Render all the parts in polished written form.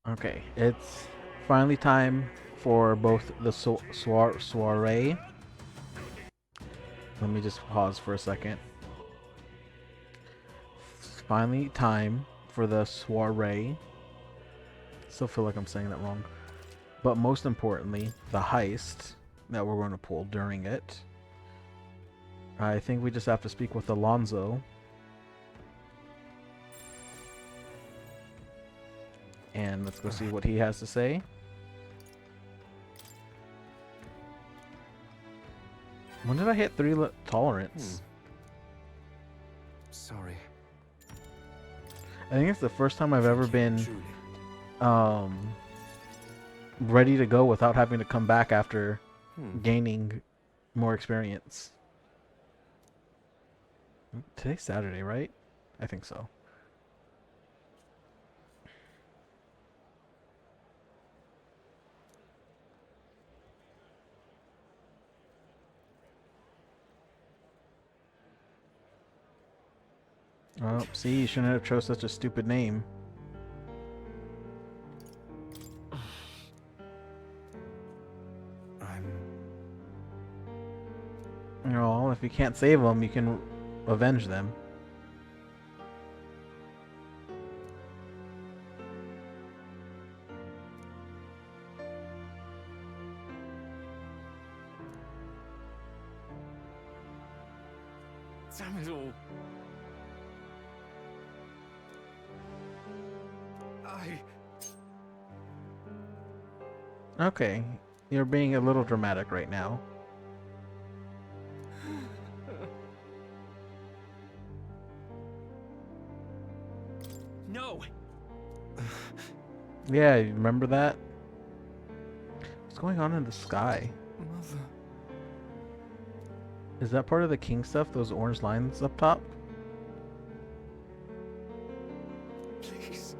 Okay, it's finally time for both the soiree. Let me just pause for a second. It's finally time for the soiree. Still feel like I'm saying that wrong. But most importantly, the heist that we're going to pull during it. I think we just have to speak with Alonzo. And let's go see what he has to say. When did I hit 3 tolerance? Sorry. I think it's the first time I've ever been Truly. ready to go without having to come back after gaining more experience. Today's Saturday, right? I think so. Oh, see, you shouldn't have chose such a stupid name. You know, if you can't save them, you can avenge them. Damn it all. Okay, you're being a little dramatic right now. No. Yeah, you remember that? What's going on in the sky? Mother. Is that part of the king stuff, those orange lines up top? Please.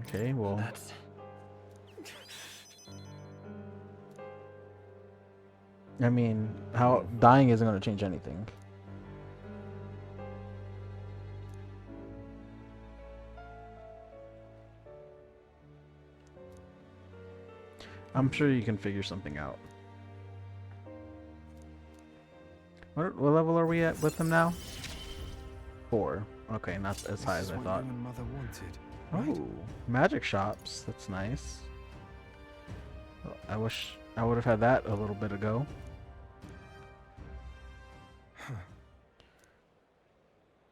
Okay, well... That's... I mean, how dying isn't going to change anything. I'm sure you can figure something out. What level are we at with them now? 4. Okay, not as high as I thought. You and Mother wanted, right? Oh, magic shops. That's nice. I wish I would have had that a little bit ago.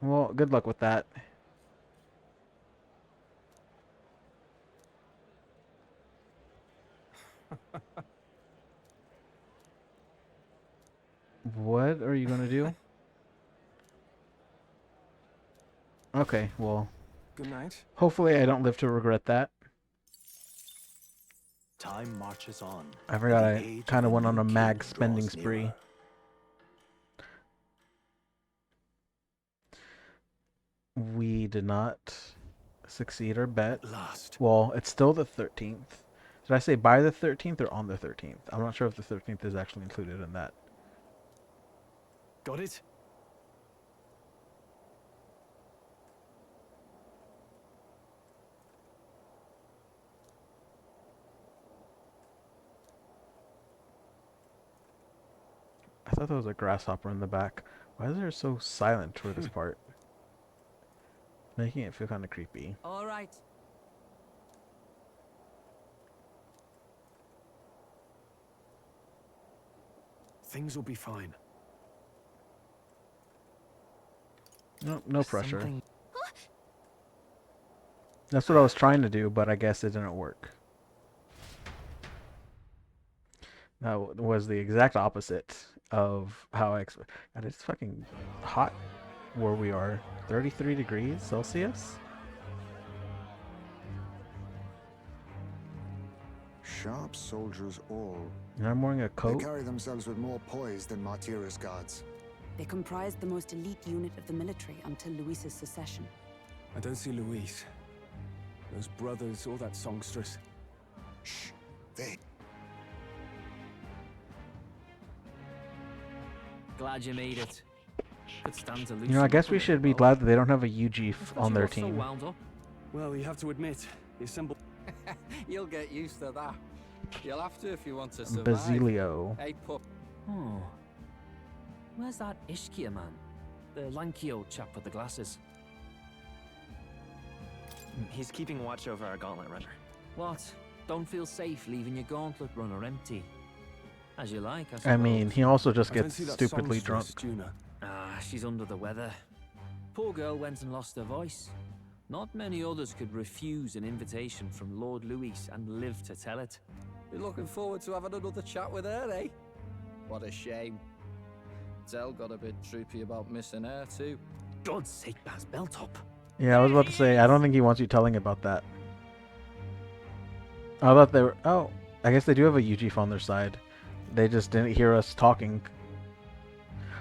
Well, good luck with that. What are you gonna do? Okay, well, Good night. hopefully I don't live to regret that. Time marches on. I forgot and the I age kind of the went on new a king mag spending draws spree. nearer. We did not succeed our bet. At last. Well, it's still the 13th. Did I say by the 13th or on the 13th? I'm not sure if the 13th is actually included in that. Got it? I thought there was a grasshopper in the back. Why is it so silent for this part? Making it feel kind of creepy. All right. Things will be fine. No pressure. Something... That's what I was trying to do, but I guess it didn't work. That was the exact opposite of how I expect. God, it's fucking hot where we are. 33 degrees Celsius? Sharp soldiers all. And I'm wearing a They coat. carry themselves with more poise than Martira's guards. They comprised the most elite unit of the military until Luis's secession. I don't see Luis. Those brothers, all that songstress. Shh. They... Glad you made it. Could stand to lose You know, I some guess we opponent, should be Welsh. glad that they don't have a UG What's got on you their lot so team. wound up? Well, you have to admit, the assembled. You'll get used to that. You'll have to if you want to survive. Basilio. Hey, pup. Oh. Where's that Ishkia man? The lanky old chap with the glasses. He's keeping watch over our gauntlet runner. What? Don't feel safe leaving your gauntlet runner empty? As you like, I suppose. I mean, he also just I gets fancy that stupidly drunk. songstress, Juna. Ah, she's under the weather. Poor girl went and lost her voice. Not many others could refuse an invitation from Lord Louis and live to tell it. You're looking forward to having another chat with her, eh? What a shame. Zell got a bit droopy about missing her, too. God's sake, Baz, belt up. Yeah, I was about to say, I don't think he wants you telling about that. I thought they were... Oh, I guess they do have a UG on their side. They just didn't hear us talking.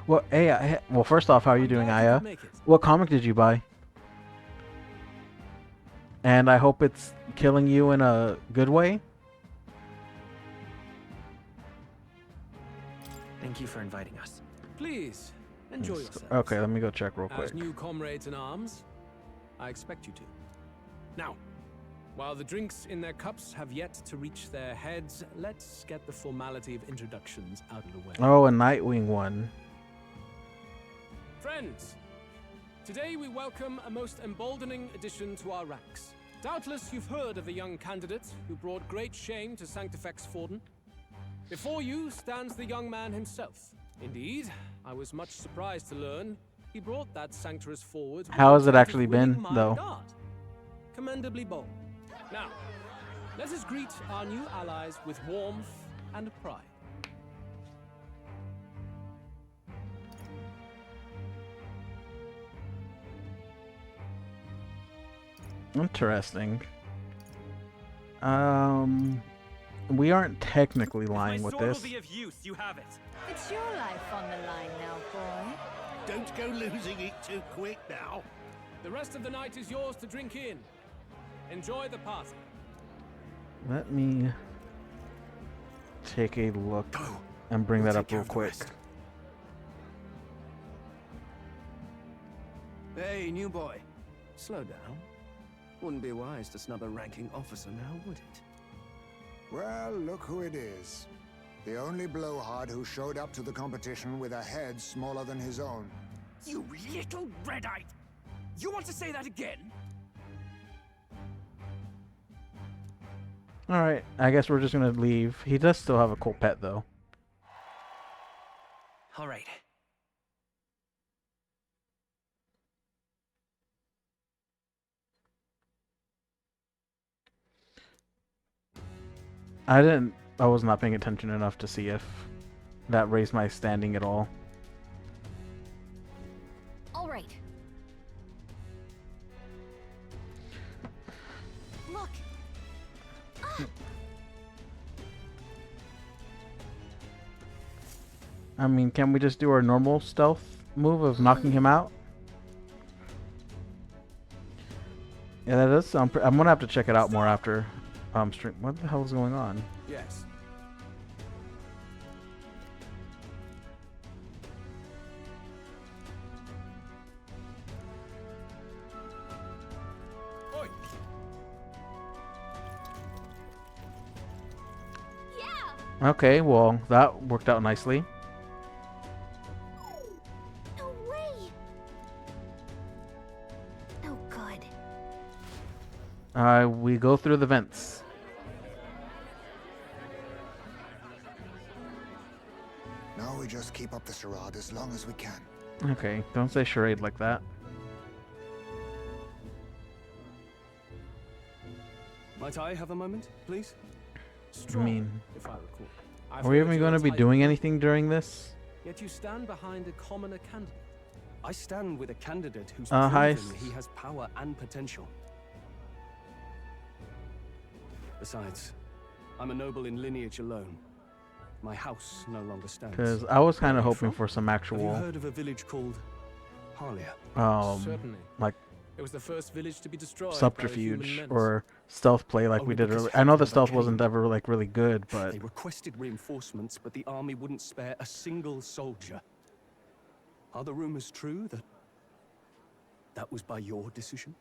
Well, hey, well, first off, how are you doing, Aya? What comic did you buy? And I hope it's killing you in a good way. Thank you for inviting us. Please, enjoy yourself. Okay, let me go check real quick. As new comrades in arms, I expect you to. Now, while the drinks in their cups have yet to reach their heads, let's get the formality of introductions out of the way. Oh, a Nightwing one. Friends, today we welcome a most emboldening addition to our ranks. Doubtless you've heard of the young candidate who brought great shame to Sanctifex Forden. Before you stands the young man himself. Indeed, I was much surprised to learn he brought that Sanctuaris forward. How has it with the intent actually of winning been, my though? regard. Commendably bold. Now, let us greet our new allies with warmth and pride. Interesting. We aren't technically lying with this. Will be of use. You have it. It's your life on the line now, boy. Don't go losing it too quick now. The rest of the night is yours to drink in. Enjoy the party. Let me take a look and bring that up real quick. Hey, new boy. Slow down. Wouldn't be wise to snub a ranking officer now, would it? Well, look who it is. The only blowhard who showed up to the competition with a head smaller than his own. You little red-eyed! You want to say that again? Alright, I guess we're just gonna leave. He does still have a cool pet, though. All right. I was not paying attention enough to see if that raised my standing at all. All right. Look. I mean, can we just do our normal stealth move of knocking him out? Yeah, that does sound. I'm gonna have to check it out more after stream. What the hell is going on? Yes. Oi! Yeah. Okay, well that worked out nicely. No way. Oh God. We go through the vents. Now we just keep up the charade as long as we can. Okay, don't say charade like that. Might I have a moment, please? Strong, mean, if I recall. Are we even going to be doing anything during this? Yet you stand behind a commoner candidate. I stand with a candidate who's Heist. proven he has power and potential. Besides, I'm a noble in lineage alone. My house no longer stands. Because I was kind Where of are you hoping from? for some Have you actual, heard of a village called Harlia? Certainly. like It was the first village to be destroyed by the subterfuge human menace. or stealth play like we Only did because earlier. I know the Hannibal stealth came. wasn't ever like really good, but They requested reinforcements, but the army wouldn't spare a single soldier. Are the rumors true that was by your decision?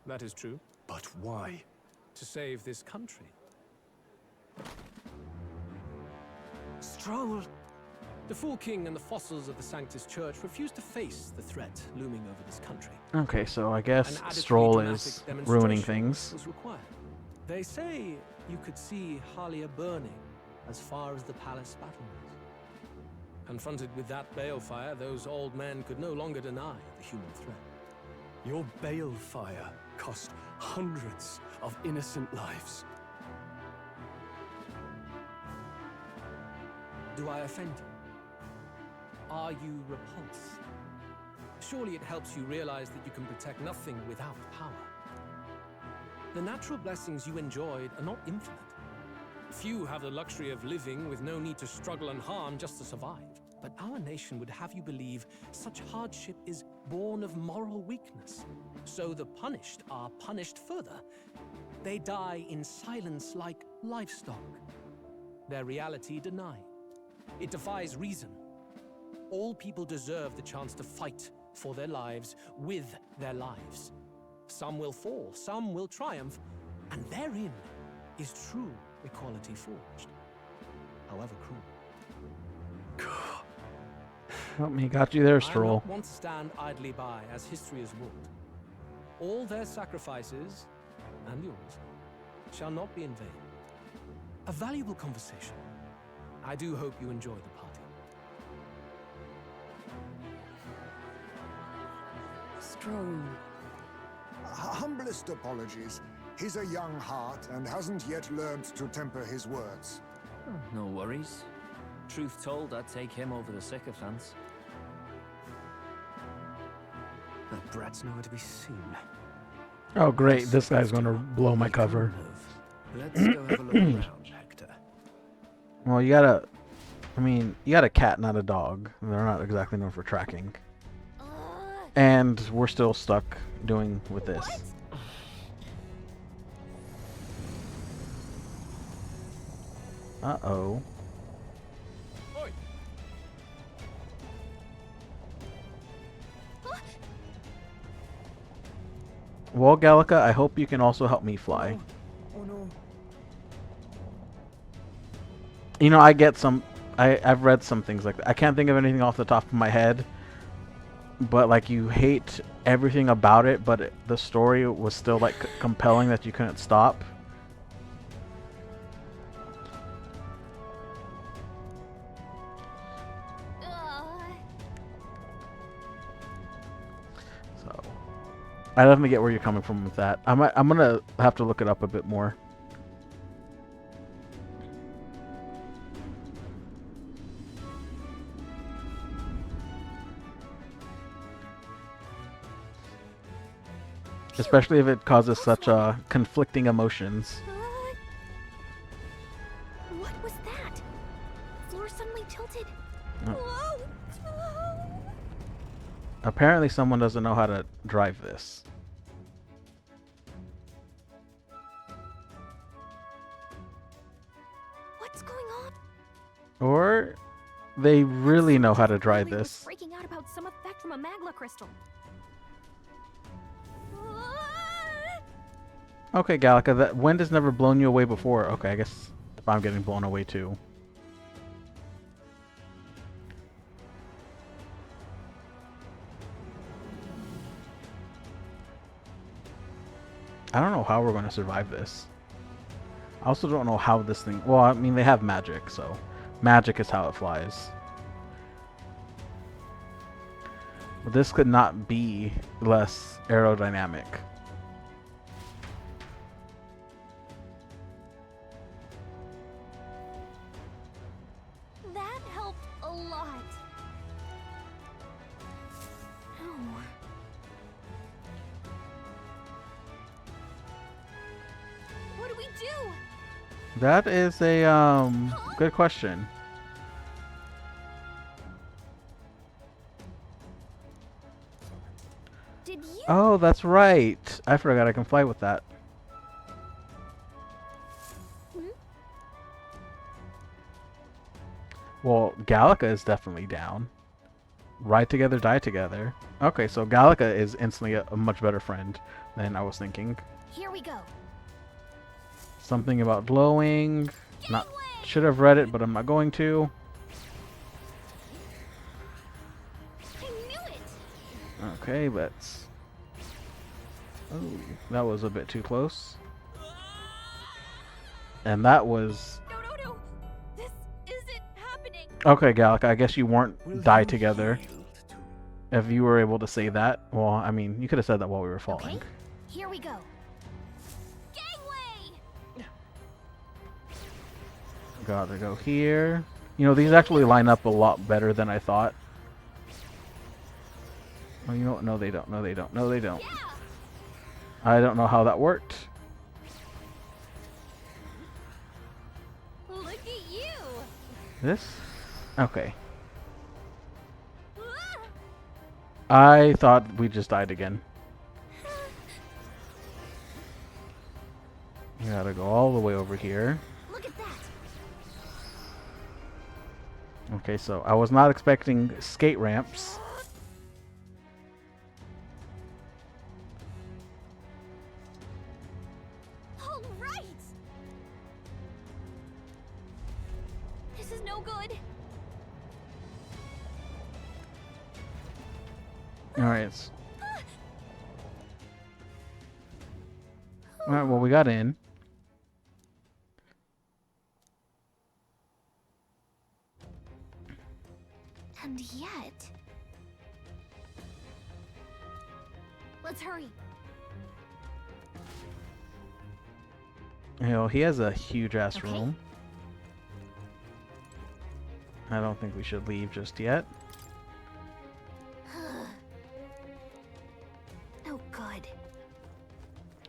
That is true. But why? To save this country. Stroll! The Fool King and the fossils of the Sanctus Church refuse to face the threat looming over this country. Okay, so I guess An adequately Stroll dramatic is demonstration ruining things. was required. They say you could see Halia burning as far as the palace battlements. Confronted with that balefire, those old men could no longer deny the human threat. Your balefire cost hundreds of innocent lives. Do I offend you? Are you repulsed? Surely it helps you realize that you can protect nothing without power. The natural blessings you enjoyed are not infinite. Few have the luxury of living with no need to struggle and harm just to survive. But our nation would have you believe such hardship is born of moral weakness. So the punished are punished further. They die in silence like livestock. Their reality denied. It defies reason. All people deserve the chance to fight for their lives with their lives. Some will fall, some will triumph, and therein is true equality forged, however cruel. Well, he got you there, I am Stroll. not one to stand idly by as history is wrought. All their sacrifices, and yours, shall not be in vain. A valuable conversation. I do hope you enjoy the party. Stroll. Humblest apologies. He's a young heart and hasn't yet learned to temper his words. No worries. Truth told, I'd take him over the sycophants. The brats nowhere to be seen. Oh, great. This guy's going to blow my cover. Let's go have a look around, Hector. Well, you got a cat, not a dog. They're not exactly known for tracking. And we're still stuck doing with this. Uh-oh. Oi. Well, Gallica, I hope you can also help me fly. Oh no. You know, I get some... I've read some things like that. I can't think of anything off the top of my head. But, like, you hate everything about it, but the story was still, like, compelling that you couldn't stop. So, I definitely get where you're coming from with that. I'm gonna have to look it up a bit more. Especially if it causes such conflicting emotions. What was that? Floor suddenly tilted. Oh. Whoa! Apparently someone doesn't know how to drive this. What's going on? Or they really know how to drive Riley was this. freaking out about some effect from a magma crystal. Okay, Gallica, that wind has never blown you away before. Okay, I guess if I'm getting blown away too. I don't know how we're going to survive this. I also don't know how this thing... Well, I mean, they have magic, so... Magic is how it flies. But this could not be less aerodynamic. That helped a lot. Oh. What do we do? That is a, good question. Did you? Oh, that's right. I forgot I can fly with that. Hmm? Well, Gallica is definitely down. Ride together, die together. Okay, so Gallica is instantly a much better friend than I was thinking. Here we go. Something about glowing. Not should have read it, but I'm not going to. I knew it. Okay, let's. Oh, that was a bit too close. And that was. No. This isn't happening. Okay, Gallica, I guess you weren't die together. If you were able to say that, well, I mean, you could have said that while we were falling. Okay, here we go. Gangway! Gotta go here. You know, these actually line up a lot better than I thought. Oh, you know what? No, they don't. No, they don't. No, they don't. Yeah. I don't know how that worked. Look at you. This? Okay. I thought we just died again. You gotta go all the way over here. Look at that. Okay, so I was not expecting skate ramps. All right. This is no good. Alright. Alright, well, we got in. And yet... Let's hurry. You know, he has a huge ass Okay. room. I don't think we should leave just yet. No good.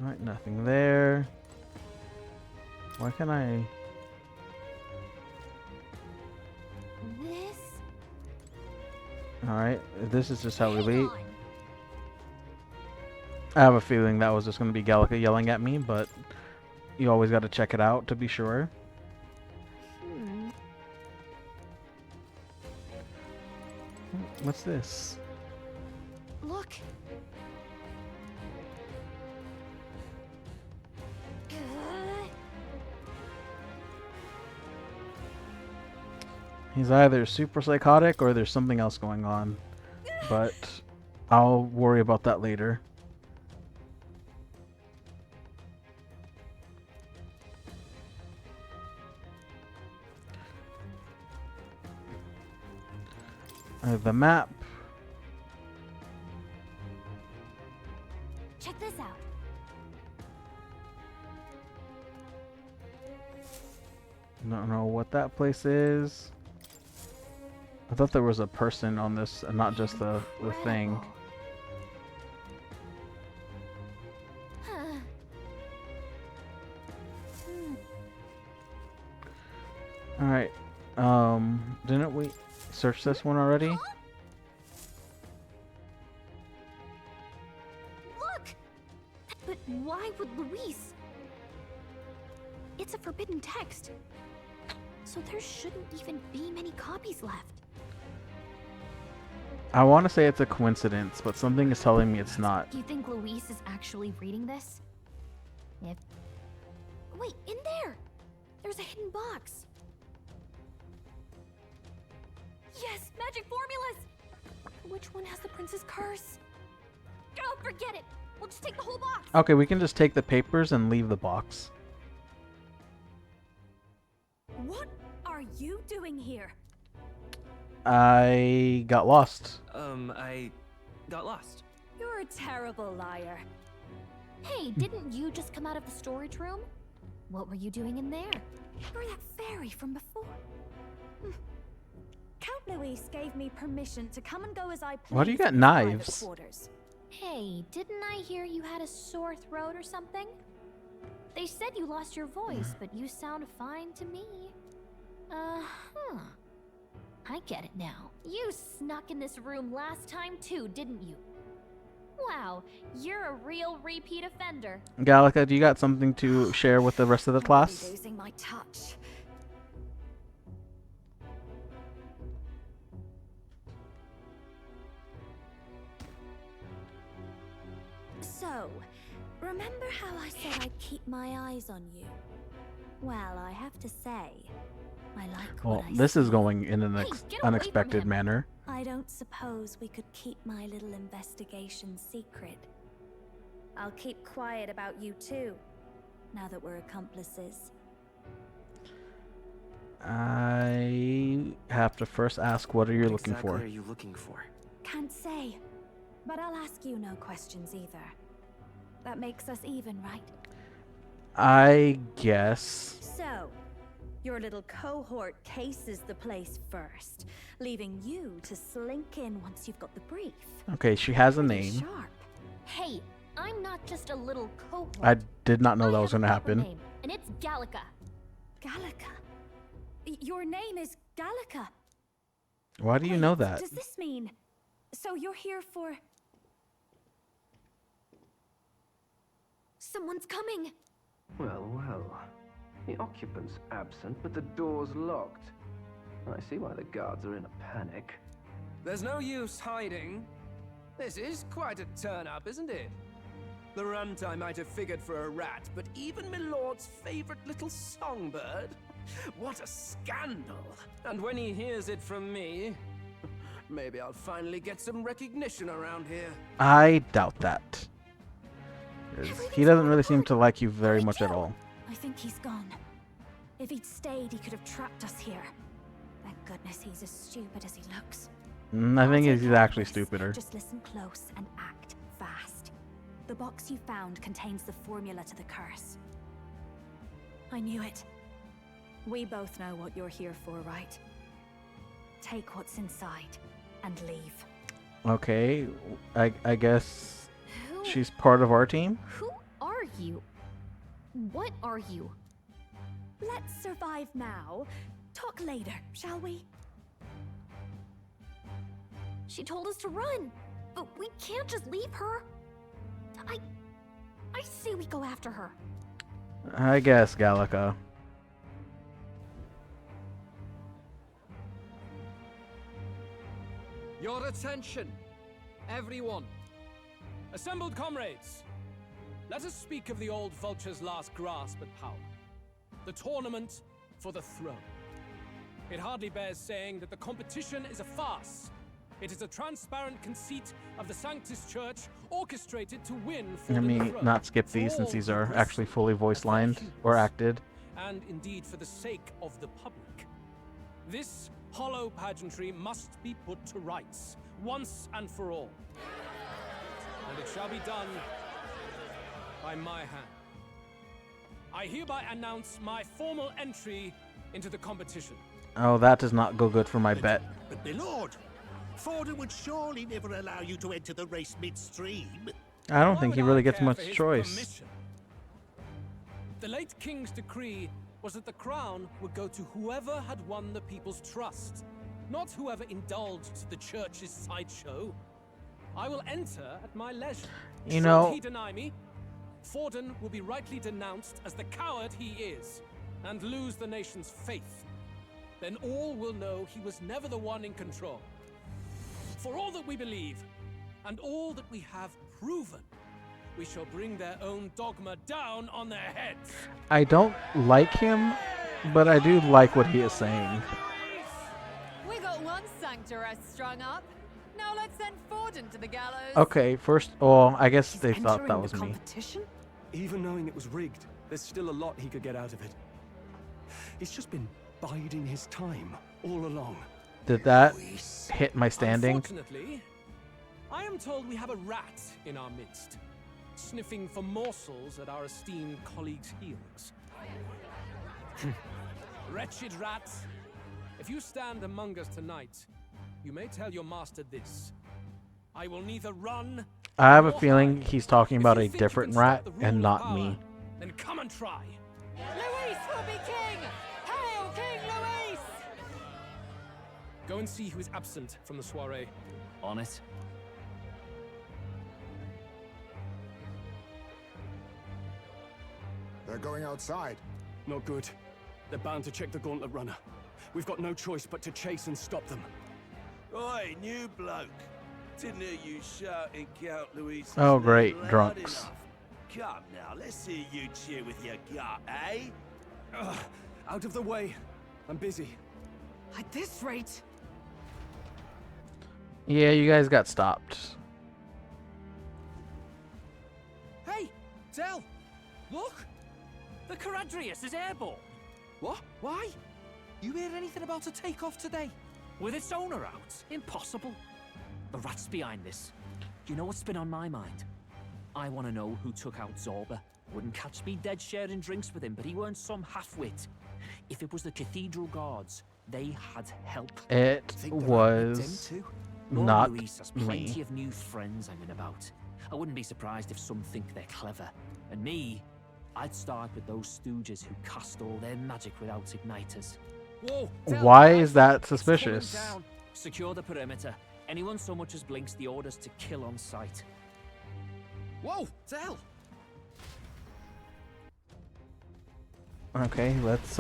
Alright, nothing there. Why can't I... This... Alright, this is just how we Hang leave. on. I have a feeling that was just going to be Gallica yelling at me, but you always got to check it out to be sure. What's this? Look. He's either super psychotic or there's something else going on. But I'll worry about that later. The map. Check this out. Don't know what that place is. I thought there was a person on this and not just the thing. Huh. Alright. Didn't we search this one already? Look! But why would Luis? It's a forbidden text. So there shouldn't even be many copies left. I want to say it's a coincidence, but something is telling me it's not. Do you think Luis is actually reading this? If... Wait, in there! There's a hidden box. Yes, magic formulas! Which one has the prince's curse? Oh, forget it! We'll just take the whole box! Okay, we can just take the papers and leave the box. What are you doing here? I got lost. I got lost. You're a terrible liar. Hey, didn't you just come out of the storage room? What were you doing in there? You're that fairy from before. Count Luis gave me permission to come and go as I please. Why do you got in his private knives? quarters. Hey, didn't I hear you had a sore throat or something? They said you lost your voice, but you sound fine to me. Uh-huh. I get it now. You snuck in this room last time too, didn't you? Wow, you're a real repeat offender. Gallica, do you got something to share with the rest of the class? Losing my touch. So, remember how I said I'd keep my eyes on you? Well, I have to say, I like Well, what I this is see. going in an Hey, get away from unexpected him. manner. I don't suppose we could keep my little investigation secret. I'll keep quiet about you too, now that we're accomplices. I have to first ask, what are you looking exactly for? are you looking for? Can't say, but I'll ask you no questions either. That makes us even, right? I guess. So, your little cohort cases the place first, leaving you to slink in once you've got the brief. Okay, she has a Pretty name. sharp. Hey, I'm not just a little cohort. I did not know that I was have going to a proper happen. name, and it's Gallica. Gallica. Your name is Gallica. Why do you Wait, know that? Does this mean... So you're here for... Someone's coming. Well, well. The occupant's absent, but the door's locked. I see why the guards are in a panic. There's no use hiding. This is quite a turn-up, isn't it? The runt I might have figured for a rat, but even my lord's favorite little songbird? What a scandal! And when he hears it from me, maybe I'll finally get some recognition around here. I doubt that. 'Cause he doesn't really seem to like you very much at all. I think he's gone. If he'd stayed, he could have trapped us here. Thank goodness he's as stupid as he looks. I think I'll he's take care of actually this. stupider. Just listen close and act fast. The box you found contains the formula to the curse. I knew it. We both know what you're here for, right? Take what's inside and leave. Okay, I guess Who? she's part of our team? Who are you? What are you? Let's survive now. Talk later, shall we? She told us to run, but we can't just leave her. I say we go after her. I guess, Gallica. Your attention, everyone. Assembled comrades, let us speak of the old vulture's last grasp at power. The tournament for the throne. It hardly bears saying that the competition is a farce. It is a transparent conceit of the Sanctus Church orchestrated to win for Let the me throne. not skip For these since all these the are risk actually fully voice of their lined or humors, acted. and indeed for the sake of the public. This hollow pageantry must be put to rights, once and for all. And it shall be done by my hand. I hereby announce my formal entry into the competition. Oh, that does not go good for my bet. But my lord, Forden would surely never allow you to enter the race midstream. I don't Why think he would really I gets care much for his choice. permission? The late king's decree was that the crown would go to whoever had won the people's trust, not whoever indulged the church's sideshow. I will enter at my leisure. You know- Should he deny me, Forden will be rightly denounced as the coward he is, and lose the nation's faith. Then all will know he was never the one in control. For all that we believe, and all that we have proven, we shall bring their own dogma down on their heads. I don't like him, but I do like what he is saying. We got one sanctoress strung up. Now let's send Forden to the gallows. Okay, first, oh, I guess they thought that was me. Even knowing it was rigged, there's still a lot he could get out of it. He's just been biding his time all along. Did that hit my standing? Unfortunately, I am told we have a rat in our midst, sniffing for morsels at our esteemed colleagues' heels. Wretched rat, if you stand among us tonight, you may tell your master this. I will neither run. I have a nor feeling hide. he's talking If about you a think you different can rat stop the and rule not of me. power, then come and try. Luis will be king! Hail King Luis! Go and see who is absent from the soiree. On it. They're going outside. Not good. They're bound to check the gauntlet runner. We've got no choice but to chase and stop them. Oi, new bloke. Didn't hear you shouting, Count Luis. Oh, great, drunks. Come now, let's hear you cheer with your gut, eh? Out of the way. I'm busy. At this rate. Yeah, you guys got stopped. Hey, Del, look. The Caradrius is airborne. What? Why? You hear anything about a takeoff today? With its owner out? Impossible. The rat's behind this. You know what's been on my mind? I want to know who took out Zorba. Wouldn't catch me dead sharing drinks with him, but he weren't some half-wit. If it was the Cathedral Guards, they had help. It was not Luis has plenty me. of new friends I'm in about. I wouldn't be surprised if some think they're clever. And me, I'd start with those stooges who cast all their magic without igniters. Whoa, Why is that suspicious? Secure the perimeter. Anyone so much as blinks, the orders to kill on sight. Whoa, Del! Okay, let's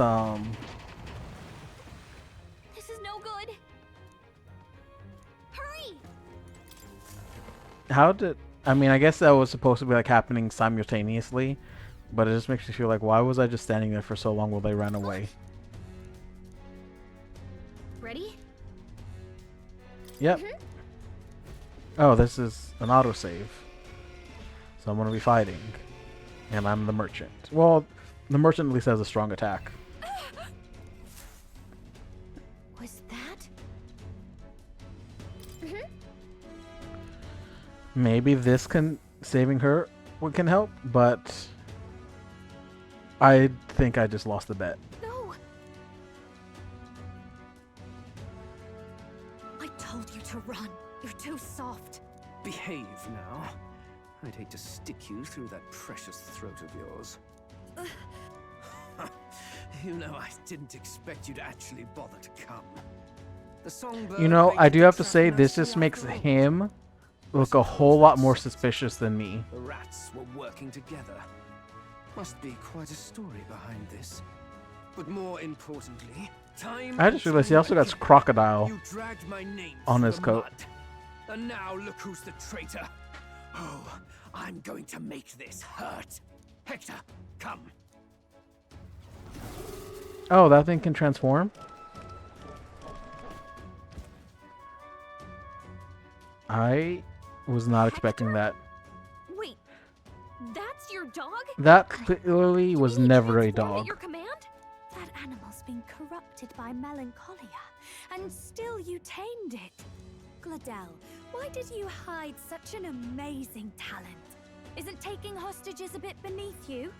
This is no good. Hurry! How did... I mean, I guess that was supposed to be like happening simultaneously, but it just makes me feel like, why was I just standing there for so long while they ran away? Ready? Yep. Oh, this is an autosave. So I'm gonna be fighting. And I'm the merchant. Well, the merchant at least has a strong attack. Was that? Maybe this can... saving her can help, but... I think I just lost the bet. No! I told you to run. You're too soft. Behave now. I'd hate to stick you through that precious throat of yours. You know, I didn't expect you to actually bother to come. The songbird You know, I waited do have to trap say, us this just makes after all. him look a whole lot more suspicious than me. The rats were working together. Must be quite a story behind this. But more importantly, time. I just realized he also got crocodile You dragged my name on through his the coat. mud. And now look who's the traitor. Oh, I'm going to make this hurt. Hector, come. Oh, that thing can transform? I was not expecting that. Wait, that's your dog? That clearly was never a Transformed at dog. your command? That animal's been corrupted by melancholia, and still you tamed it. Gladel, why did you hide such an amazing talent? Isn't taking hostages a bit beneath you?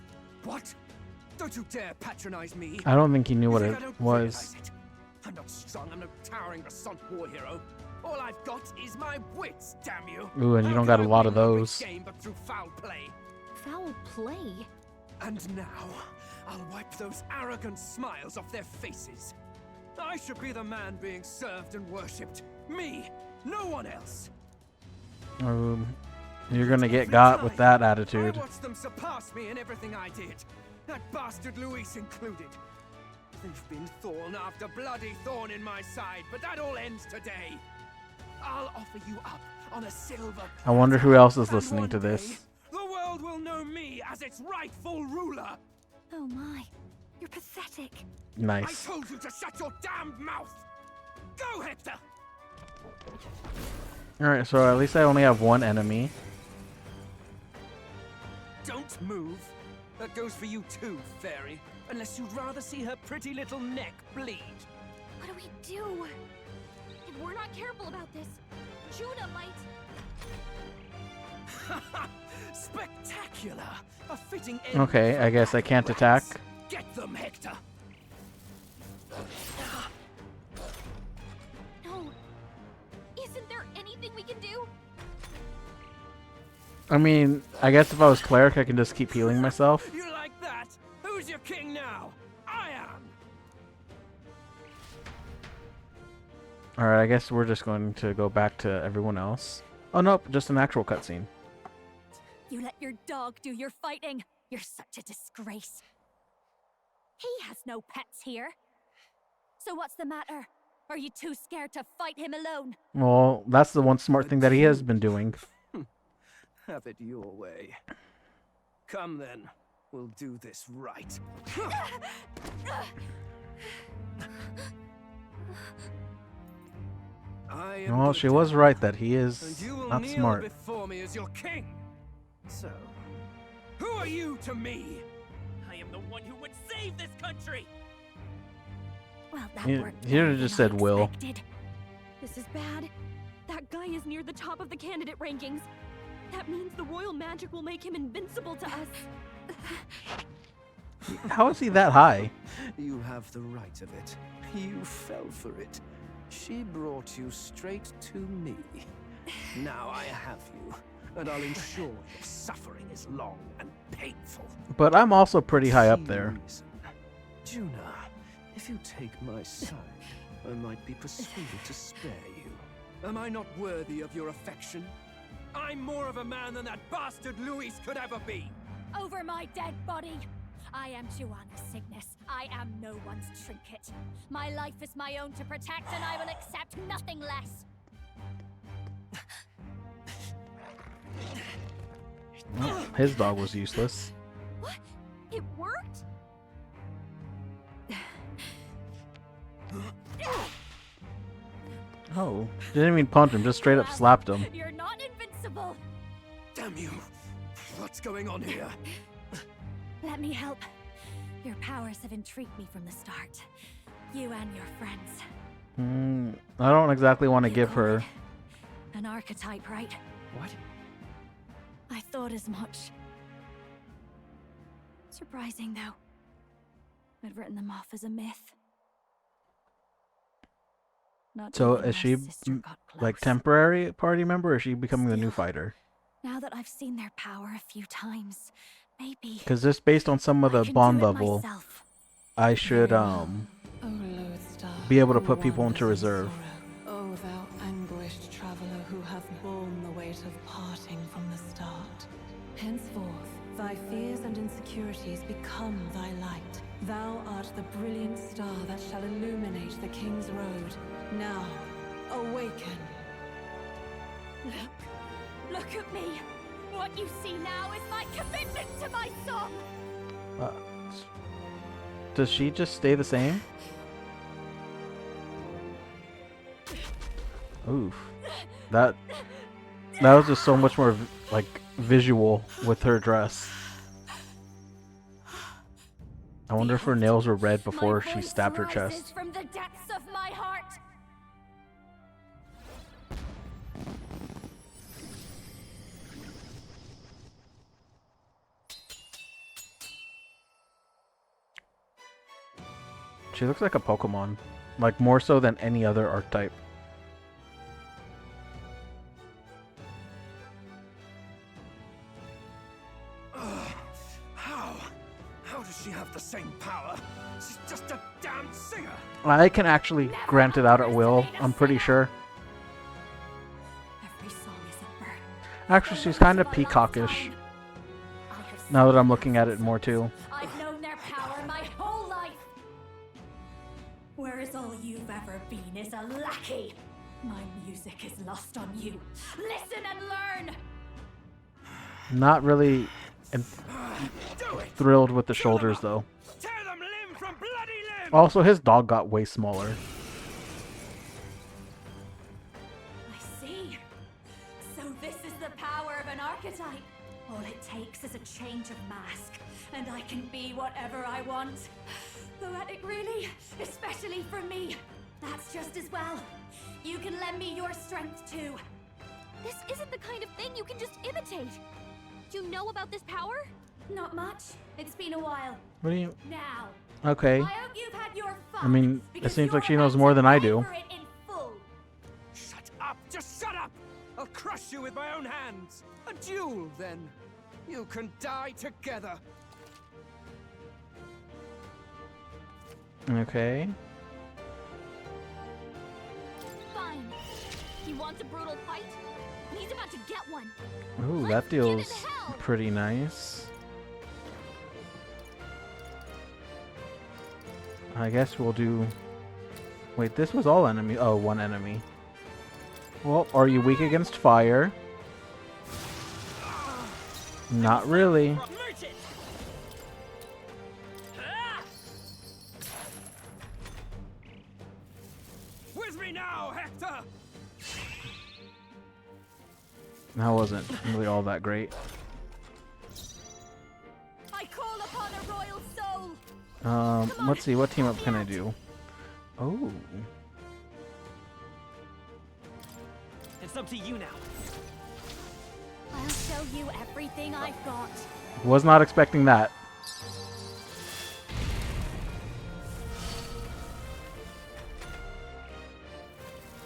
What? Don't you dare patronize me. I don't think he knew what You it think I don't was. realize it? I'm not strong. I'm no towering Basant war hero. All I've got is my wits, damn you. Ooh, and you How don't can got a I lot win of my wit those. game but through foul play? Foul play? And now, I'll wipe those arrogant smiles off their faces. I should be the man being served and worshipped. Me, no one else. You're gonna get got with that attitude. I watched them surpass me in everything I did. That bastard Luis included. They've been thorn after bloody thorn in my side, but that all ends today. I'll offer you up on a silver I wonder who else is and listening one to day, this. The world will know me as its rightful ruler. Oh my, you're pathetic. Nice. I told you to shut your damned mouth. Go, Hector. Alright, so at least I only have one enemy. Don't move. That goes for you too, fairy. Unless you'd rather see her pretty little neck bleed. What do we do? If we're not careful about this, Judah might... Spectacular! A fitting end. Okay, I guess I can't attack. Get them, Hector. No. Isn't there anything we can do? I mean, I guess if I was cleric, I can just keep healing myself. You like that? Who's your king now? I am. Alright, I guess we're just going to go back to everyone else. Oh, nope, just an actual cutscene. You let your dog do your fighting. You're such a disgrace. He has no pets here. So what's the matter? Are you too scared to fight him alone? Well, that's the one smart thing that he has been doing. Have it your way. Come then, we'll do this right. Well, she was right that he is not smart. Before me as your king. So, who are you to me? I am the one who would save this country. Well, that He worked should have better just than said I Will. expected. This is bad. That guy is near the top of the candidate rankings. That means the royal magic will make him invincible to us. How is he that high? You have the right of it. You fell for it. She brought you straight to me. Now I have you, and I'll ensure your suffering is long and painful. But I'm also pretty high up there. Juna, if you take my side, I might be persuaded to spare you. Am I not worthy of your affection? I'm more of a man than that bastard Luis could ever be. Over my dead body. I am Juana's Cygnus. I am no one's trinket. My life is my own to protect, and I will accept nothing less. Well, his dog was useless. What? It worked? Oh, didn't even punch him, just straight up slapped him. You're not invincible. Damn you. What's going on here? Let me help. Your powers have intrigued me from the start. You and your friends. I don't exactly want to give her. An archetype, right? What? I thought as much. Surprising, though. I'd written them off as a myth. Not So even is my she sister got like close. temporary party member, or is she becoming the new fighter? Now that I've seen their power a few times, maybe. Because just based on some of the can bond do it level, myself. I should be able to put people into reserve. O thou anguished traveler who hath borne the weight of parting from the start. Henceforth, thy fears and insecurities become thy light. Thou art the brilliant star that shall illuminate the King's Road. Now, awaken. Look at me. What you see now is my commitment to my song. Does she just stay the same? Oof. That was just so much more like visual with her dress. I wonder if her nails were red before she stabbed her chest. From the depths of my heart. She looks like a Pokemon, like more so than any other archetype. How does she have the same power? She's just a damn singer. I can actually grant it out at will, I'm pretty sure. Every song is a bird. Actually, she's kind of peacockish. Now that I'm looking at it more too. I've known their power my whole life. Whereas all you've ever been is a lackey. My music is lost on you. Listen and learn. Not really thrilled with the shoulders though. Also, his dog got way smaller. I see. So this is the power of an archetype. All it takes is a change of mask, and I can be whatever I want. Poetic, really? Especially for me. That's just as well. You can lend me your strength too. This isn't the kind of thing you can just imitate. Do you know about this power? Not much. It's been a while. What do you... Now. Okay. I hope you've had your fun. I mean, it because seems like she you're knows about more to than I pay do. for it in full. Shut up! Just shut up! I'll crush you with my own hands. A duel, then. You can die together. Okay. Fine. He wants a brutal fight, and he's about to get one. Ooh, that feels pretty nice. I guess we'll do Wait, this was all enemy. Oh, one enemy. Well, are you weak against fire? Not really. With me now, Hector! That wasn't really all that great. I call upon a royal soul. Let's see. What team up can I do? Oh. It's up to you now. I'll show you everything I've got. Was not expecting that.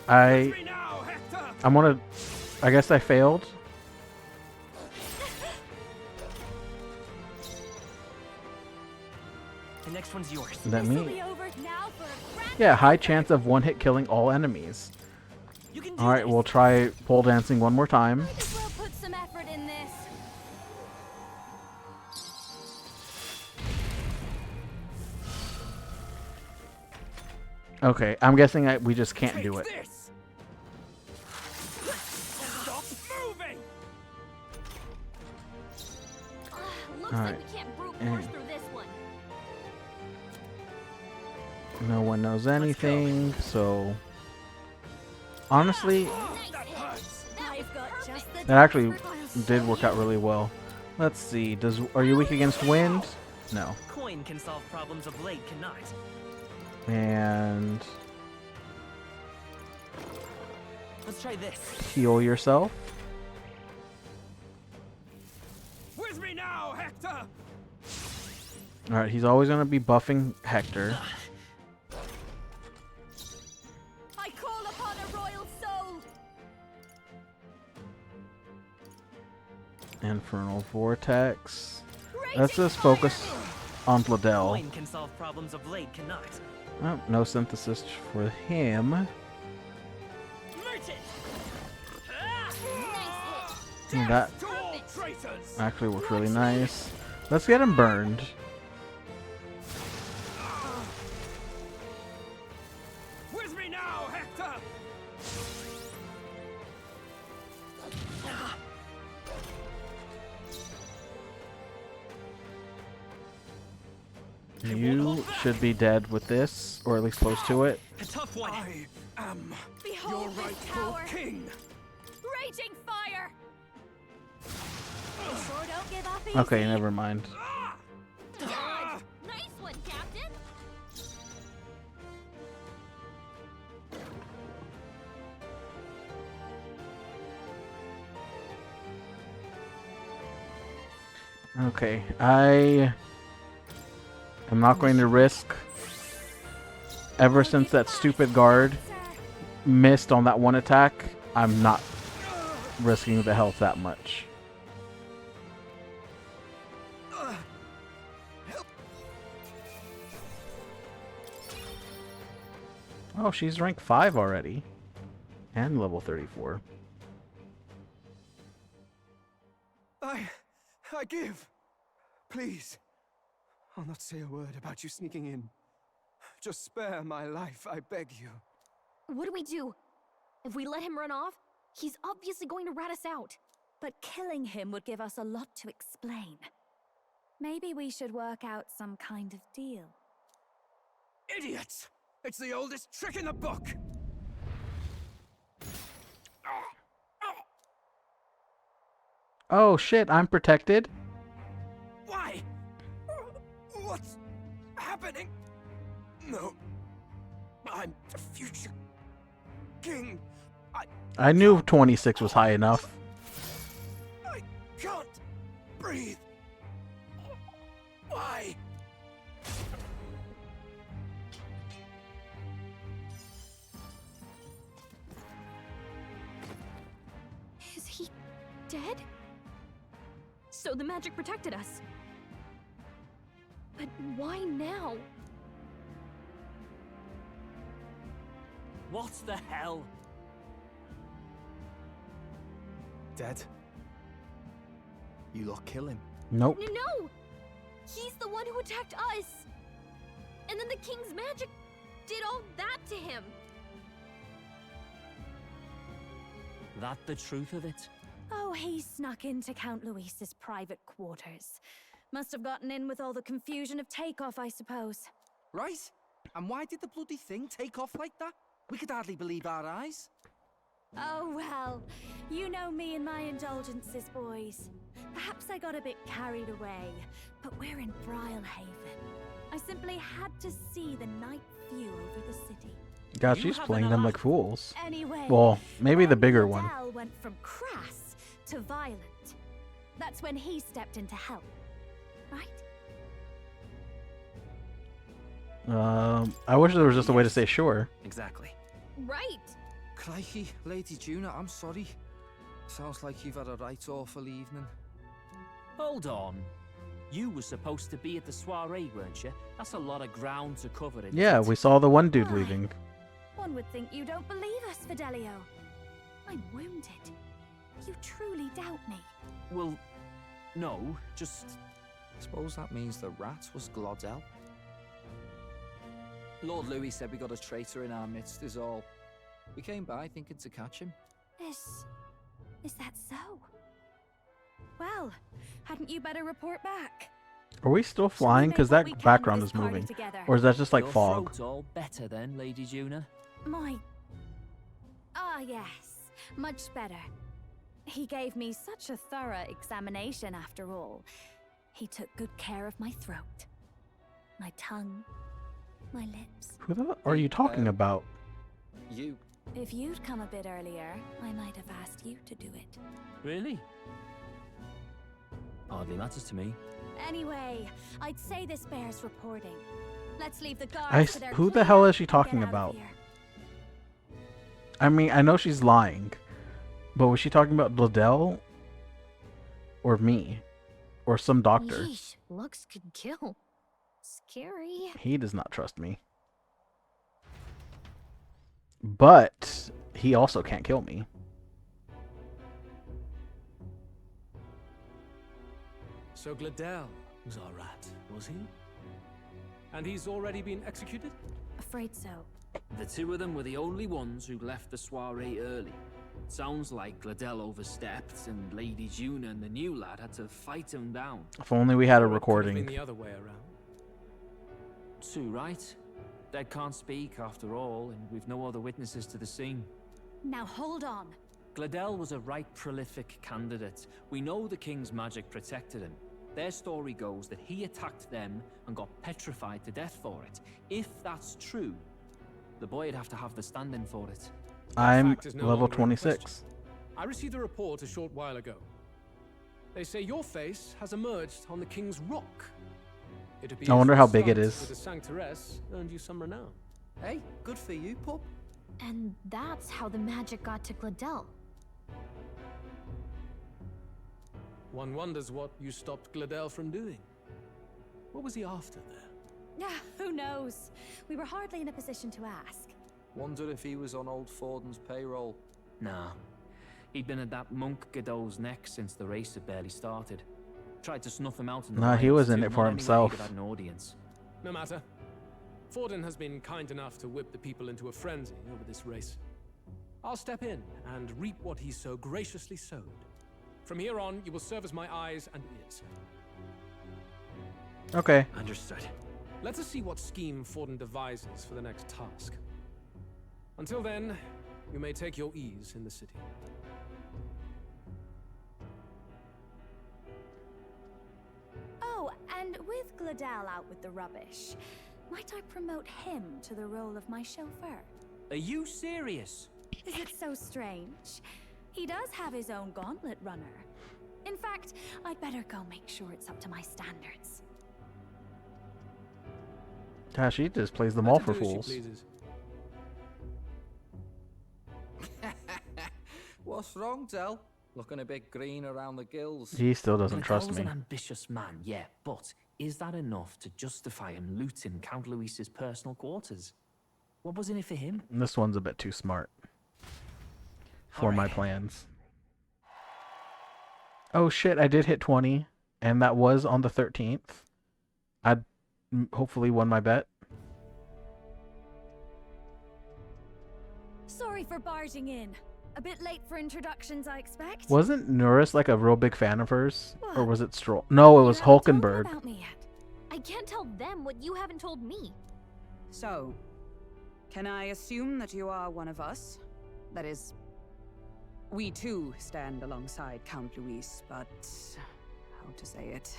I'm gonna. I guess I failed. The next one's yours. Is that me? Yeah, high chance of one hit killing all enemies. Alright, we'll try pole dancing one more time. Might as well put some effort in this. Okay, I'm guessing we just can't do it. Stop moving! Looks Alright. like we can't brute force through this one. No one knows anything, so honestly, that actually did work out really well. Let's see. Are you weak against wind? No. Coin can solve problems of blade cannot. And Let's try this. heal yourself. With me now, Hector! Alright, he's always gonna be buffing Hector. I call upon a royal soul. Infernal Vortex. Let's just focus on Bladel. Coin can solve problems of blade cannot. Oh, no synthesis for him. That actually worked really nice. Let's get him burned. With me now, Hector! You should be dead with this, or at least close to it. A tough one. I am Behold your this rightful tower. king. Raging fire. Sure don't give up easy. Okay, never mind. Good. Nice one, Captain. Okay, I am not going to risk. Ever since that stupid guard missed on that one attack, I'm not risking the health that much. Oh, she's rank 5 already. And level 34. I give. Please. I'll not say a word about you sneaking in. Just spare my life, I beg you. What do we do? If we let him run off, he's obviously going to rat us out. But killing him would give us a lot to explain. Maybe we should work out some kind of deal. Idiots! It's the oldest trick in the book! Oh shit, I'm protected? Why? What's happening? No. I'm the future king. I knew 26 was high enough. I can't breathe. Why? Is he dead? So the magic protected us. But why now? What the hell? Dead? You lot kill him. Nope. No! He's the one who attacked us! And then the king's magic did all that to him? That the truth of it? Oh, he snuck into Count Luis's private quarters. Must have gotten in with all the confusion of takeoff, I suppose. Right? And why did the bloody thing take off like that? We could hardly believe our eyes. Oh, well, you know me and my indulgences, boys. Perhaps I got a bit carried away, but we're in Brilehaven. I simply had to see the night view over the city. God, she's playing them like fools. Anyway, Well, maybe the bigger one. Liddell went from crass to violent. That's when he stepped in to help, right? I wish there was just a way to say sure. Exactly. Right. Crikey, Lady Juna, I'm sorry. Sounds like you've had a right awful evening. Hold on. You were supposed to be at the soiree, weren't you? That's a lot of ground to cover. Isn't Yeah, it? we saw the one dude leaving. One would think you don't believe us, Fidelio. I'm wounded. You truly doubt me. Well, no, just... Suppose that means the rat was Glodell. Lord Louis said we got a traitor in our midst is all. We came by thinking to catch him. Is that so? Well, hadn't you better report back? Are we still flying? Because that background is moving. Or is that just like Your fog? throat's all better then, Lady Juna. Yes, much better. He gave me such a thorough examination after all. He took good care of my throat, my tongue, my lips. Who the are you talking about? You. If you'd come a bit earlier, I might have asked you to do it. Really? Hardly matters to me. Anyway, I'd say this bears reporting. Let's leave the guards to their Who the cleanup hell is she and talking get out of about? here. I mean, I know she's lying, but was she talking about Liddell? Or me? Or some doctor? Yeesh, looks could kill. Scary. He does not trust me. But he also can't kill me. So Glodell was our rat, was he? And he's already been executed? Afraid so. The two of them were the only ones who left the soiree early. Sounds like Glodell overstepped, and Lady Juna and the new lad had to fight him down. If only we had a Or it could have been recording. the other way around. Too right. Dead can't speak after all, and we've no other witnesses to the scene. Now hold on. Glodell was a right prolific candidate. We know the king's magic protected him. Their story goes that he attacked them and got petrified to death for it. If that's true, the boy would have to have the stand-in for it. I'm fact is no level longer in 26. I received a report a short while ago. They say your face has emerged on the King's Rock. It appears I wonder how your big it stunt is. with the Sanctoress earned you some renown. Hey, good for you, pup. And that's how the magic got to Glodell. One wonders what you stopped Glodell from doing. What was he after there? Who knows? We were hardly in a position to ask. Wonder if he was on old Forden's payroll. Nah. He'd been at that monk Godot's neck since the race had barely started. Tried to snuff him out in the Nah, he wilds was in too, it not for anyway himself. he'd have had an audience. No matter. Forden has been kind enough to whip the people into a frenzy over this race. I'll step in and reap what he so graciously sowed. From here on, you will serve as my eyes and ears. Okay. Understood. Let us see what scheme Forden devises for the next task. Until then, you may take your ease in the city. Oh, and with Glodell out with the rubbish, might I promote him to the role of my chauffeur? Are you serious? Is it so strange? He does have his own gauntlet runner. In fact, I'd better go make sure it's up to my standards. Gosh, she just plays them all for fools. What's wrong, Del? Looking a bit green around the gills. He still doesn't trust Glodell's me. an ambitious man, yeah, but is that enough to justify him looting Count Luis's personal quarters? What was in it for him? This one's a bit too smart for my plans. Oh shit, I did hit 20, and that was on the 13th. I hopefully won my bet. Sorry for barging in. A bit late for introductions, I expect. Wasn't Norris like a real big fan of hers? Or was it Stroll? No, it was Hulkenberg. About me yet. I can't tell them what you haven't told me. So, can I assume that you are one of us? That is, we too stand alongside Count Luis, but how to say it?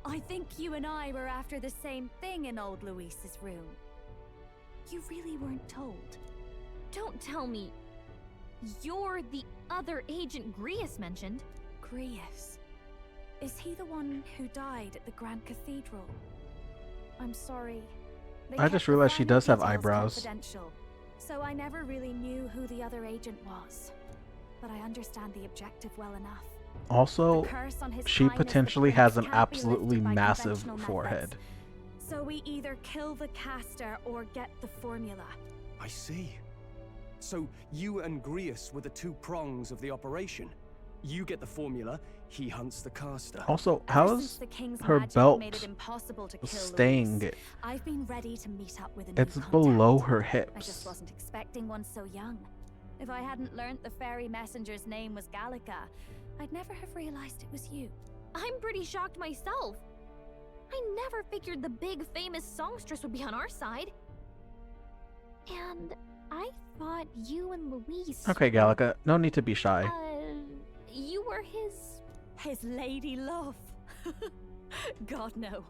I think you and I were after the same thing in old Luis's room. You really weren't told. Don't tell me you're the other agent Grius mentioned. Grius? Is he the one who died at the Grand Cathedral? I'm sorry. I just realized she does have eyebrows. Confidential, so I never really knew who the other agent was. But I understand the objective well enough. Also, she potentially has an absolutely massive forehead. So we either kill the caster or get the formula. I see. So you and Grius were the two prongs of the operation. You get the formula, he hunts the caster. Also, how's her belt staying? I've been ready to meet up with a It's new below contact. her I hips. just wasn't expecting one so young. If I hadn't learnt the fairy messenger's name was Gallica, I'd never have realized it was you. I'm pretty shocked myself. I never figured the big famous songstress would be on our side. And I thought you and Luis... Okay, Gallica, no need to be shy. You were his lady love. God, no.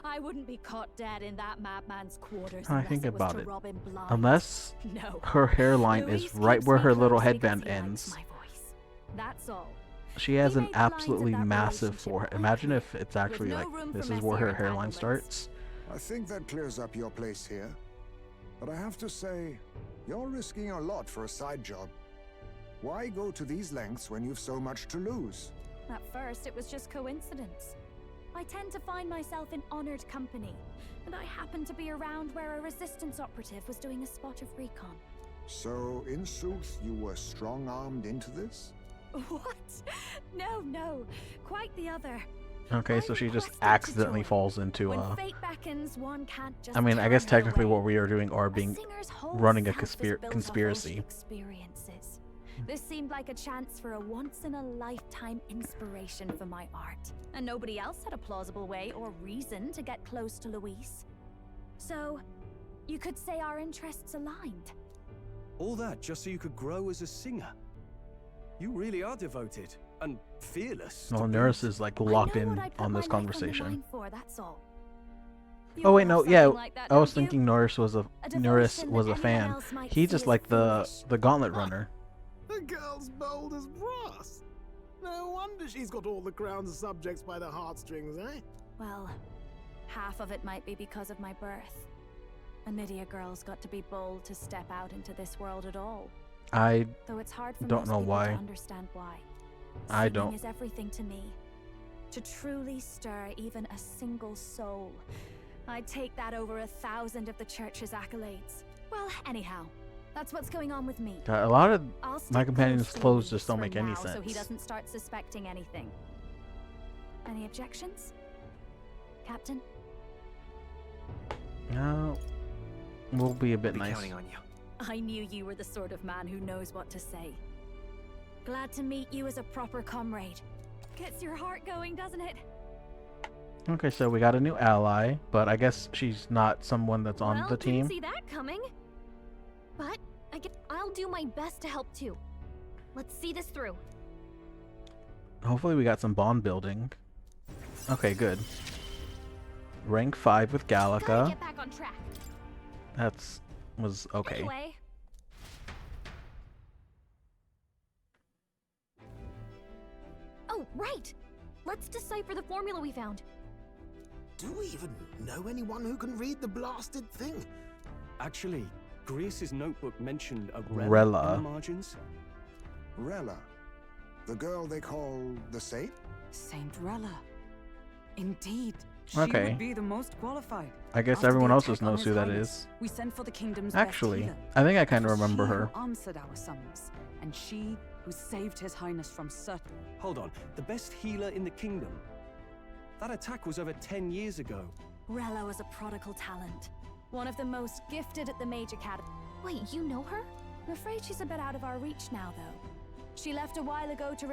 I wouldn't be caught dead in that madman's quarters I unless think it was about to it. rob him blind. Unless No. her hairline Luis is right keeps where me her little close headband because he likes ends. my voice. That's all. She has He an made the lines of absolutely that massive relationship forehead. quite Imagine clear, if it's actually with no like room this for is where her messier hairline entanglements. starts. I think that clears up your place here. But I have to say, you're risking a lot for a side job. Why go to these lengths when you've so much to lose? At first, it was just coincidence. I tend to find myself in honored company, and I happened to be around where a resistance operative was doing a spot of recon. So, in sooth, you were strong-armed into this? What? No, quite the other. Okay, so she just accidentally falls into When fate beckons, one can't just I mean, I guess turn her technically away. what we are doing are being Singer's whole running a self is built off conspiracy. ocean experiences. This seemed like a chance for a once-in-a-lifetime inspiration for my art. And nobody else had a plausible way or reason to get close to Luis. So, you could say our interests aligned. All that just so you could grow as a singer. You really are devoted and fearless. Well, to Nurse boot. is like locked I know what in I'd put on my this life on the conversation. line for, that's all. Oh wait, no, yeah, like that, I was don't you? thinking Norris was a devotion that fan. anyone else might He see just as like the gauntlet runner. The girl's bold as brass. No wonder she's got all the crown's subjects by the heartstrings, eh? Well, half of it might be because of my birth. A Nydia girl's got to be bold to step out into this world at all. I Though it's hard for don't most know people why. to understand why. I Singing don't. is everything to me. To truly stir even a single soul, I'd take that over 1,000 of the church's accolades. Well, anyhow, that's what's going on with me. A lot of I'll stick my companions' close to clothes Luis just don't for make any now, so he sense. doesn't start suspecting anything. Any objections, Captain? No, we'll be a bit nice. Counting on you. I knew you were the sort of man who knows what to say. Glad to meet you as a proper comrade. Gets your heart going, doesn't it? Okay, so we got a new ally, but I guess she's not someone that's on the team. Didn't see that coming. But I'll do my best to help too. Let's see this through. Hopefully we got some bond building. Okay, good. Rank 5 with Gotta Gallica. get back on track. Was okay. Anyway. Oh, right. Let's decipher the formula we found. Do we even know anyone who can read the blasted thing? Actually, Grius's notebook mentioned a Rella Rella. in the margins. Rella. The girl they call the Saint? Saint Rella. Indeed. She Okay. would be the most qualified. I guess After everyone the else attack on knows His who that Highness, is. We sent for the kingdom's Actually, best healer. I think I kind It of was remember she her. who answered our summons, and she who saved His Highness from certain. Hold on, the best healer in the kingdom? That attack was over 10 years ago. Rella was a prodigal talent. One of the most gifted at the Mage Academy. Wait, you know her? I'm afraid she's a bit out of our reach now, though. She left a while ago to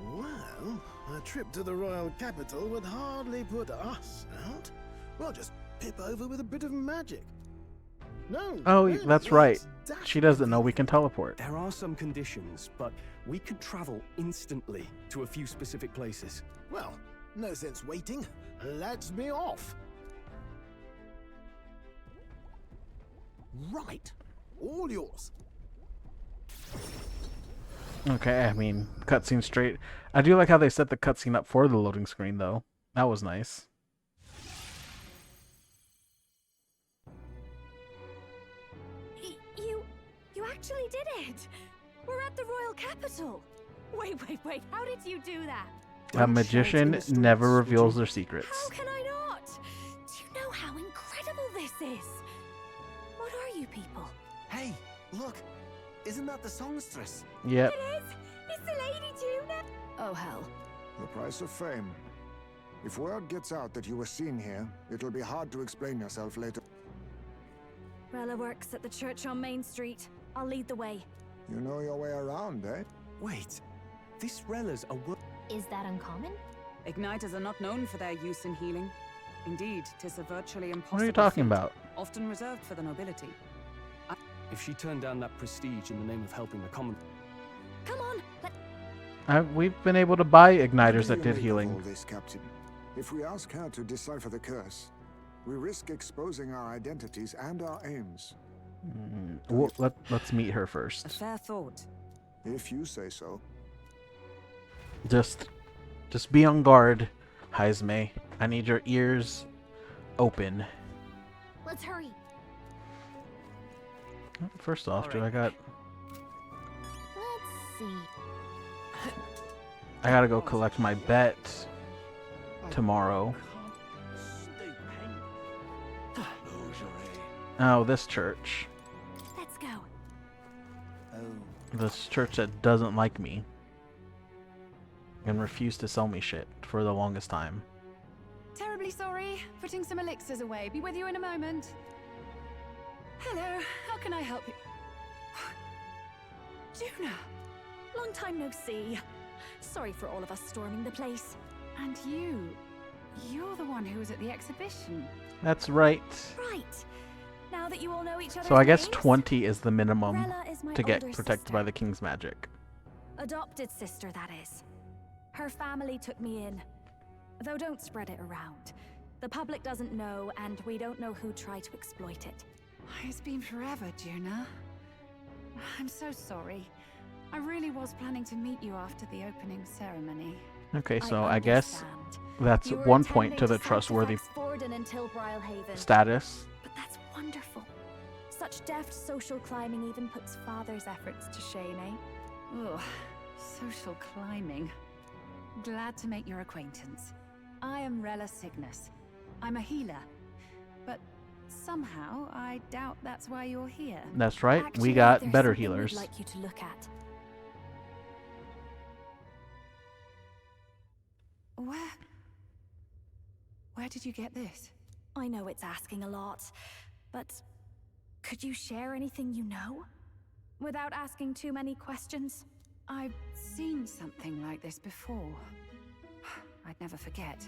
Well, a trip to the royal capital would hardly put us out. We'll just pip over with a bit of magic. No. Oh, really, that's right. dash She doesn't know we can teleport. There are some conditions, but we could travel instantly to a few specific places. Well, no sense waiting. Let's be off. Right. All yours. Okay, I mean, cutscene straight. I do like how they set the cutscene up for the loading screen, though. That was nice. You actually did it! We're at the royal capital! Wait, how did you do that? A magician never reveals their secrets. How can I not? Do you know how incredible this is? What are you people? Hey, look. Isn't that the songstress? Yep. It is! It's the Lady Juna! Oh, hell. The price of fame. If word gets out that you were seen here, it'll be hard to explain yourself later. Rella works at the church on Main Street. I'll lead the way. You know your way around, eh? Wait, this Rella's a Is that uncommon? Igniters are not known for their use in healing. Indeed, 'tis a virtually impossible What are you talking feat, about? often reserved for the nobility. If she turned down that prestige in the name of helping the common... Come on, We've been able to buy igniters that What do did you make of healing. all this, Captain? If we ask her to decipher the curse, we risk exposing our identities and our aims. Well, let's meet her A first. fair thought. If you say so. Just be on guard, Heisme. I need your ears open. Let's hurry. First off, do I got... Let's see. I gotta go collect my bet tomorrow. Oh, this church. let's go. This church that doesn't like me. And refused to sell me shit for the longest time. Terribly sorry. Putting some elixirs away. Be with you in a moment. Hello. How can I help you? Juna! Long time no see. Sorry for all of us storming the place. And you're the one who was at the exhibition. That's right. Right. Now that you all know each other. So I guess 20 is the minimum Rella is my to get older protected sister. by the king's magic. Adopted sister, that is. Her family took me in. Though don't spread it around. The public doesn't know, and we don't know who tried to exploit it. It's been forever, Juna. I'm so sorry. I really was planning to meet you after the opening ceremony. Okay, I so I guess understand. that's You were one point attending to the Sanctifex trustworthy Forden until Brylehaven. status. But that's wonderful. Such deft social climbing even puts father's efforts to shame, eh? Ugh, social climbing. Glad to make your acquaintance. I am Rella Cygnus. I'm a healer. But somehow, I doubt that's why you're here. That's right, Actually, we got there's better something we'd healers. like you to look at. Where did you get this? I know it's asking a lot, but could you share anything you know? Without asking too many questions? I've seen something like this before. I'd never forget.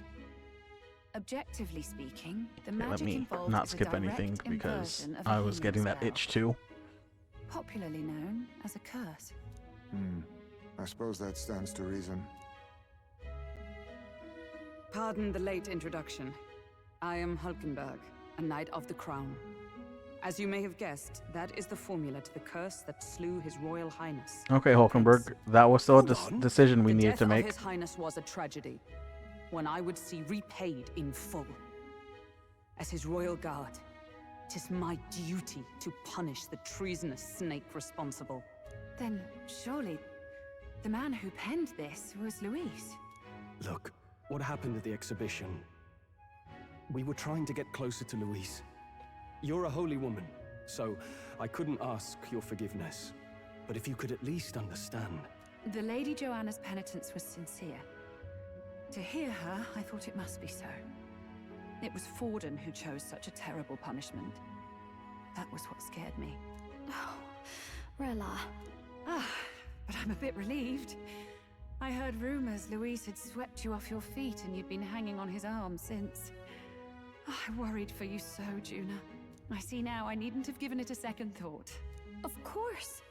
Objectively speaking, the Okay, let magic me involved not is a skip direct anything because inversion of a I was healing getting that spell, itch too. popularly known as a curse. I suppose that stands to reason. Pardon the late introduction. I am Hulkenberg, a Knight of the Crown. As you may have guessed, that is the formula to the curse that slew His Royal Highness. Okay, Hulkenberg, that was still a decision we needed to The make. death of His Highness was a tragedy, one I would see repaid in full. As His Royal Guard, 'tis my duty to punish the treasonous snake responsible. Then surely the man who penned this was Luis. Look, what happened at the exhibition? We were trying to get closer to Louise. You're a holy woman, so I couldn't ask your forgiveness. But if you could at least understand. The Lady Joanna's penitence was sincere. To hear her, I thought it must be so. It was Forden who chose such a terrible punishment. That was what scared me. Oh, Rella. Ah, but I'm a bit relieved. I heard rumors Luis had swept you off your feet and you'd been hanging on his arm since. Oh, I worried for you so, Juna. I see now I needn't have given it a second thought. Of course.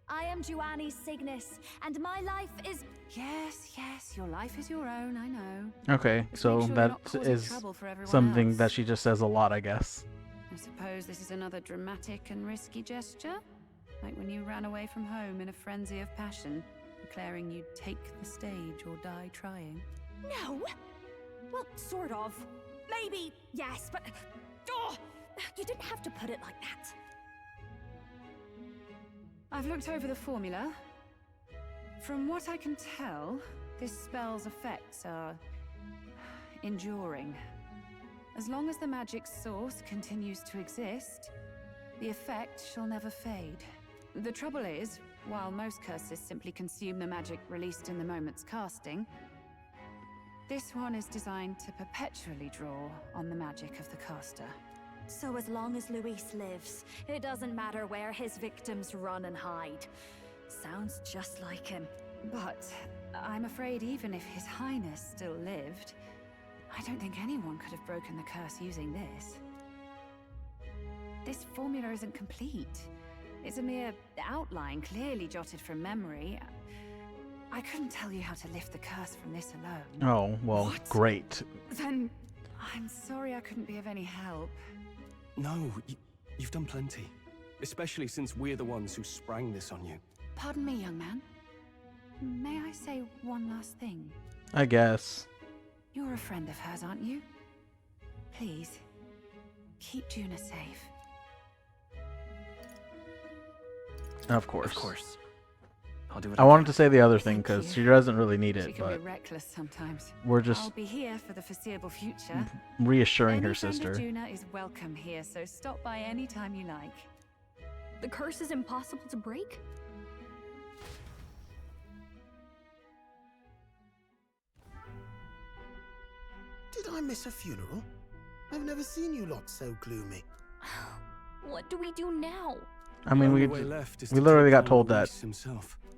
I am Juani Cygnus, and my life is... Yes, yes, your life is your own, I know. Okay, so that is something that she just says a lot, I guess. I suppose this is another dramatic and risky gesture? Like when you ran away from home in a frenzy of passion, declaring you'd take the stage or die trying. No! Well, sort of. Maybe, yes, but... Oh, you didn't have to put it like that. I've looked over the formula. From what I can tell, this spell's effects are... enduring. As long as the magic's source continues to exist, the effect shall never fade. The trouble is, while most curses simply consume the magic released in the moment's casting, this one is designed to perpetually draw on the magic of the caster. So as long as Luis lives, it doesn't matter where his victims run and hide. Sounds just like him. But I'm afraid even if His Highness still lived, I don't think anyone could have broken the curse using this. This formula isn't complete. It's a mere outline, clearly jotted from memory. I couldn't tell you how to lift the curse from this alone. Oh, well, What? Great. Then I'm sorry I couldn't be of any help. No, you've done plenty. Especially since we're the ones who sprang this on you. Pardon me, young man. May I say one last thing? I guess. You're a friend of hers, aren't you? Please, keep Juna safe. Of course. Of course. I'll do it. I wanted to say the other thing because she doesn't really need She it, can but be reckless sometimes. we're just I'll be here for the foreseeable future. reassuring her Any friend of sister. Juna is welcome here, so stop by any time you like. The curse is impossible to break? Did I miss a funeral? I've never seen you lot so gloomy. What do we do now? I mean, we literally got told that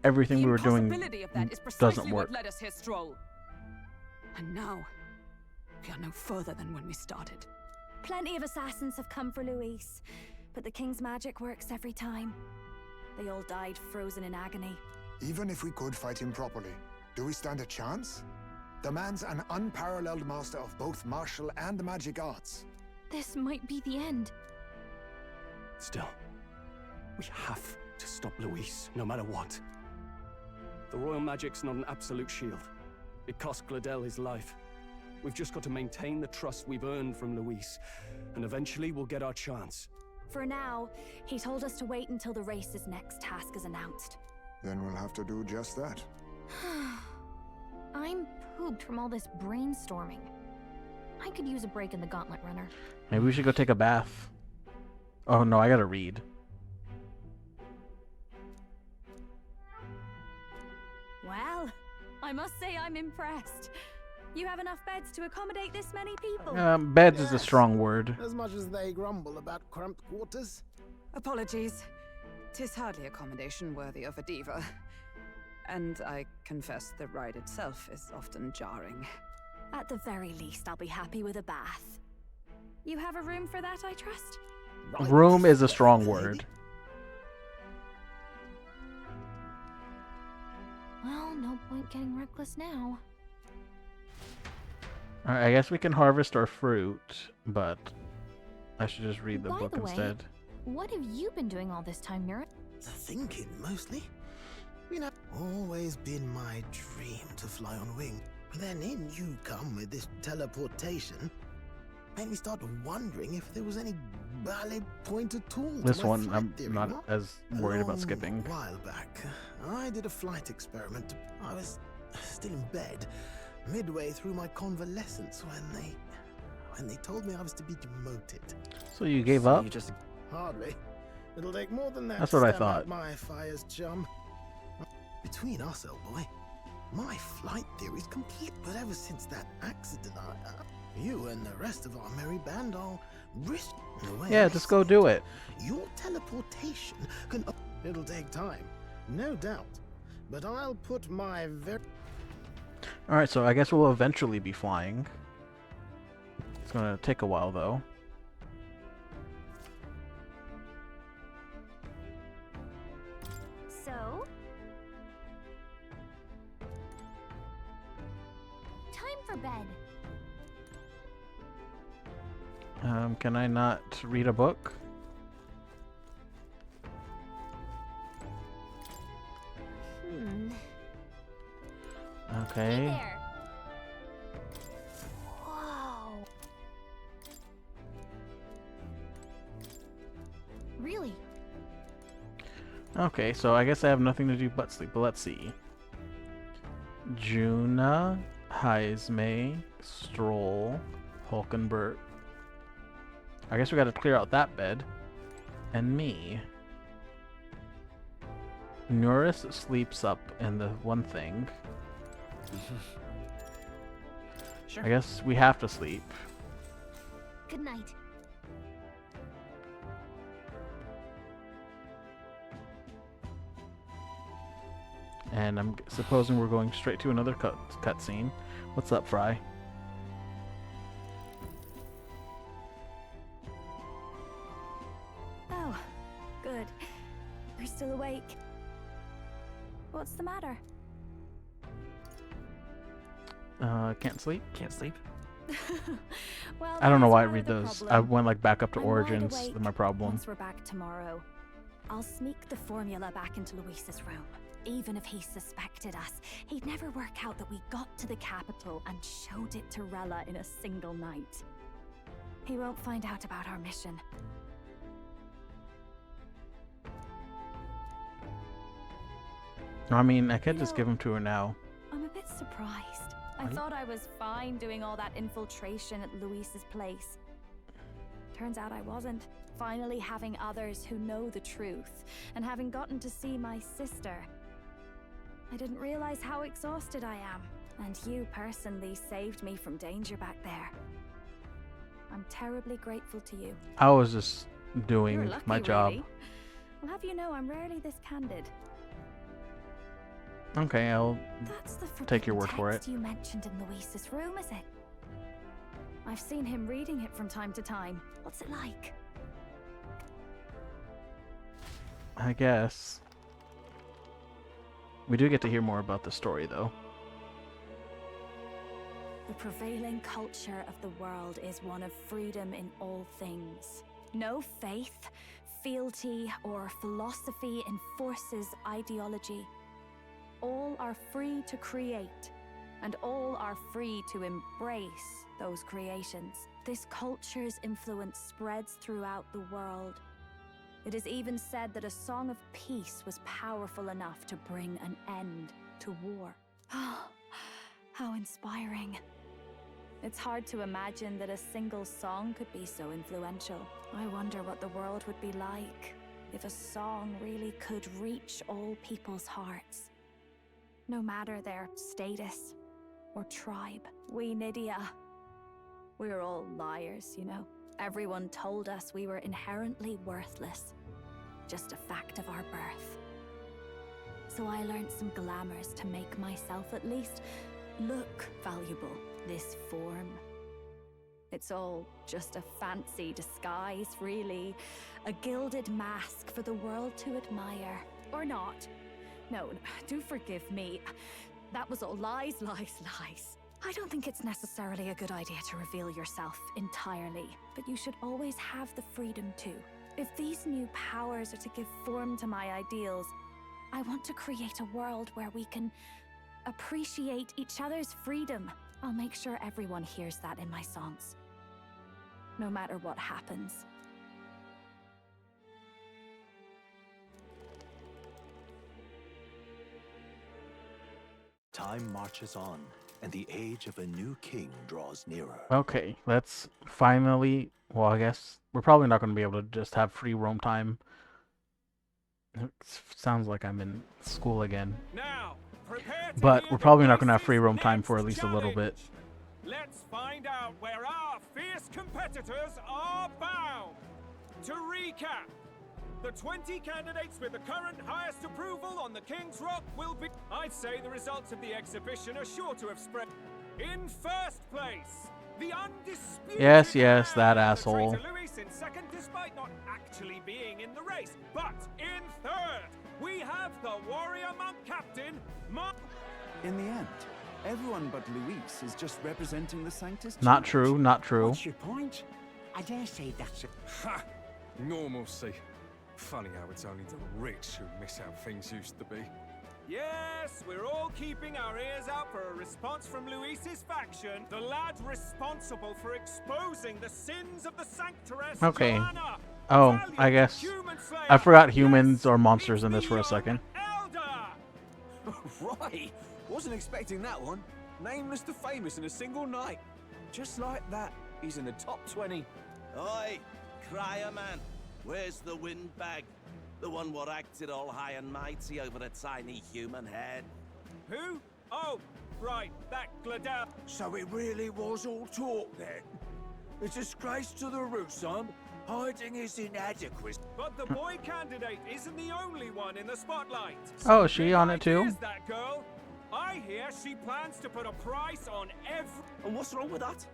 everything we were doing Impossibility of that is doesn't precisely work. what led us here, Stroll. And now, we are no further than when we started. Plenty of assassins have come for Luis, but the king's magic works every time. They all died frozen in agony. Even if we could fight him properly, do we stand a chance? The man's an unparalleled master of both martial and magic arts. This might be the end. Still, we have to stop Luis, no matter what. The royal magic's not an absolute shield. It cost Gladel his life. We've just got to maintain the trust we've earned from Luis, and eventually we'll get our chance. For now, he told us to wait until the race's next task is announced. Then we'll have to do just that. I'm pooped from all this brainstorming. I could use a break in the gauntlet runner. Maybe we should go take a bath. Oh no, I gotta read. Well, I must say I'm impressed. You have enough beds to accommodate this many people? Beds is a strong word. As much as they grumble about cramped quarters. Apologies. 'Tis hardly accommodation worthy of a diva. And I confess the ride itself is often jarring. At the very least, I'll be happy with a bath. You have a room for that, I trust? Room is a strong word. Well, no point getting reckless now. Alright, I guess we can harvest our fruit, but I should just read the By book the way, instead. What have you been doing all this time, Nura? Thinking, mostly. You know, always been my dream to fly on wing. Then in you come with this teleportation. Made me start wondering if there was any valid point at all. This to my one, flight I'm theory, not what? as worried about skipping. A while back, I did a flight experiment. I was still in bed, midway through my convalescence when they told me I was to be demoted. So you gave up? Hardly. It'll take more than that. That's to what I stamp out thought. My fire's chum. Between us, old boy, my flight theory's complete. But ever since that accident, you and the rest of our merry band all risk the way. Yeah, just go do it. Your teleportation can. It'll take time, no doubt. But I'll put my Alright, so I guess we'll eventually be flying. It's gonna take a while, though. So? Time for bed. Can I not read a book? Okay. Hey there. Whoa. Really? Okay, so I guess I have nothing to do but sleep, but let's see. Juna, Heisme, Stroll, Hulkenberg. I guess we gotta clear out that bed. And me. Norris sleeps up in the one thing. Sure. I guess we have to sleep. Good night. And I'm supposing we're going straight to another cutscene. What's up, Fry? Oh, good. You're still awake. What's the matter? Can't sleep? Can't sleep? Well, I don't know that's why I part read of the those. I problem. went like back up to I'm wide Origins, awake my problem. Once we're back tomorrow, I'll sneak the formula back into Luis's room. Even if he suspected us, he'd never work out that we got to the capital and showed it to Rella in a single night. He won't find out about our mission. I mean, I could just give them to her now. I'm a bit surprised. I Right. thought I was fine doing all that infiltration at Luis's place. Turns out I wasn't. Finally having others who know the truth, and having gotten to see my sister. I didn't realize how exhausted I am, and you personally saved me from danger back there. I'm terribly grateful to you. I was just You're doing lucky, my job. really. I'll have you know I'm rarely this candid. Okay, I'll That's the take your forbidden word for it. text you mentioned in Luis's room, is it? I've seen him reading it from time to time. What's it like? I guess. We do get to hear more about the story, though. The prevailing culture of the world is one of freedom in all things. No faith, fealty, or philosophy enforces ideology. All are free to create, and all are free to embrace those creations. This culture's influence spreads throughout the world. It is even said that a song of peace was powerful enough to bring an end to war. How inspiring. It's hard to imagine that a single song could be so influential. I wonder what the world would be like if a song really could reach all people's hearts. No matter their status or tribe. We Nydia, we're all liars, you know. Everyone told us we were inherently worthless. Just a fact of our birth. So I learned some glamours to make myself at least look valuable. This form. It's all just a fancy disguise, really. A gilded mask for the world to admire. Or not. No, do forgive me. That was all lies, lies, lies. I don't think it's necessarily a good idea to reveal yourself entirely, but you should always have the freedom to. If these new powers are to give form to my ideals, I want to create a world where we can appreciate each other's freedom. I'll make sure everyone hears that in my songs. No matter what happens. Time marches on, and the age of a new king draws nearer. Okay, let's finally... Well, I guess we're probably not going to be able to just have free roam time. It sounds like I'm in school again. Now, prepare to But hear we're the probably not going to have voices free roam time next for at least a little bit. challenge. Let's find out where our fierce competitors are bound. To recap, The 20 candidates with the current highest approval on the King's Rock will be... I'd say the results of the exhibition are sure to have spread. In first place, the undisputed... Yes, that asshole. Traitor Luis in second, despite not actually being in the race. But in third, we have the warrior monk captain, Mark... In the end, everyone but Luis is just representing the Sanctus. Not true, not true. What's your point? I dare say that's it. Ha! Normalcy. Funny how it's only the rich who miss how things used to be. Yes, we're all keeping our ears out for a response from Luis's faction, the lad responsible for exposing the sins of the Sanctoress. Okay. Joanna, Oh, I guess I forgot humans or monsters in this for a second. Right, wasn't expecting that one. Nameless to famous in a single night. Just like that, he's in the top 20. Oi, crier man, where's the windbag? The one what acted all high and mighty over a tiny human head. Who? Oh, right, that Gladel. So it really was all talk then? A disgrace to the Russon, hiding his inadequacy. But the boy candidate isn't the only one in the spotlight. Oh, is she on it too? Here's that girl. I hear she plans to put a price on every... And what's wrong with that?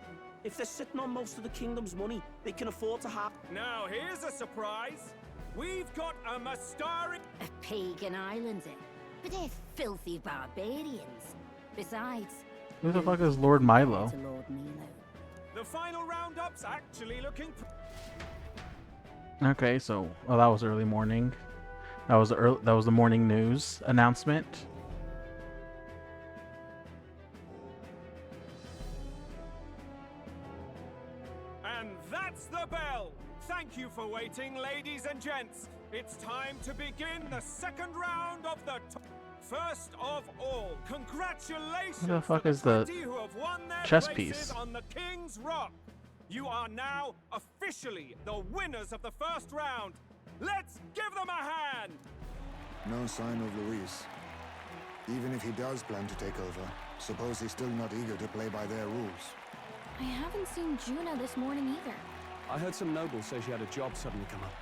If they're sitting on most of the kingdom's money, they can afford to have... Now, here's a surprise. We've got a Mastari... A pagan island, eh? But they're filthy barbarians. Besides... Who the fuck is Lord Milo? The final roundup's actually looking... Okay, so that was early morning. That was the morning news announcement. And that's the bell. Thank you for waiting, ladies and gents. It's time to begin the second round of the... First of all, congratulations Who the fuck to is the 20 who have won their chess places piece? on the King's Rock. You are now officially the winners of the first round. Let's give them a hand. No sign of Luis. Even if he does plan to take over, suppose he's still not eager to play by their rules. I haven't seen Juna this morning either. I heard some nobles say she had a job suddenly come up.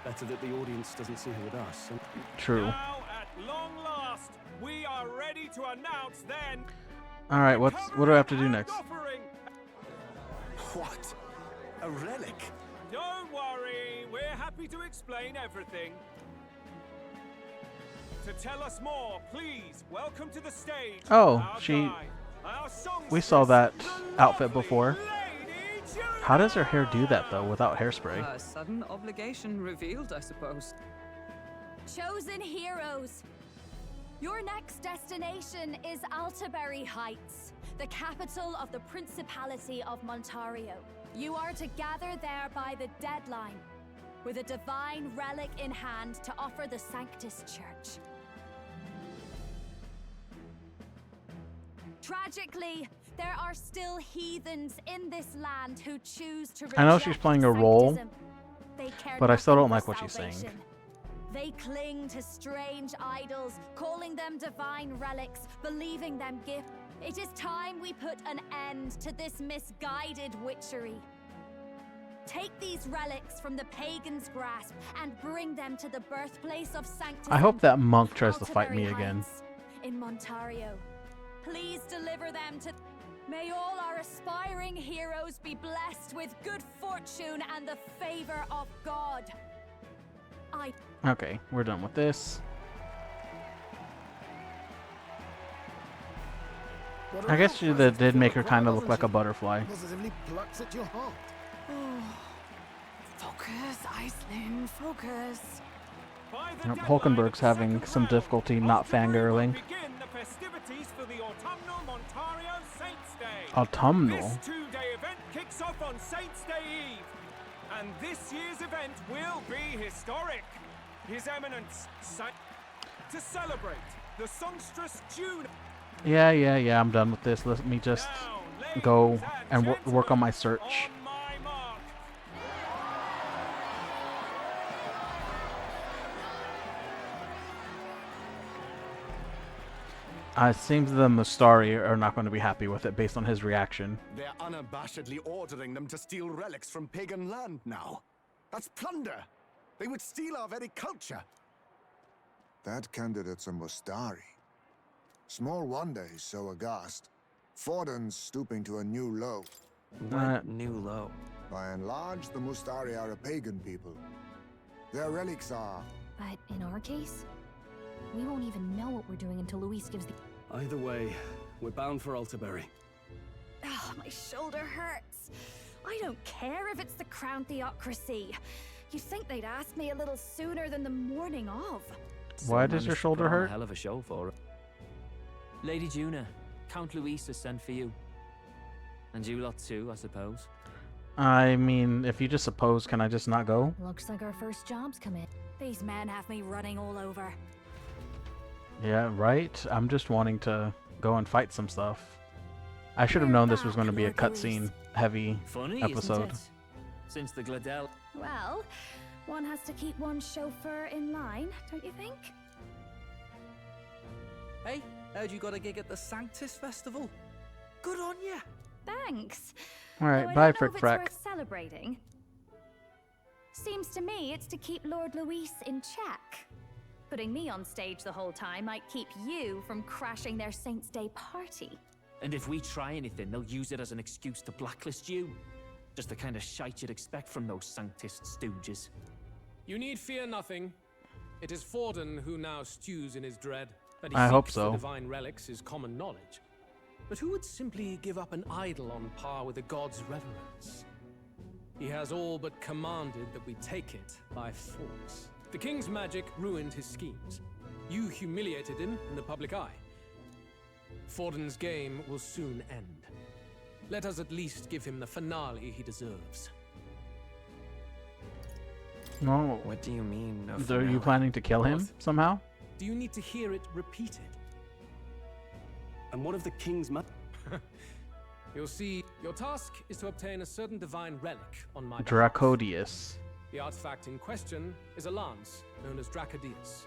Better that the audience doesn't see her with us. True. Now, at long last, we are ready to announce then... All right, what do I have to do next? What? A relic? Don't worry, we're happy to explain everything. To tell us more, please welcome to the stage. Oh, our she. guide, our We saw that songstress, outfit before. How does her hair do that though without hairspray? A sudden obligation revealed, I suppose. Chosen heroes! Your next destination is Altaberry Heights, the capital of the Principality of Montario. You are to gather there by the deadline, with a divine relic in hand to offer the Sanctus Church. Tragically, there are still heathens in this land who choose to reject I know she's playing a role, sanctism. They care but I still don't nothing like for what she's saying. salvation. They cling to strange idols, calling them divine relics, believing them gifts. It is time we put an end to this misguided witchery. Take these relics from the pagan's grasp and bring them to the birthplace of sanctism. I hope that monk tries to fight me Altaberry again. Heights in Montario. Please deliver them to... May all our aspiring heroes be blessed with good fortune and the favor of God. Okay, we're done with this. I guess that did make her kind of look like a butterfly. Positively plucks at your heart. Focus, Iceland, focus. Hulkenberg's having some difficulty not fangirling. Begin the festivities for the autumnal Montario Saints Day. Autumnal? This two-day event kicks off on Saints Day Eve. And this year's event will be historic. His Eminence to celebrate the songstress June. Yeah, I'm done with this. Let me just go and work on my search. It seems the Mustari are not going to be happy with it based on his reaction. They're unabashedly ordering them to steal relics from pagan land now. That's plunder. They would steal our very culture. That candidate's a Mustari. Small wonder he's so aghast. Forden's stooping to a new low. What new low? By and large, the Mustari are a pagan people. Their relics are... But in our case, we won't even know what we're doing until Luis gives the... Either way, we're bound for Altaberry. Oh, my shoulder hurts. I don't care if it's the Crown Theocracy. You'd think they'd ask me a little sooner than the morning of. Why does your shoulder hurt? A hell of a show for it. Lady Juna, Count Luis has sent for you. And you lot too, I suppose. I mean, if you just suppose, can I just not go? Looks like our first job's come in. These men have me running all over. Yeah, right? I'm just wanting to go and fight some stuff. I should have known this was going to be a cutscene heavy Funny, episode. isn't it? Since the Gladell... Well, one has to keep one chauffeur in line, don't you think? Hey, heard you got a gig at the Sanctus Festival. Good on ya. Thanks. Alright, Though bye, I don't know Frick if it's Frack. worth celebrating. Seems to me it's to keep Lord Luis in check. Putting me on stage the whole time might keep you from crashing their Saints' Day party. And if we try anything, they'll use it as an excuse to blacklist you. Just the kind of shite you'd expect from those Sanctist stooges. You need fear nothing. It is Forden who now stews in his dread. That he I hope seeks so. the divine relics is common knowledge. But who would simply give up an idol on par with the god's reverence? He has all but commanded that we take it by force. The king's magic ruined his schemes. You humiliated him in the public eye. Forden's game will soon end. Let us at least give him the finale he deserves. No. What do you mean? Are you planning to kill him somehow? Do you need to hear it repeated? And what of the king's You'll see, your task is to obtain a certain divine relic on my behalf. Dracodius. The artifact in question is a lance known as Dracodius.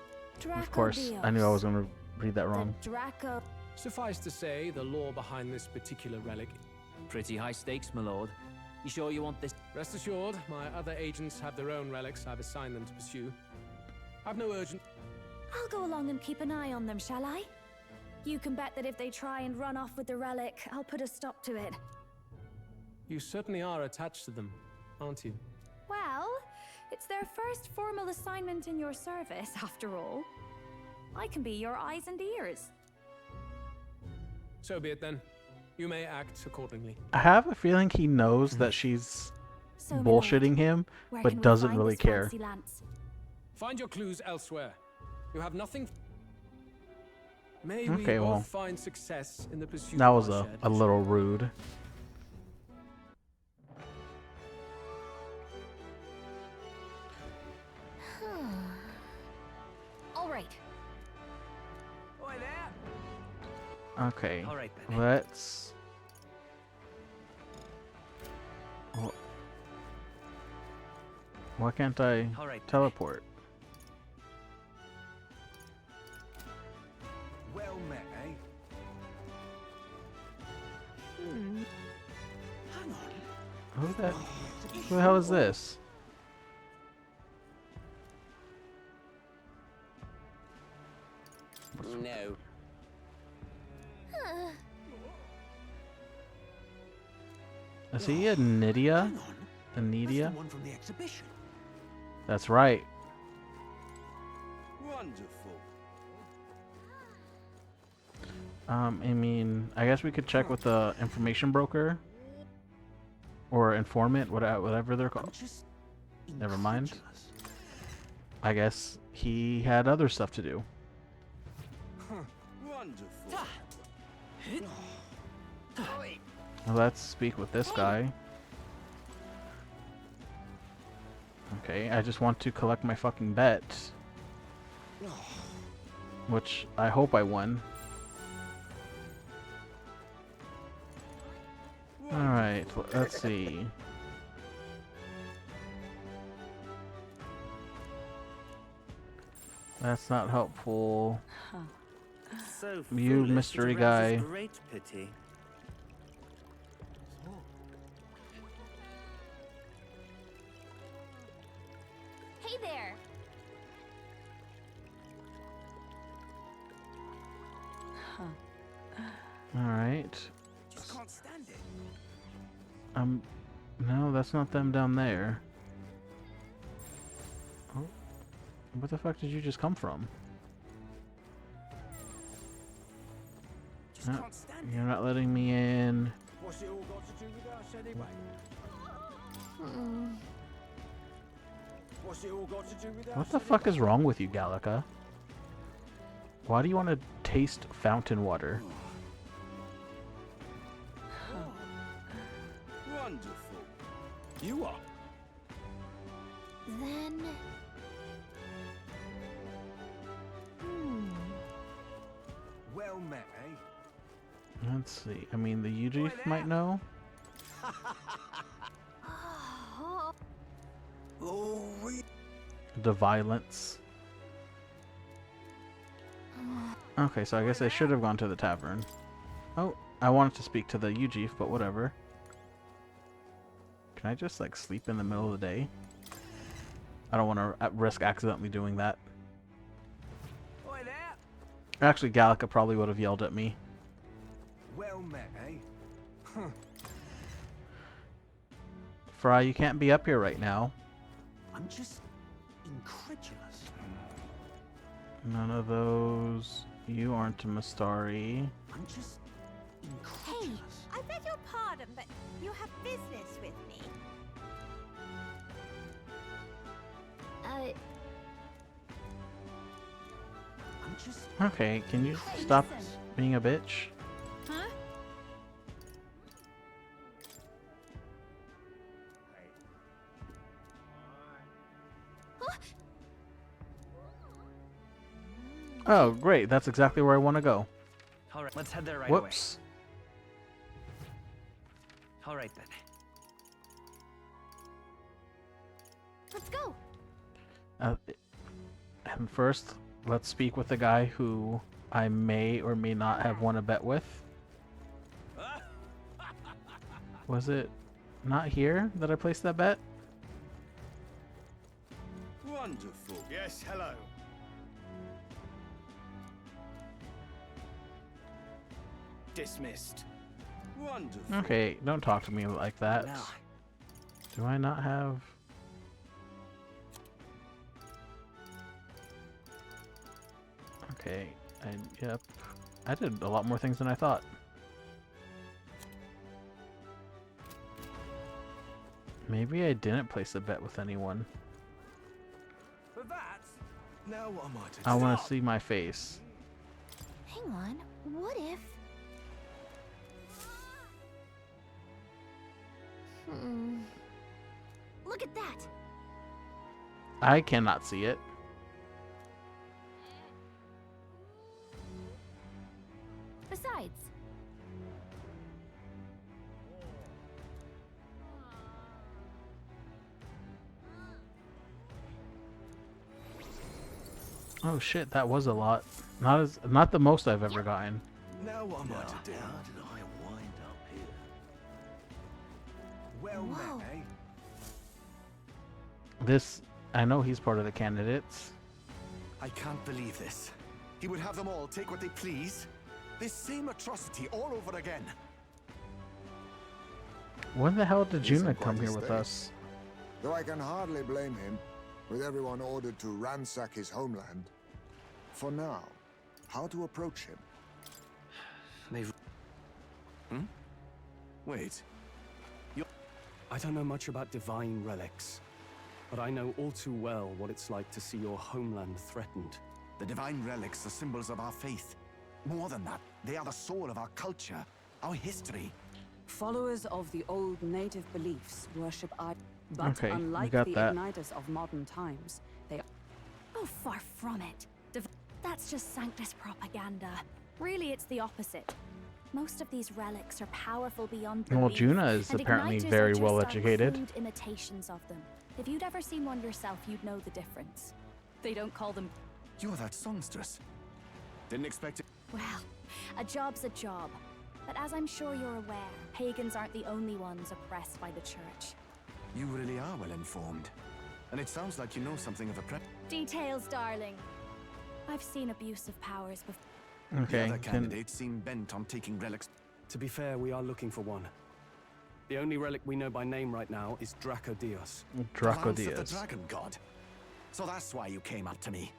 Of course, I knew I was going to read that wrong. Draco. Suffice to say, the lore behind this particular relic. Pretty high stakes, my lord. You sure you want this? Rest assured, my other agents have their own relics I've assigned them to pursue. I've no urgent... I'll go along and keep an eye on them, shall I? You can bet that if they try and run off with the relic, I'll put a stop to it. You certainly are attached to them, aren't you? Well, it's their first formal assignment in your service, after all. I can be your eyes and ears. So be it then. You may act accordingly. I have a feeling he knows that she's bullshitting him, but doesn't really care. Find your clues elsewhere. You have nothing... May Okay, we well, both find success in the pursuit that of was our a shared little rude. All right. Oi there. Okay, All right, then. let's... Wh- Why can't I All right, then. teleport? Well met, eh? Hang on. Who the hell is this? No. Is he a Nydia? A Nydia? One from the exhibition. That's right. Wonderful. I mean, I guess we could check with the information broker or informant, whatever they're called. Never mind. I guess he had other stuff to do. Wonderful. Well, let's speak with this guy. Okay, I just want to collect my fucking bet. Which I hope I won. Alright, let's see. That's not helpful. So You foolish, mystery it arouses guy. Great pity. Hey there. All right. Just can't stand it. No, that's not them down there. Oh, where the fuck did you just come from? No, you're not letting me in. What's it all got to do with us anyway? What's it all got to do with us? What the fuck is wrong with you, Gallica? Why do you want to taste fountain water? Wonderful. You are. Then... Well met, eh? Let's see. I mean, the UG might know. The violence. Okay, so I guess I should have gone to the tavern. Oh, I wanted to speak to the UG, but whatever. Can I just, like, sleep in the middle of the day? I don't want to risk accidentally doing that. Actually, Gallica probably would have yelled at me. Well met, eh? Fry, you can't be up here right now. I'm just incredulous. None of those. You aren't a Mastari. I'm just Hey, I beg your pardon, but you have business with me. I'm just Okay, can you stop being a bitch? Huh? Oh, great. That's exactly where I want to go. All right, let's head there right Whoops. away. All right then. Let's go. And first, let's speak with the guy who I may or may not have won a bet with. Was it not here that I placed that bet? Wonderful. Yes, hello. Dismissed. Wonderful. Okay, don't talk to me like that. No. Do I not have... Okay, yep. I did a lot more things than I thought. Maybe I didn't place a bet with anyone. For that, now what am I to do? I want to see my face. Hang on. What if... Look at that. I cannot see it. Besides... Oh shit, that was a lot. Not the most I've ever gotten. Now what am I to do? How did I wind up here? Well met, eh? This, I know he's part of the candidates. I can't believe this. He would have them all take what they please. This same atrocity all over again. When the hell did He's Juna in quite come a here with state. us? Though I can hardly blame him, with everyone ordered to ransack his homeland. For now, how to approach him? They've... Wait. I don't know much about divine relics, but I know all too well what it's like to see your homeland threatened. The divine relics are symbols of our faith. More than that, they are the soul of our culture, our history. Followers of the old native beliefs worship idols, but Okay, we unlike got the that. igniters of modern times, they Oh, far from it. That's just Sanctus propaganda. Really, it's the opposite. Most of these relics are powerful beyond belief. Well, Juna is and apparently igniters very are just well our educated. crude imitations of them. If you'd ever seen one yourself, you'd know the difference. They don't call them... You're that songstress. Didn't expect it. Well, a job's a job. But as I'm sure you're aware, pagans aren't the only ones oppressed by the church. You really are well informed. And it sounds like you know something of a prep. Details, darling. I've seen abuse of powers before. The other candidates seem bent on taking relics. To be fair, we are looking for one. The only relic we know by name right now is Dracodios. The lance of the dragon god. So that's why you came up to me.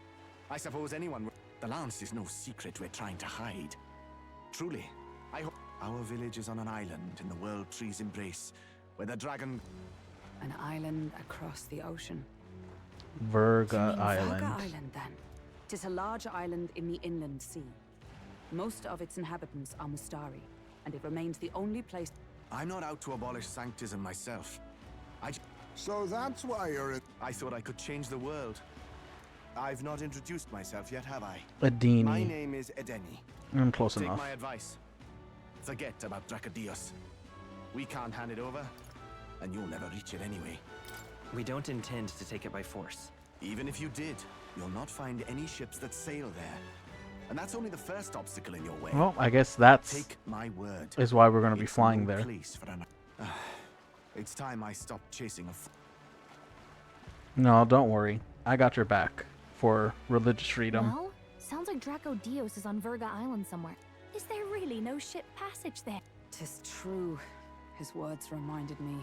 I suppose anyone. The lance is no secret we're trying to hide. Truly, I hope our village is on an island in the World Tree's embrace, where the dragon. An island across the ocean. Verga Island. Verga Island, then. Tis a large island in the inland sea. Most of its inhabitants are Mustari, and it remains the only place. I'm not out to abolish sanctism myself. So that's why you're in. I thought I could change the world. I've not introduced myself yet, have I? Edeni. My name is Edeni. I'm close Take enough. my advice. Forget about Dracodios. We can't hand it over, and you'll never reach it anyway. We don't intend to take it by force. Even if you did, you'll not find any ships that sail there. And that's only the first obstacle in your way. Well, I guess that's Take my word. is why we're going to be It's flying no there. place for an... It's time I stopped chasing a... No, don't worry. I got your back for religious freedom. Well, sounds like Dracodios is on Verga Island somewhere. Is there really no ship passage there? 'Tis true. His words reminded me.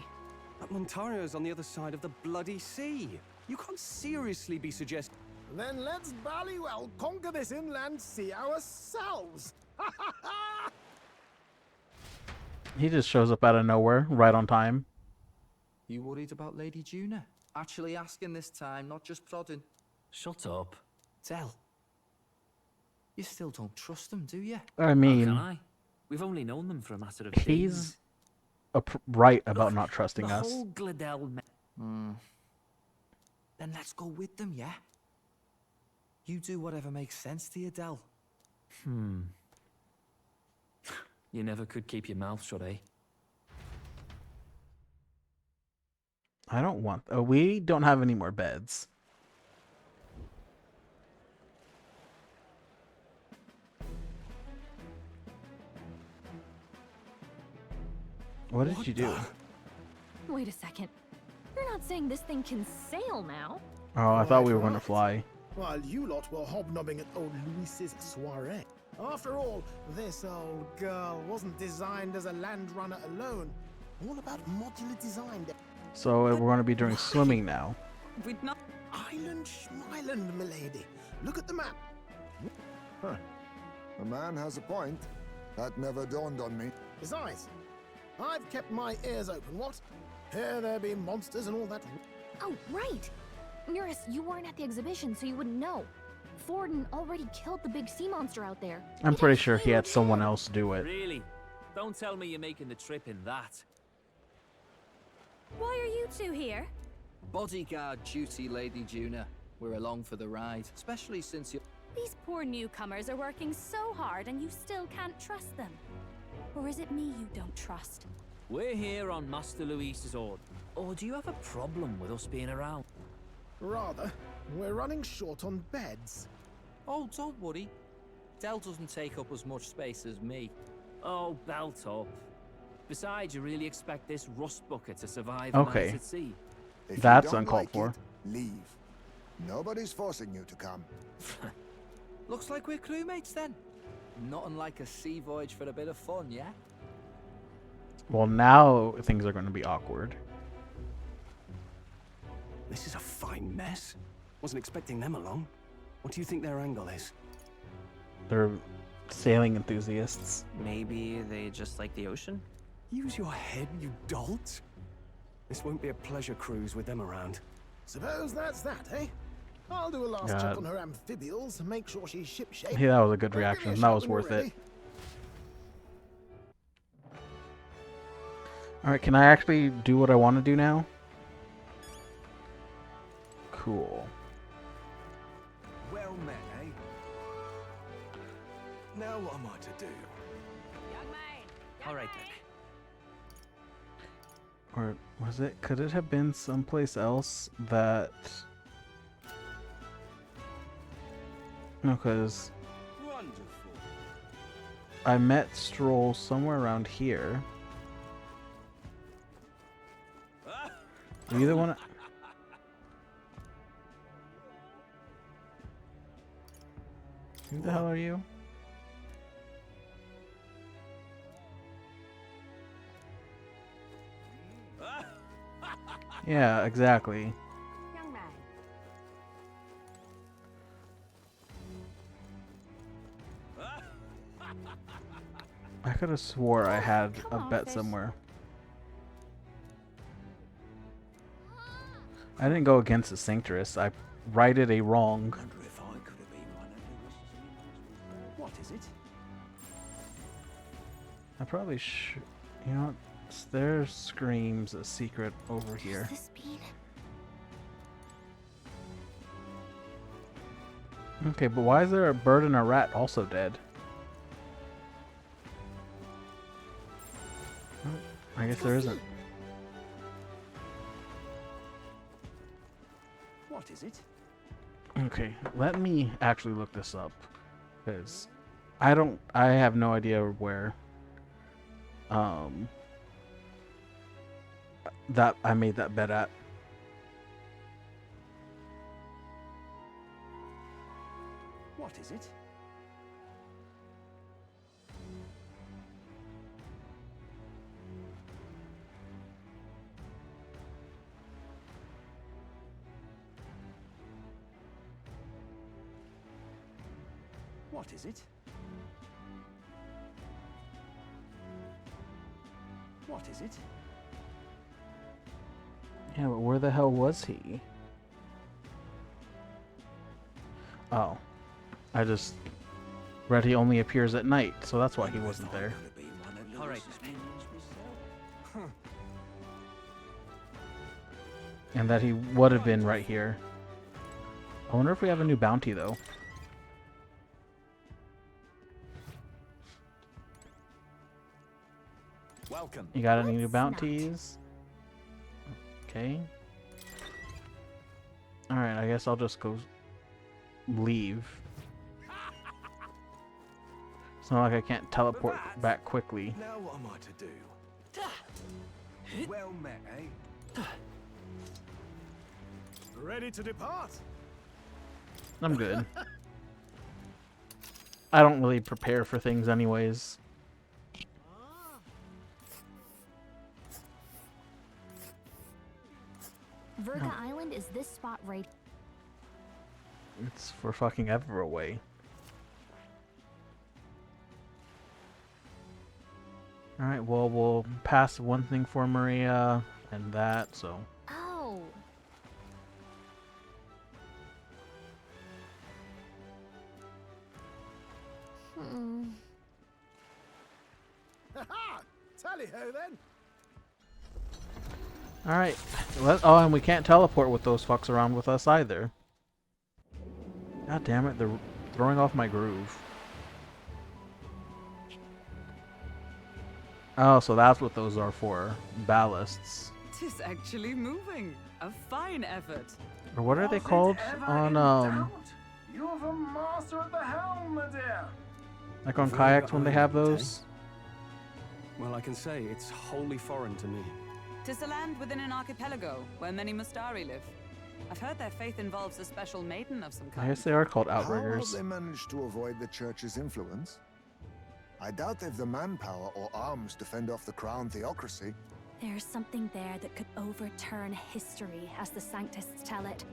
But Montario's on the other side of the bloody sea. You can't seriously be suggesting. Then let's ballywell conquer this inland sea ourselves. He just shows up out of nowhere, right on time. You worried about Lady Juna? Actually asking this time, not just prodding. Shut up. Tell. You still don't trust them, do you? I mean, How can I? We've only known them for a matter of he's days. right about not trusting the us. whole Gladell Then let's go with them, yeah? You do whatever makes sense to you, Del. You never could keep your mouth shut, eh? I don't want. We don't have any more beds. What did you do? Wait a second. You're not saying this thing can sail now? Oh, I thought we were going to fly. While you lot were hobnobbing at old Luis's soiree. After all, this old girl wasn't designed as a land runner alone. All about modular design. So we're going to be doing swimming now. We'd not. Island Schmeiland, milady. Look at the map. Huh. The man has a point. That never dawned on me. Besides, I've kept my ears open, what? Here there be monsters and all that. Oh, right. Eurus, you weren't at the exhibition, so you wouldn't know. Forden already killed the big sea monster out there. I'm pretty sure he had someone else do it. Really? Don't tell me you're making the trip in that. Why are you two here? Bodyguard duty, Lady Juna. We're along for the ride, especially since you. These poor newcomers are working so hard and you still can't trust them. Or is it me you don't trust? We're here on Master Luis's order. Or do you have a problem with us being around? Rather, we're running short on beds. Oh, don't worry. Del doesn't take up as much space as me. Oh, belt up. Besides, you really expect this rust bucket to survive Okay. nights at sea? If That's you don't uncalled like for. it, leave. Nobody's forcing you to come. Looks like we're crewmates then. Nothing like a sea voyage for a bit of fun, yeah? Well, now things are going to be awkward. This is a fine mess. Wasn't expecting them along. What do you think their angle is? They're sailing enthusiasts. Maybe they just like the ocean? Use your head, you dolt. This won't be a pleasure cruise with them around. Suppose that's that, eh? I'll do a last check on her amphibials, make sure she's shipshape. Yeah, that was a good reaction. That was worth it. Alright, can I actually do what I want to do now? Cool. Well met, eh? Now what am I to do? Alright then. Or was it? Could it have been someplace else that... No, because I met Stroll somewhere around here. Do you either want to... Who the hell are you? Yeah, exactly. Young man. I could have swore I had a on, bet fish. somewhere. I didn't go against the Sanctress. I righted a wrong. Wonder if I could have been one of Lewis's. What is it? I probably should. You know what? There screams a secret over here. What does this mean? Okay, but why is there a bird and a rat also dead? Oh, I guess there isn't. What is it? Okay, let me actually look this up, because I have no idea where that I made that bet at. What is it? What is it? What is it? Yeah, but where the hell was he? Oh. I just read he only appears at night, so that's why he wasn't there. All right. And that he would have been right here. I wonder if we have a new bounty, though. Welcome. You got any new bounties? Okay. Alright, I guess I'll just go leave. It's not like I can't teleport back quickly. Now what am I to do? Well met, eh? Ready to depart? I'm good. I don't really prepare for things anyways. Virga Island is this spot right. It's for fucking ever away. Alright, well, we'll pass one thing for Maria and that, so. Oh. Ha-ha! Tally-ho then! Alright. Oh, and we can't teleport with those fucks around with us either. God damn it, they're throwing off my groove. Oh, so that's what those are for. Ballasts. Tis actually moving. A fine effort. Or what are they called on, You're the master of the helm, my dear. like on kayaks when they have those? Well, I can say it's wholly foreign to me. 'Tis a land within an archipelago where many Mustari live. I've heard their faith involves a special maiden of some I kind. guess they are called How have outriggers. they managed to avoid the church's influence? I doubt they've the manpower or arms to fend off the crown theocracy. There's something there that could overturn history, as the Sanctists tell it.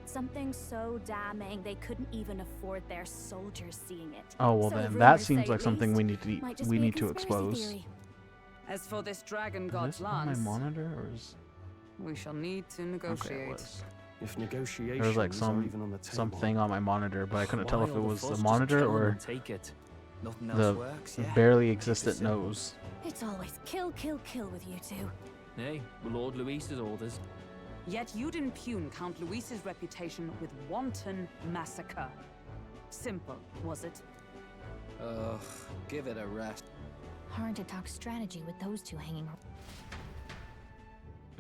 Something so damning they couldn't even afford their soldiers seeing it. Oh, well So then, rumors that seems say like at something we least. need to Might just we be a need to conspiracy expose. theory. As for this dragon Is god's this on my lance, monitor or is we shall need to okay, it negotiate. was. If negotiations There was like are even on the table, something on my monitor, but I couldn't tell Why if it all the was fuss? the Just monitor kill 'em or and take it. Nothing else the works, yeah. barely Keep it existent simple. nose. It's always kill, kill, kill with you two. Hey, Lord Luis's orders. Yet you'd impugn Count Luis's reputation with wanton massacre. Simple, was it? Ugh, give it a rest. Hard to talk strategy with those two hanging.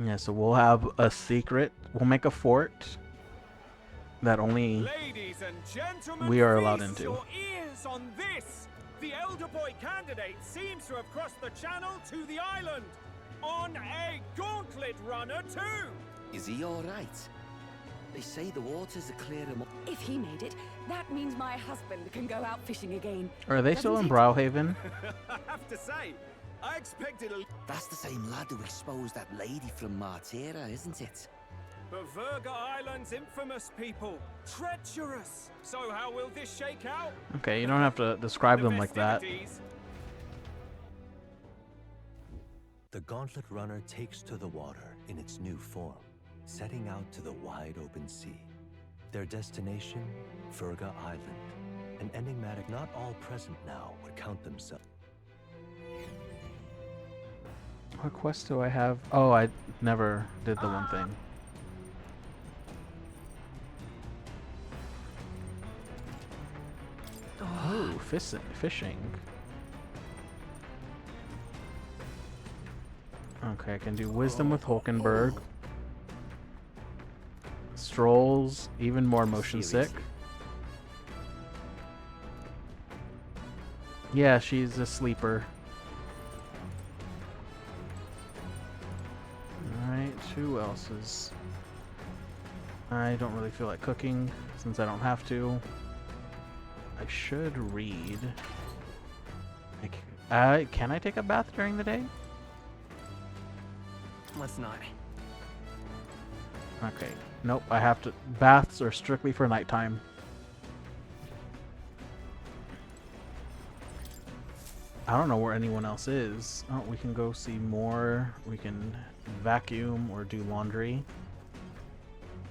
Yeah, so we'll have a secret. We'll make a fort that only Ladies and gentlemen, we are allowed feast into. your ears on this. The elder boy candidate seems to have crossed the channel to the island on a gauntlet runner too. Is he all right? They say the waters are clear and... If he made it, that means my husband can go out fishing again. Are they still in Doesn't it? Browhaven? I have to say, I expected a... That's the same lad who exposed that lady from Martira, isn't it? But Verga Island's infamous people. Treacherous. So how will this shake out? Okay, you don't have to describe them like that. The Gauntlet Runner takes to the water in its new form, setting out to the wide open sea. Their destination, Verga Island. An enigmatic not all present now would count themselves. What quest do I have? Oh, I never did the one thing. Oh, fishing. Okay, I can do wisdom with Hulkenberg. Strolls, even more motion sick. Yeah, she's a sleeper. Alright, who else is... I don't really feel like cooking, since I don't have to. I should read. Can I take a bath during the day? Let's not. Okay. Nope, I have to... Baths are strictly for nighttime. I don't know where anyone else is. Oh, we can go see more. We can vacuum or do laundry.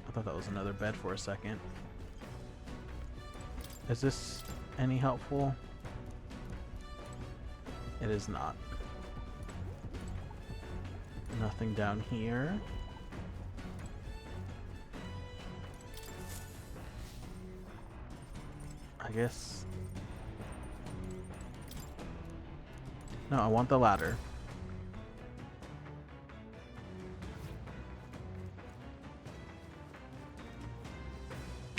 I thought that was another bed for a second. Is this any helpful? It is not. Nothing down here. I guess... No, I want the ladder.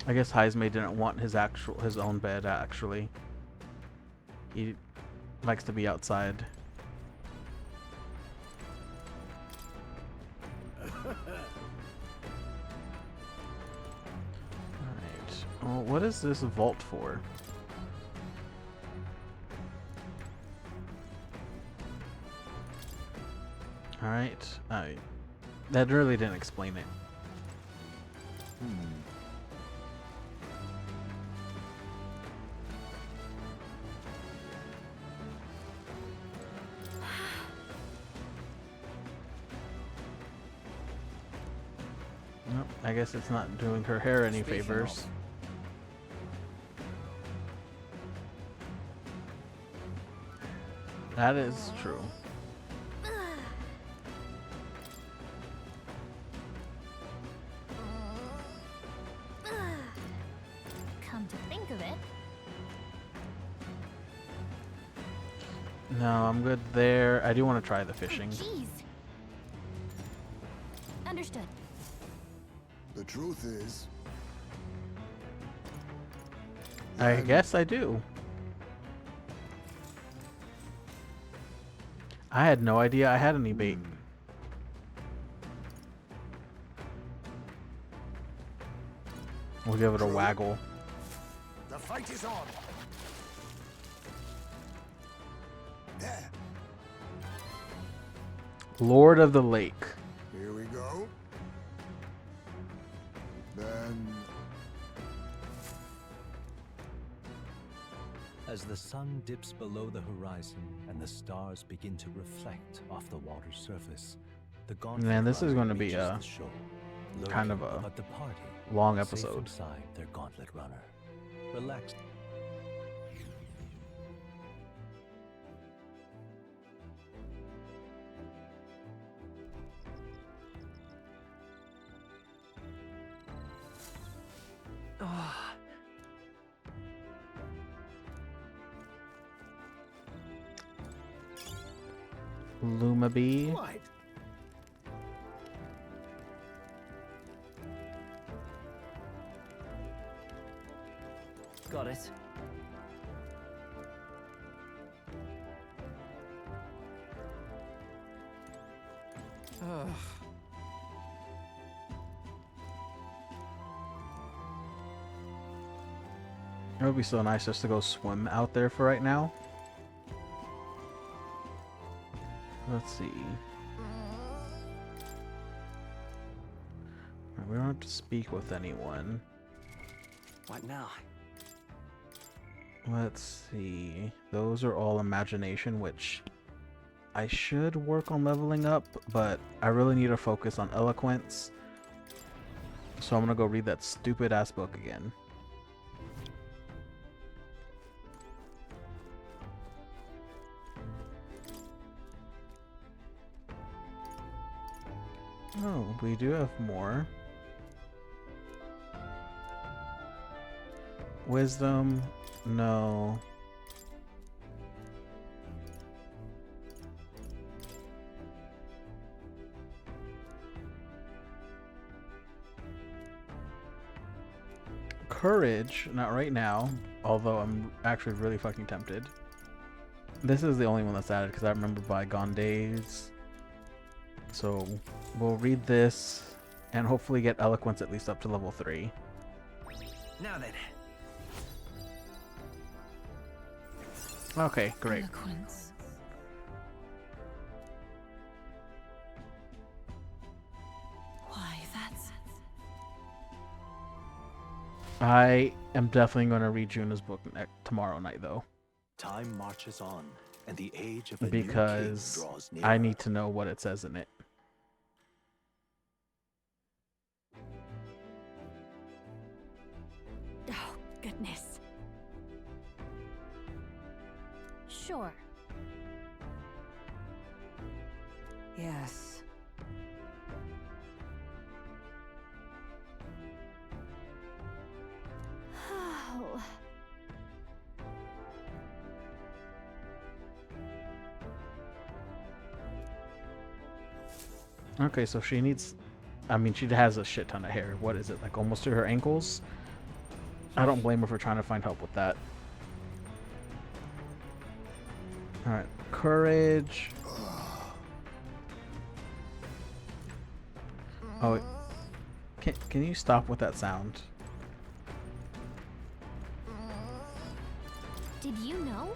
I guess Heisme didn't want his own bed, actually. He likes to be outside. Alright. Well, what is this vault for? Alright. That really didn't explain it. Nope, I guess it's not doing her hair any favors. That is true. Come to think of it, No, I'm good there. I do want to try the fishing. jeez. Understood. The truth is, I guess I do. I had no idea I had any bait. We'll give it a waggle. the fight is on. There. Lord of the Lake. Here we go. Then... As the sun dips below the horizon and the stars begin to reflect off the water's surface, the Gauntlet Man, this is Runner going to be reaches a the shore, kind of lurking, a but the party, long safe episode. inside their Gauntlet Runner. Relax. Luma Bee. What? Got it. Ugh. It would be so nice just to go swim out there for right now. Let's see. We don't have to speak with anyone. What now? Let's see. Those are all imagination, which I should work on leveling up, but I really need to focus on eloquence. So I'm gonna go read that stupid ass book again. Oh, we do have more. Wisdom, no. Courage, not right now, although I'm actually really fucking tempted. This is the only one that's added because I remember Bygone Days. So we'll read this and hopefully get eloquence at least up to level 3. Now then. Okay, great. Eloquence. Why, that's... I am definitely going to read Juna's book tomorrow night, though. Time marches on, and the age of a because new king draws nearer. I need to know what it says in it. Oh, goodness. Sure. Yes. Oh. Okay, so she needs... I mean, she has a shit ton of hair. What is it, like almost to her ankles? I don't blame her for trying to find help with that. Alright, courage. Oh, can you stop with that sound? Did you know?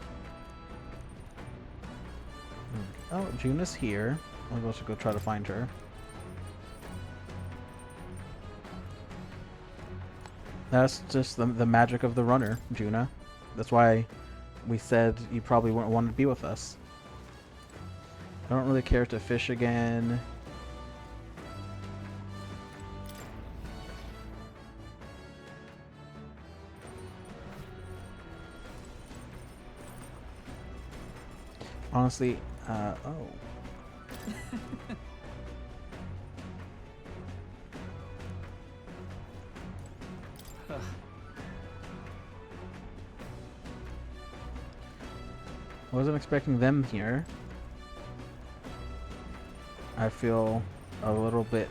Oh, Juna's here. Maybe I should go try to find her. That's just the magic of the runner, Juna. That's why we said you probably wouldn't want to be with us. I don't really care to fish again. Honestly, oh. Wasn't expecting them here. I feel a little bit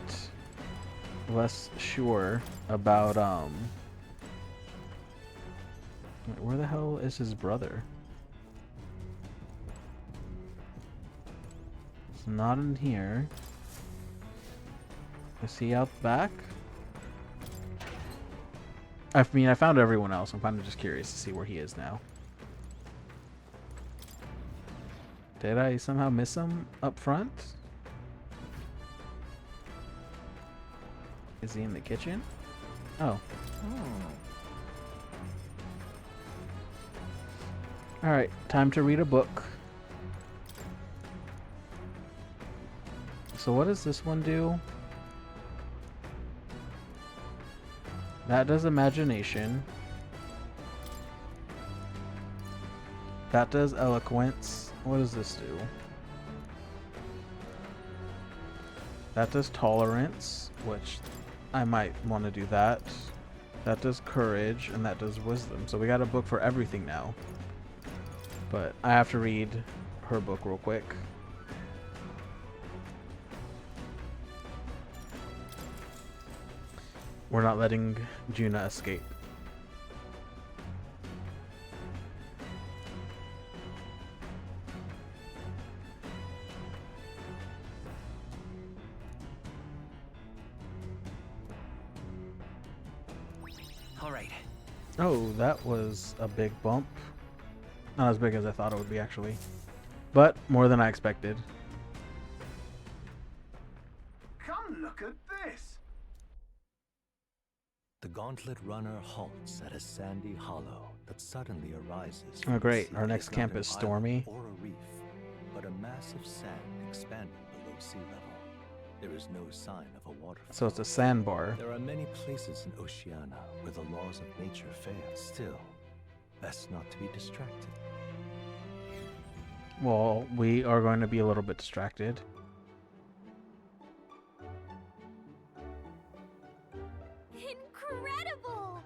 less sure about where the hell is his brother? It's not in here. Is he out back? I mean, I found everyone else. I'm kind of just curious to see where he is now. Did I somehow miss him up front? Is he in the kitchen? Oh. Alright, time to read a book. So what does this one do? That does imagination. That does eloquence. What does this do? That does tolerance, which I might want to do that. That does courage, and that does wisdom. So we got a book for everything now. But I have to read her book real quick. We're not letting Juna escape. All right. Oh, that was a big bump. Not as big as I thought it would be, actually. But more than I expected. Come look at this! The Gauntlet Runner halts at a sandy hollow that suddenly arises. Oh, from the great. sea. Our It next is camp not is an Stormy. island or a reef, but a mass of sand expanding below sea level. There is no sign of a waterfall. So it's a sandbar. There are many places in Oceania where the laws of nature fail. Still, best not to be distracted. Well, we are going to be a little bit distracted. Incredible!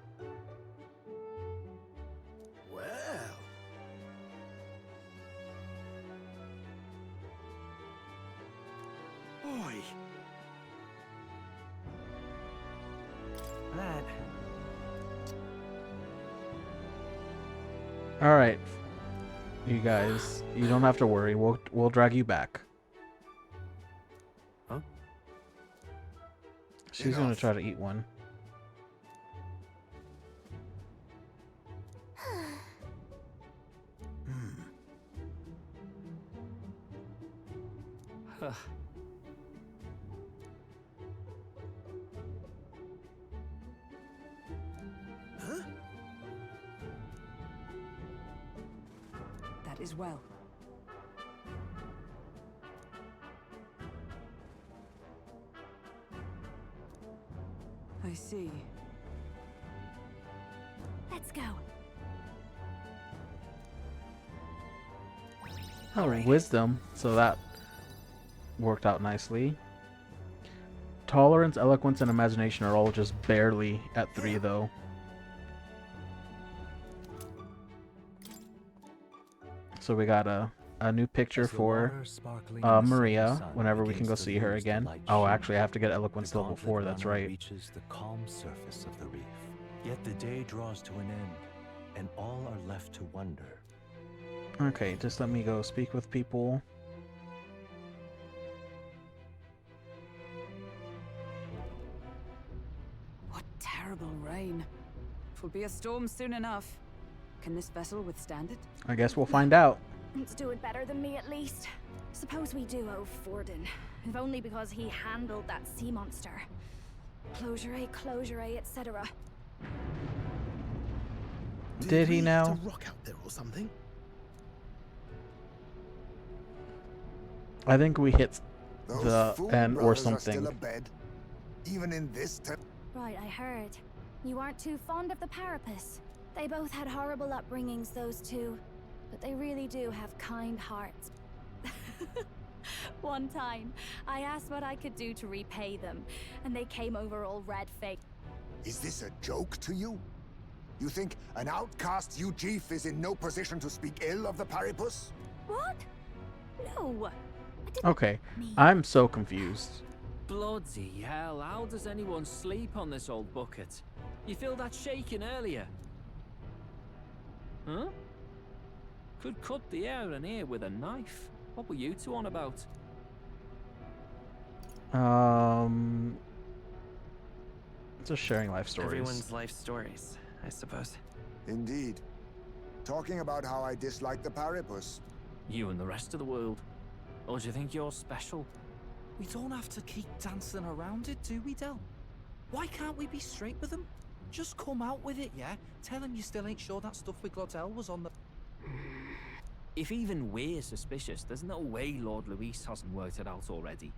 Well. Oi. That. All right, you guys, you don't have to worry. We'll drag you back. Huh? She's gonna try to eat one. That is well. I see. Let's go. Oh, wisdom. So that worked out nicely. Tolerance, eloquence, and imagination are all just barely at 3, though. So we got a new picture for Maria whenever we can go see her again. Oh, actually, I have to get eloquence level 4. That's right. Reaches the calm surface of the reef. Yet the day draws to an end, and all are left to wonder. Okay, just let me go speak with people. What terrible rain. It'll be a storm soon enough. Can this vessel withstand it? I guess we'll find out. It's doing better than me, at least. Suppose we do owe Forden, if only because he handled that sea monster. Closure, etc. Did he now? A rock out there or something? I think we hit Those the fool end or brothers are something. still abed, even in this Right, I heard. You aren't too fond of the Parapus. They both had horrible upbringings, those two. But they really do have kind hearts. One time, I asked what I could do to repay them, and they came over all red-faced. Is this a joke to you? You think an outcast Ujeef is in no position to speak ill of the Paripus? What? No. Okay, I'm so confused. Bloody hell, how does anyone sleep on this old bucket? You feel that shaking earlier? Huh? Could cut the air in here with a knife. What were you two on about? Just sharing life stories. Everyone's life stories, I suppose. Indeed. Talking about how I dislike the Paripus. You and the rest of the world. Or do you think you're special? We don't have to keep dancing around it, do we, Del? Why can't we be straight with them? Just come out with it, yeah? Tell him you still ain't sure that stuff with Glottel was on the... If even we're suspicious, there's no way Lord Luis hasn't worked it out already.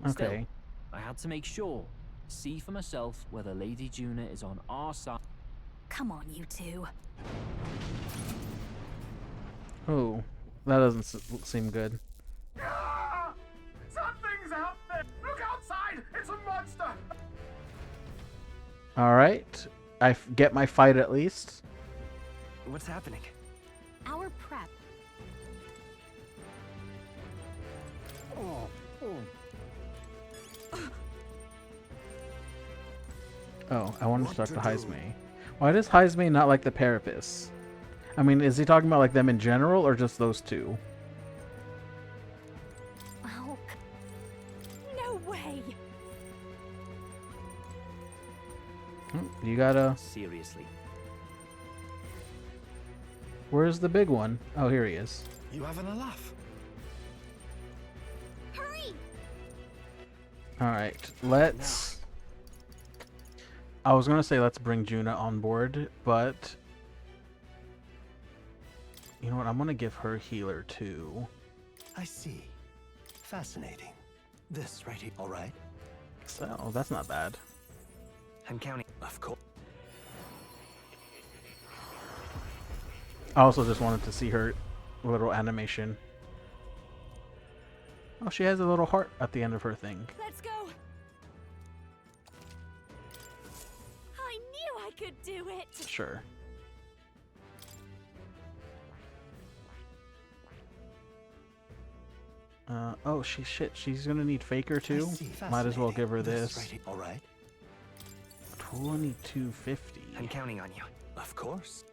Okay. Still, I had to make sure. See for myself whether Lady Juna is on our side. Come on, you two. Oh, that doesn't seem good. Ah! Something's out there! Look outside! It's a monster! All right, I get my fight at least. What's happening? Our prep. Oh, I wanted to talk to Heisme. Why does Heisme not like the Parapus? I mean, is he talking about like them in general or just those two? Oh, no way! You gotta... Seriously, Where's the big one? Oh, here he is. You having a laugh? Hurry! Alright, let's... I was gonna say let's bring Juna on board, but... You know what, I'm gonna give her healer too. I see. Fascinating. This right here, alright? So, that's not bad. I'm counting. Of course. I also just wanted to see her little animation. Oh, she has a little heart at the end of her thing. Let's go. I knew I could do it. Sure. Oh, she's gonna need Faker too. Might as well give her this. Right, all right. 2250. I'm counting on you. Of course.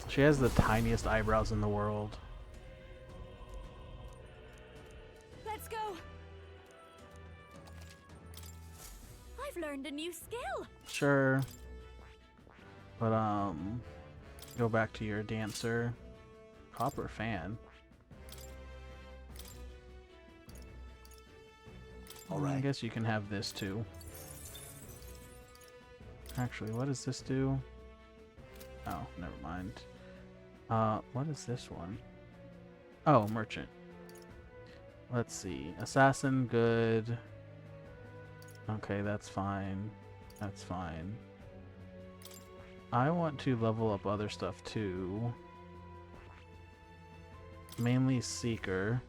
She has the tiniest eyebrows in the world. Let's go. I've learned a new skill. Sure. But go back to your dancer. Copper fan. Alright. I guess you can have this too. Actually, what does this do? Oh, never mind. What is this one? Oh, merchant. Let's see. Assassin, good. Okay, that's fine. That's fine. I want to level up other stuff too. Mainly Seeker.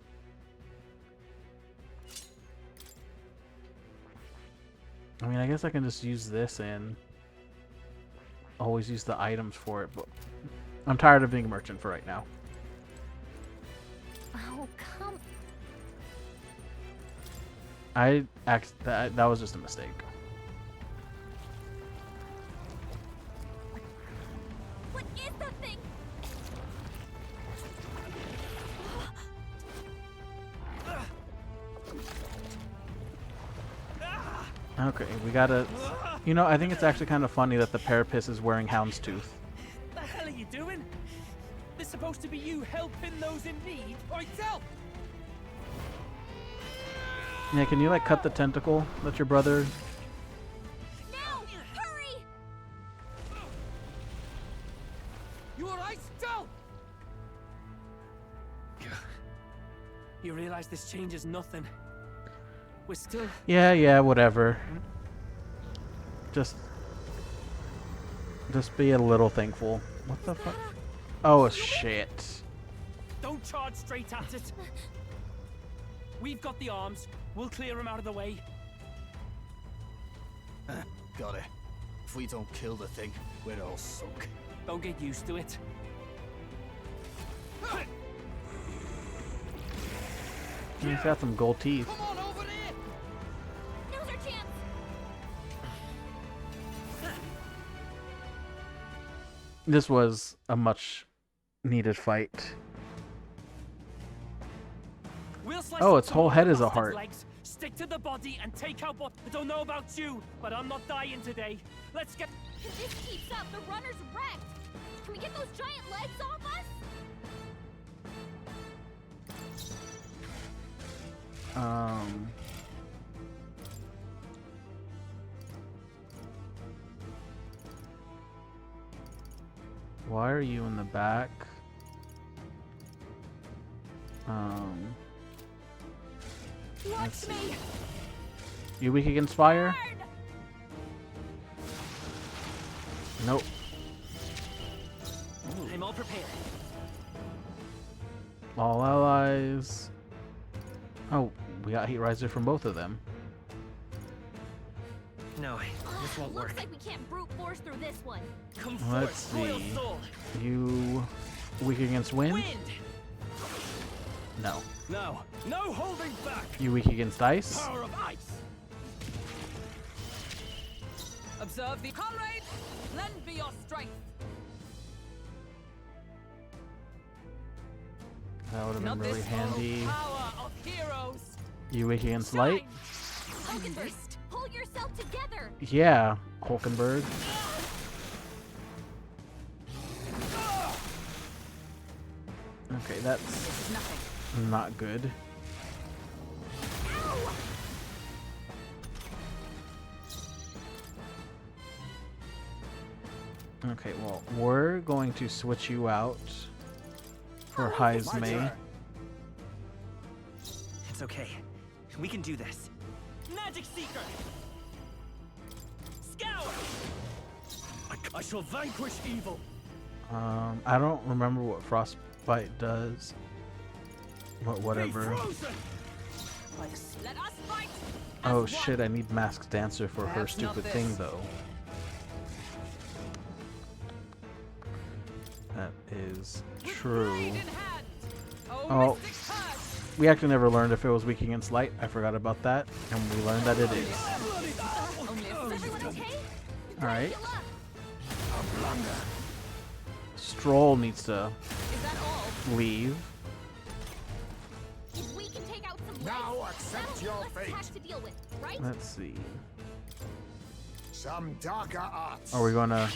I mean, I guess I can just use this and always use the items for it, but I'm tired of being a merchant for right now. Oh, come... That was just a mistake. What is that thing? Okay, we gotta... You know, I think it's actually kind of funny that the Parapiss is wearing Houndstooth. The hell are you doing? This supposed to be you helping those in need, or tell? Yeah, can you like cut the tentacle that your brother... Now! Hurry! You alright, Del? You realize this changes nothing. We're still... Yeah, whatever. Just be a little thankful. What the fuck? Oh, shit. Don't charge straight at it. We've got the arms. We'll clear him out of the way. Got it. If we don't kill the thing, we're all sunk. Don't get used to it. He's got some gold teeth. Come on over there! Now's our chance! This was a much needed fight. Oh, its whole head is a heart. Legs. Stick to the body and take out what... I don't know about you, but I'm not dying today. Let's get... If this keeps up, the runner's wrecked! Can we get those giant legs off us? Why are you in the back? Watch me! You weak against fire? Nope. I'm all prepared. All allies. Oh, we got Heat Riser from both of them. No, this won't work. Looks like we can't brute force through this one. Come Let's forth, royal see. sword. You weak against wind? Wind. No. No, no holding back. You weak against ice? Power of ice. Observe the comrades. Lend me your strength. That would have been really handy. Power of heroes. You weak against light? Hulkenberg, pull yourself together. Yeah, Hulkenberg. Okay, that's not good. Okay, well, we're going to switch you out for Heisme. It's okay. We can do this. Magic Seeker! Scour! I shall vanquish evil. I don't remember what Frostbite does, but whatever. Let us fight. Oh shit, I need Masked Dancer for her stupid thing though. That is true. Oh, we actually never learned if it was weak against light. I forgot about that, and we learned that it is. Alright. Stroll needs to leave. Now accept your fate. Let's see. Some darker arts. Are we gonna...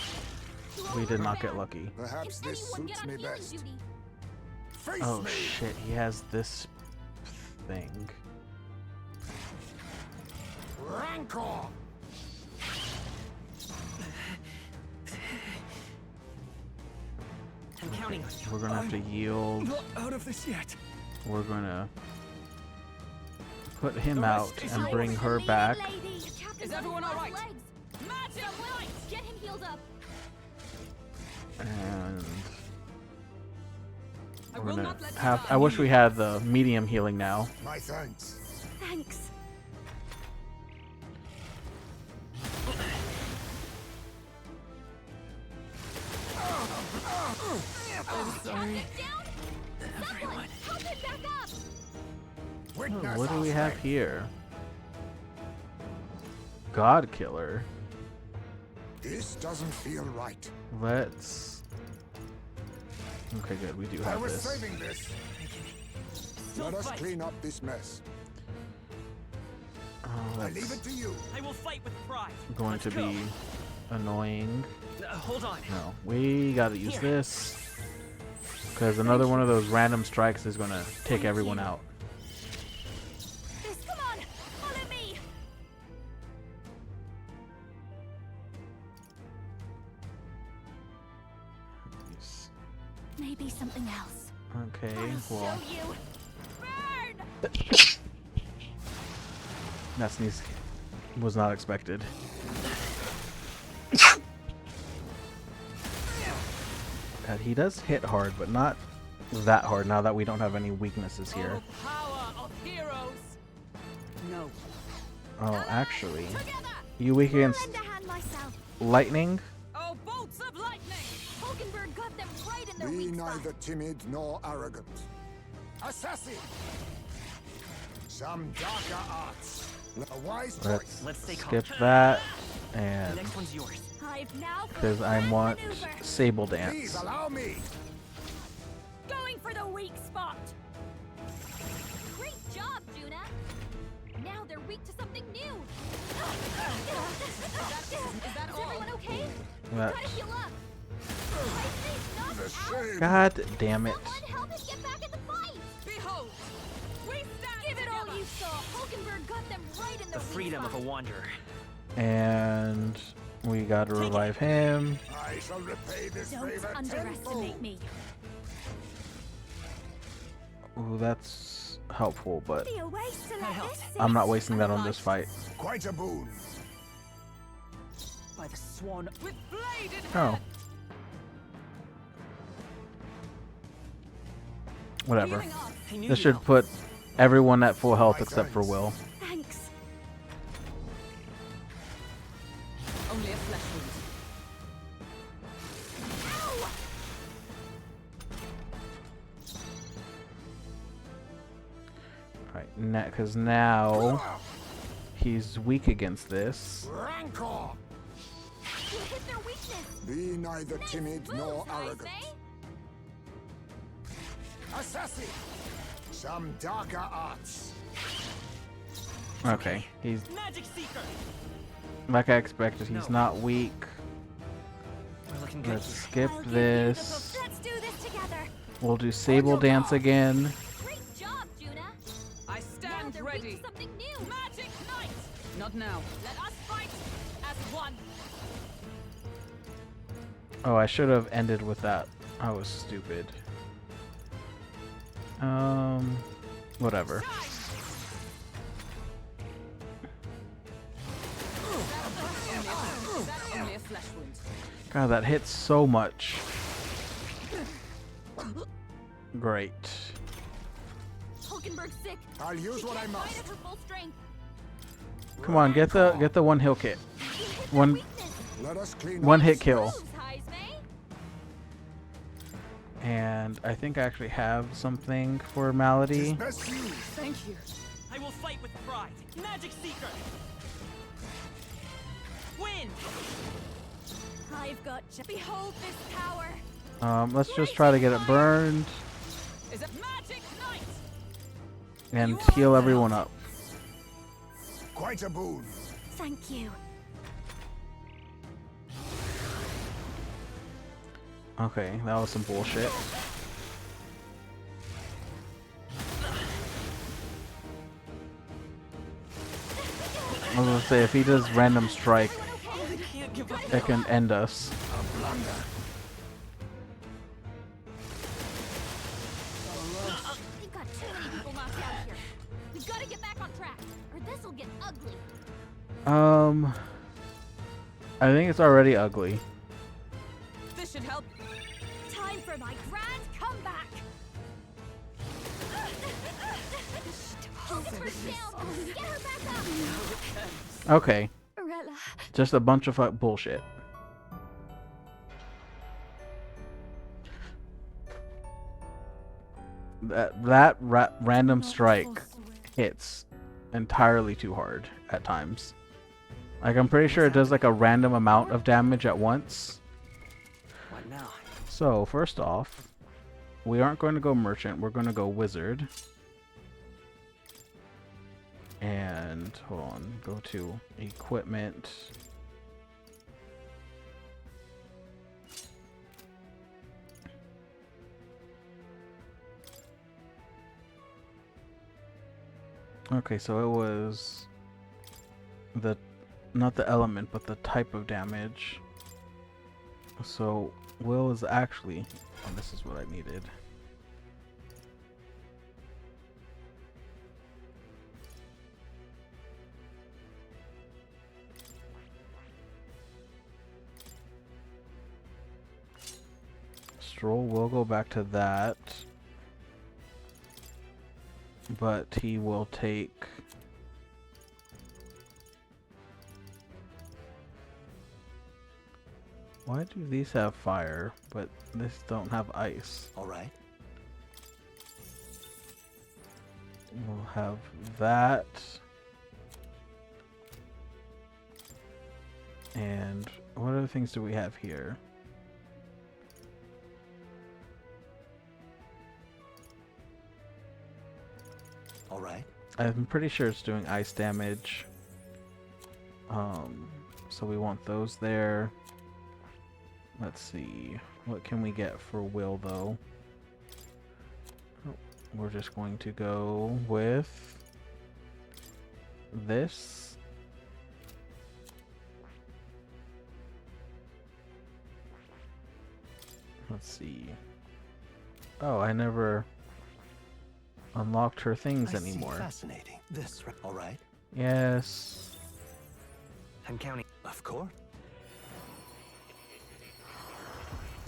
We did not get lucky. Perhaps this suits me best. Face Oh me. shit, he has this thing. Rancor. I'm counting on you. We're gonna have to yield. Not out of this yet. We're gonna put him out and bring her back. Is everyone all right? Magic light! Get him healed up. And we're gonna have... I wish we had the medium healing now. My thanks. Thanks. I'm sorry. Everyone. Help him back up. Oh, what do we have here? God Killer. This doesn't feel right. Let's... Okay, good. We do I have was this. saving this. Let us clean up this mess. Oh, I leave it that's to you. I will fight with pride. going to be annoying. Hold on. No, we gotta use this. Because another one of those random strikes is gonna take everyone out. Come on, follow me. Maybe something else. Okay, well... Show you. That sneeze was not expected. God, he does hit hard, but not that hard now that we don't have any weaknesses here. Power of heroes. No. Oh, actually, you weak against lightning? Oh, bolts of lightning! Hulkenberg got them right in their Be weak spot. neither timid nor arrogant. Assassin! Some darker arts. A wise choice. Let's stay calm. Skip that, The and next one's yours. because I want Sable Please Dance. allow me. Going for the weak spot. Great job, Juna. Now they're weak to something new. Is that all? Is everyone okay? That- Try to heal up. God damn it. Someone help us get back in the fight. Behold, we stand Give it together. all you saw. Hulkenberg got them right in The their weak freedom of spot. a wanderer. And we gotta revive him. I shall repay this favor Don't underestimate tenfold. me. Ooh, that's helpful, but Be a waste to let this I'm not wasting that on this fight. Quite a boon. By the swan with blade in Oh. hand. Whatever. Healing up. I knew This you'd should help. put everyone at full health except for Will. Thanks. Only a flesh wound. Alright, because now he's weak against this. Rancor! You hit their weakness. Be neither timid nor arrogant. Assassin! Some darker arts. Okay, he's Magic Seeker. like I expected. He's not weak. We're looking good Let's here. skip this. Let's do this together. We'll do Sable Dance again. Great job, Juna. I stand now ready. Something new. Magic Knight. Not now. Let us fight as one. Oh, I should have ended with that. I was stupid. Whatever. Only a flesh wound. God, that hits so much. Great. Hulkenberg's sick. I'll use what I must. Fight at her full strength. Come on, get the one heal kit. One Let us clean one up. hit kill. Moves, Heisme. And I think I actually have something for Malady. Best use. Thank you. I will fight with pride. Magic Seeker! Win! I've got you. Behold this power. Let's just try to get it burned Is it Magic Knight? and heal everyone up. Quite a boon. Thank you. Okay, that was some bullshit. I was gonna say, if he does random strike, it can end us. We've got too many people knocked out here. We've got to get back on track, or this will get ugly. I think it's already ugly. This should help. Time for my grand comeback. Hulkenberg's down. Get her back up. Okay, Arella. just a bunch of bullshit. That random strike hits entirely too hard at times. Like, I'm pretty sure it does like a random amount of damage at once. What now? So, first off, we aren't going to go merchant, we're going to go wizard. And, hold on, go to equipment. Okay, so it was not the element, but the type of damage. So will is actually, oh, this is what I needed. Stroll will go back to that, but he will take why do these have fire, but this don't have ice? Alright. We'll have that. And what other things do we have here? Alright. I'm pretty sure it's doing ice damage. So we want those there. Let's see. What can we get for will, though? Oh, we're just going to go with this. Let's see. Oh, I never unlocked her things anymore. Fascinating. This, alright. Yes. I'm counting. Of course.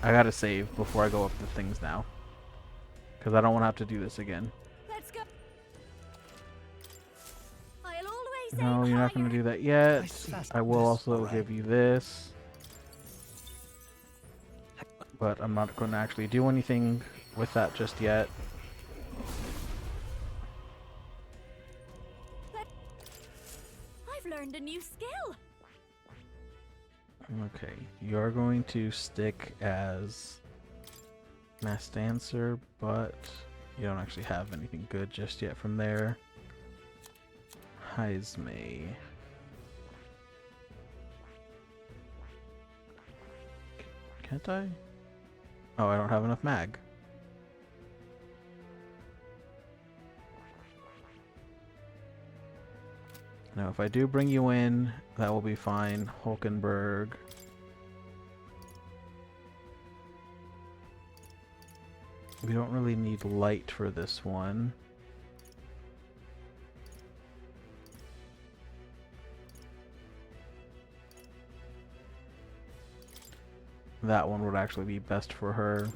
I gotta save before I go up the things now. Because I don't want to have to do this again. Let's go. I'll always No, you're not going to do that yet. I will also give you this. But I'm not going to actually do anything with that just yet. I've learned a new skill. Okay, you're going to stick as Mass Dancer, but you don't actually have anything good just yet from there. Heisme. Can't I? Oh, I don't have enough mag. Now, if I do bring you in, that will be fine. Hulkenberg. We don't really need light for this one. That one would actually be best for her.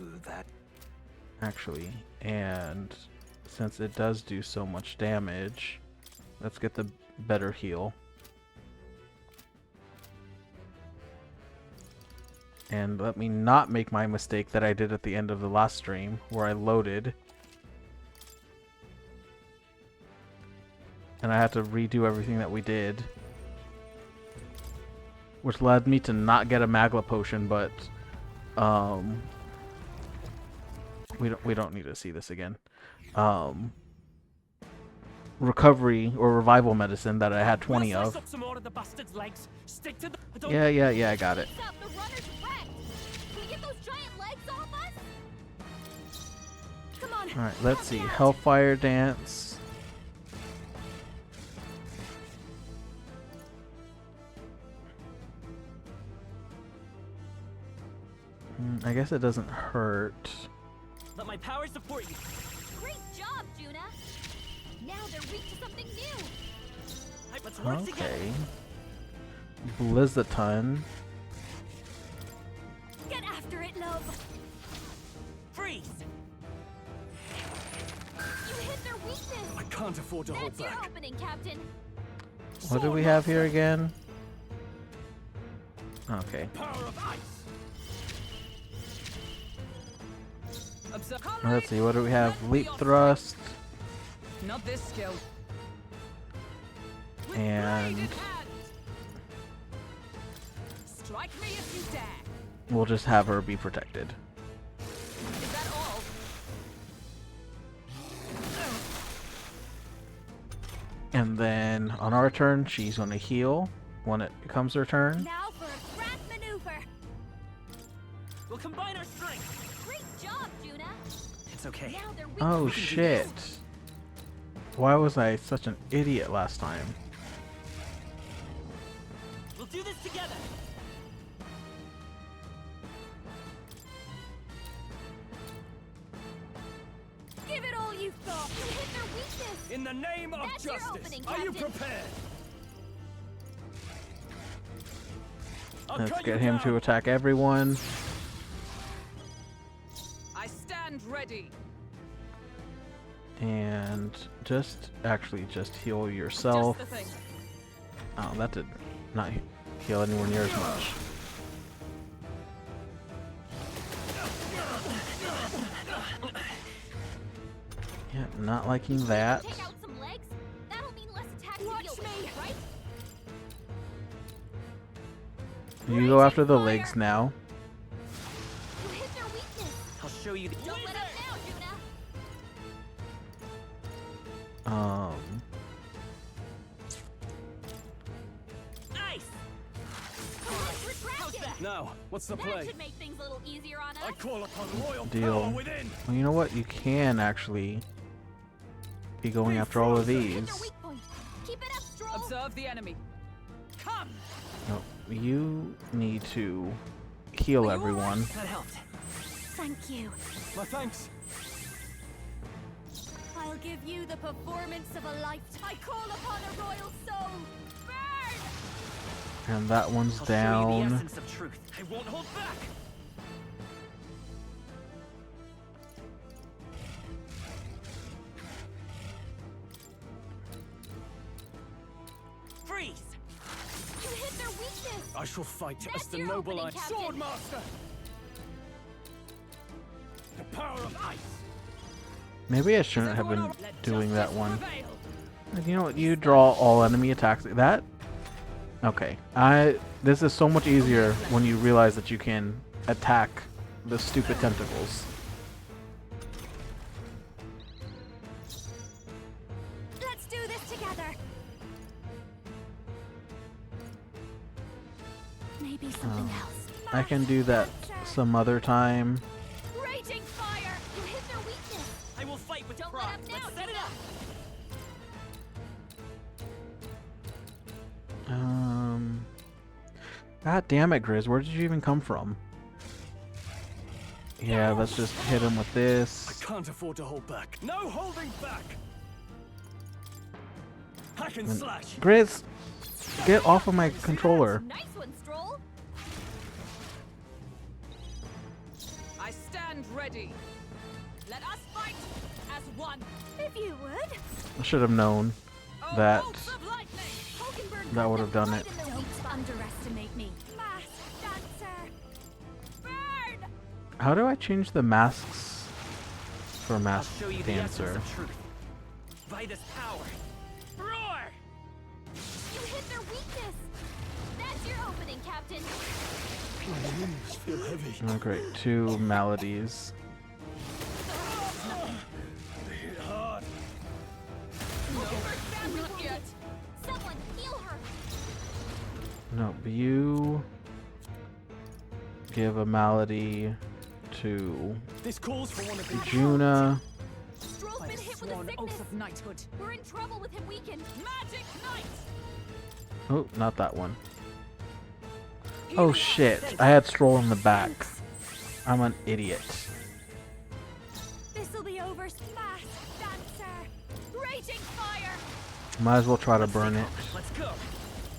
Actually, and since it does do so much damage, let's get the better heal. And let me not make my mistake that I did at the end of the last stream, where I loaded. And I had to redo everything that we did. Which led me to not get a Magla potion, but we don't need to see this again. Recovery or revival medicine that I had 20 of. Yeah, I got it. Alright, let's see. Hellfire Dance. I guess it doesn't hurt. Let my power support you. Great job, Juna. Now they're weak to something new. Let's work together. Okay. Blizzaton. Get after it, love. Freeze. You hit their weakness. I can't afford to hold That's your back. opening, Captain. What do we have here again? Okay. Power of ice. Let's see, what do we have? Leap Thrust. Not this skill. And Strike me if you dare. we'll just have her be protected. Is that all? And then on our turn, she's going to heal when it becomes her turn. Now for a grand maneuver. We'll combine our strength. Great job, Juna. It's okay. Now they're weak. Oh shit. Why was I such an idiot last time? We'll do this together. Give it all you've got. You hit their weakness. In the name of That's your justice, opening, are you Captain. prepared? Let's get him to attack everyone. I stand ready. And just heal yourself. Just the thing. Oh, that did not heal anywhere near as much. Yeah, not liking that. Take out some legs. That'll mean less attacks to deal with, right? You go after the legs now. You hit their weakness. I'll show you the. Don't let up now, Juna. Nice. Retract it. Now, what's the That play? should make things a little easier on us. I call upon royal Deal. power within. Well, you know what? You can actually be going after all of these. Keep it up, Stroll. Observe the enemy. Come. No, you need to heal everyone. That helped. Thank you. My thanks. I'll give you the performance of a lifetime. I call upon a royal soul. Burn! And that one's I'll show you the down. essence of truth. I won't hold back. Freeze. You hit their weakness. I shall fight That's as the your noble opening, I. Captain. Swordmaster. The power of ice. Maybe I shouldn't have been doing that one. You know what? You draw all enemy attacks. That? Okay. This is so much easier when you realize that you can attack the stupid tentacles. Let's do this together. Maybe something else. I can do that some other time. Raging fire! You hit their weakness. I will fight with Don't pride. let up now, Let's set it up. God damn it, Grizz. Where did you even come from? Yeah, let's just hit him with this. I can't afford to hold back. No holding back. Hack and slash. Grizz, get off of my controller. Nice one, Stroll. I stand ready. Let us fight as one. If you would. I should have known that that would have done it. Don't underestimate me. Masked dancer. Burn! How do I change the masks for masked Show you the dancer? essence of truth. By this power. Roar! You hit their weakness. That's your opening, Captain. My limbs feel heavy. Oh, great. 2 maladies. They hit hard. Not yet. Someone heal her. No, you give a malady to This calls for one of the Juna. Stroll's been hit with a Sworn sickness. oath of knighthood. We're in trouble with him weakened. Magic Knight! Oh, not that one. Oh shit, I had Stroll in the back. I'm an idiot. This'll be over. Masked dancer. Raging fire! Might as well try to burn it. Let's go.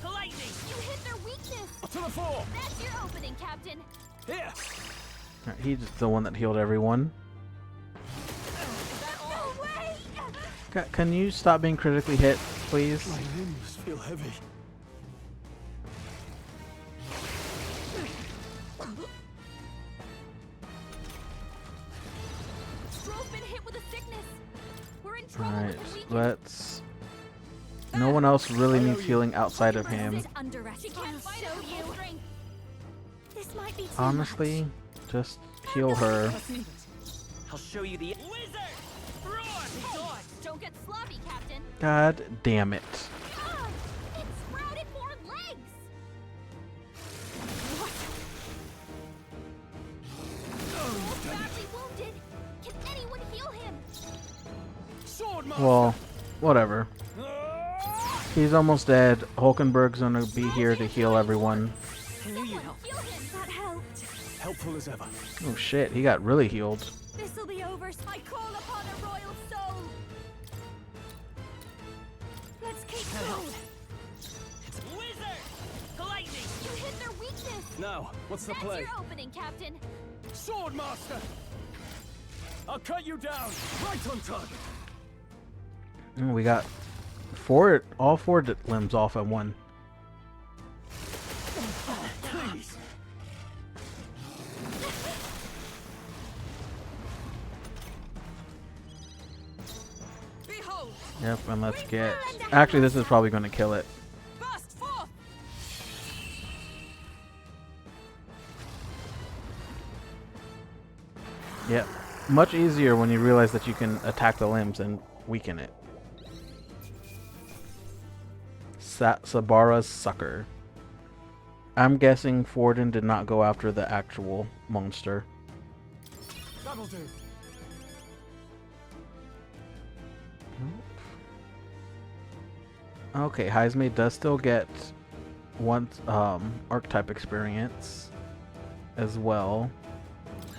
Lightning. You hit their weakness. To the fore. That's your opening, Captain. Here. Alright, he's the one that healed everyone. No way! Can you stop being critically hit, please? My limbs feel heavy. Stroll's been hit with a sickness. We're in trouble Alright, with him weakened. let's... No one else really needs healing outside of him. She can't fight at her full strength. This might be too Honestly, just heal her. I'll show you the wizard. Roar! Hey, don't get sloppy, Captain. God damn it. Ah, it sprouted more legs. Stroll's badly wounded. Can anyone heal him? Sword master. Well, whatever. He's almost dead. Hulkenberg's gonna be here to heal everyone. That helped. Helpful as ever. Oh shit, he got really healed. This'll be over. I call upon a royal soul. Let's keep going. It's wizard. Lightning. You hit their weakness. Now, what's the That's play? your opening, Captain. Sword master. I'll cut you down. Right on target. We got all four limbs off at one. Please. Behold, Yep, and let's get... Actually, this is probably going to kill it. burst forth. Yep. Much easier when you realize that you can attack the limbs and weaken it. Sabara's Sucker. I'm guessing Forden did not go after the actual monster. That'll do. Okay, Heisme does still get one archetype experience as well.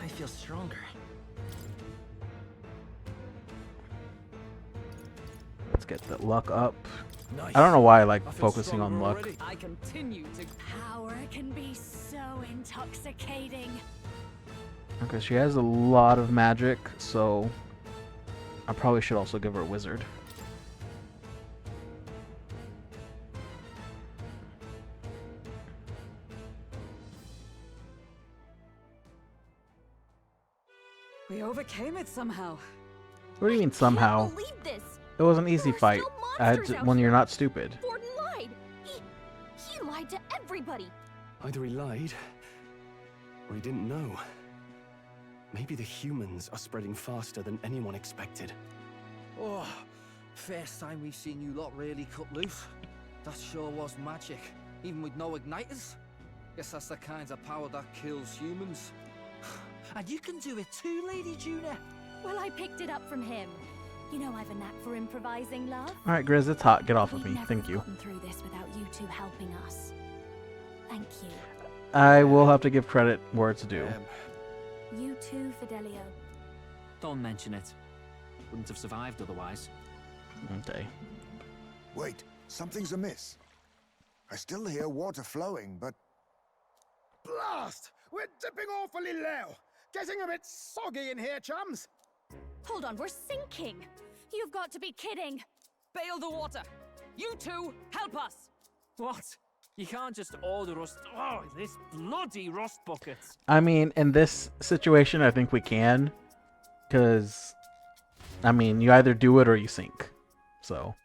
I feel stronger. Let's get the luck up. Nice. I don't know why I like I feel focusing on stronger luck. already. I continue to. Power can be so intoxicating. Okay, she has a lot of magic, so I probably should also give her a wizard. We overcame it somehow. What do you mean somehow? Believe this. It was an easy There are fight still monsters out when you're here. not stupid. Forden lied. He lied to everybody. Either he lied, or he didn't know. Maybe the humans are spreading faster than anyone expected. Oh, first time we've seen you lot really cut loose. That sure was magic, even with no igniters. Guess that's the kind of power that kills humans. And you can do it too, Lady Juna. Well, I picked it up from him. You know I've a knack for improvising, love. Alright, Grizz, it's hot. Get off of We'd me. never Thank have you. gotten through this without you two helping us. Thank you. I will have to give credit where it's due. You too, Fidelio. Don't mention it. Wouldn't have survived otherwise. Okay. Wait, something's amiss. I still hear water flowing, but... Blast! We're dipping awfully low. Getting a bit soggy in here, chums. Hold on, we're sinking. You've got to be kidding. Bail the water! You two, help us! What? You can't just order us... Oh, this bloody rust buckets! I mean, in this situation, I think we can. Because, I mean, you either do it or you sink. So,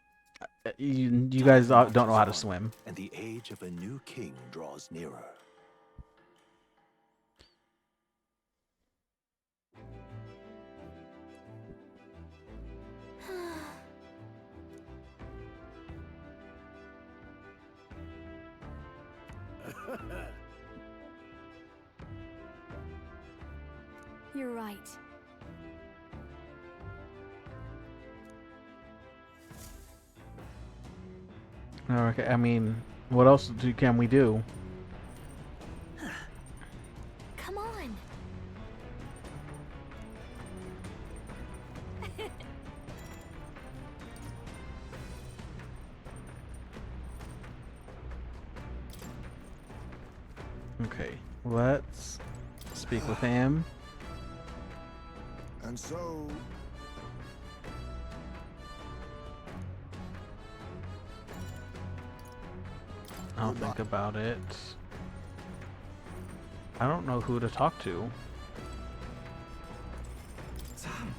you guys don't know how to swim. And the age of a new king draws nearer. You're right. Okay, I mean, what else can we do? Come on. Okay, let's speak with him. And so... I'll think about it. I don't know who to talk to. Sam.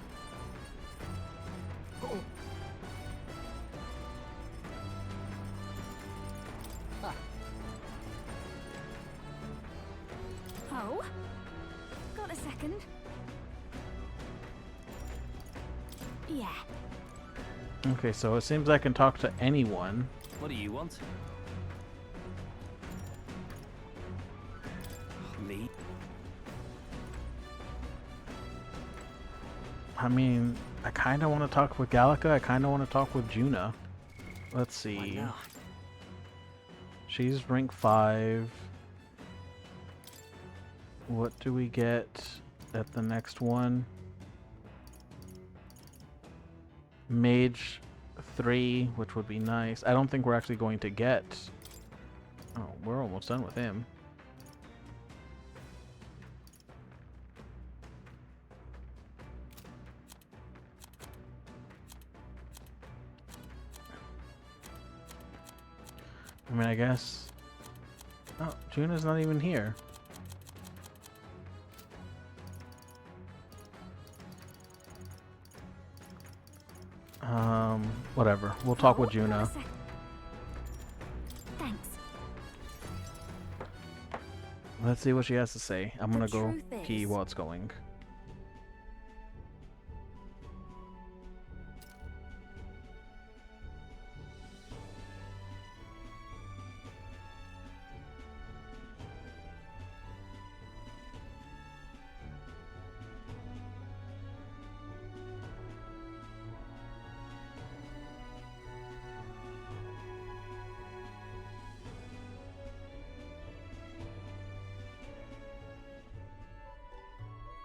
Oh? Got a second? Yeah. Okay, so it seems I can talk to anyone. What do you want? Me? I mean, I kind of want to talk with Gallica. I kind of want to talk with Juna. Let's see. She's rank 5. What do we get at the next one? Mage 3, which would be nice. I don't think we're actually going to get... Oh, we're almost done with him. I mean, I guess... Oh, Juna's not even here. Whatever. We'll talk with Juna. Thanks. Let's see what she has to say. I'm gonna go pee while it's going.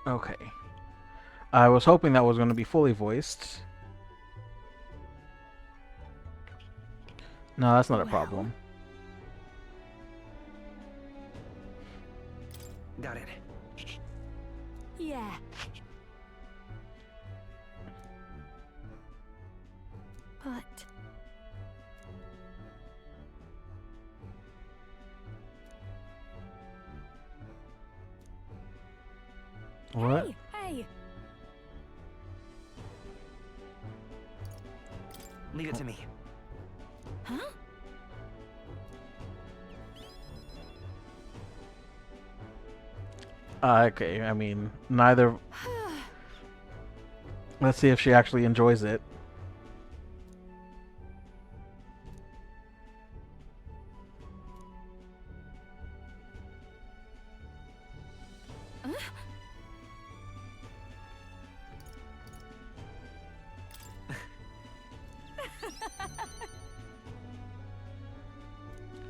Okay. I was hoping that was going to be fully voiced. No, that's not a problem. Got it. Yeah. But... What? Hey! Leave it to me. Huh? Okay, I mean, neither... Let's see if she actually enjoys it.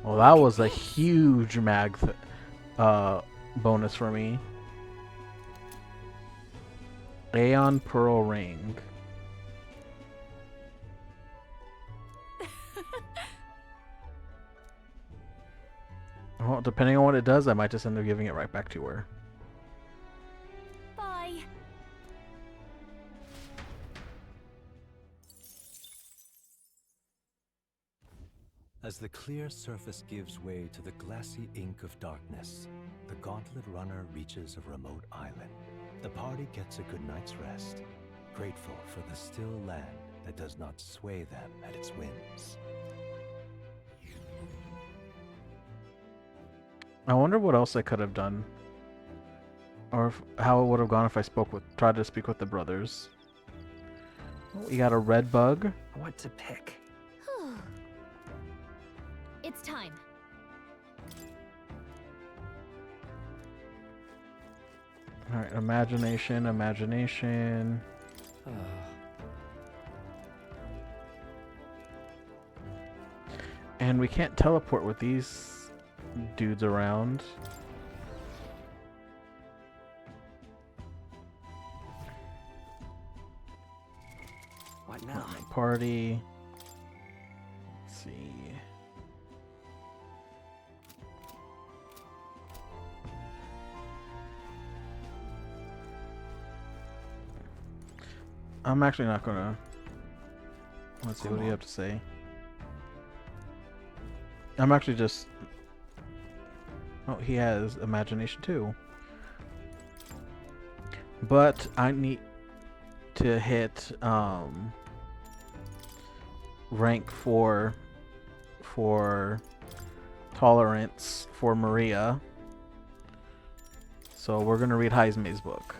Well, that was a huge mag bonus for me. Aeon Pearl Ring. Well, depending on what it does, I might just end up giving it right back to her. Bye. As the clear surface gives way to the glassy ink of darkness, the Gauntlet Runner reaches a remote island. The party gets a good night's rest, grateful for the still land that does not sway them at its whims. I wonder what else I could have done. Or how it would have gone if I tried to speak with the brothers. We got a red bug. What to pick? It's time. Alright, imagination. And we can't teleport with these dudes around. What now? Party. Let's see. I'm actually not gonna. Let's see, what do you have to say? I'm actually just. Oh, he has imagination too. But I need to hit rank 4 for tolerance for Maria. So we're gonna read Heisme's book.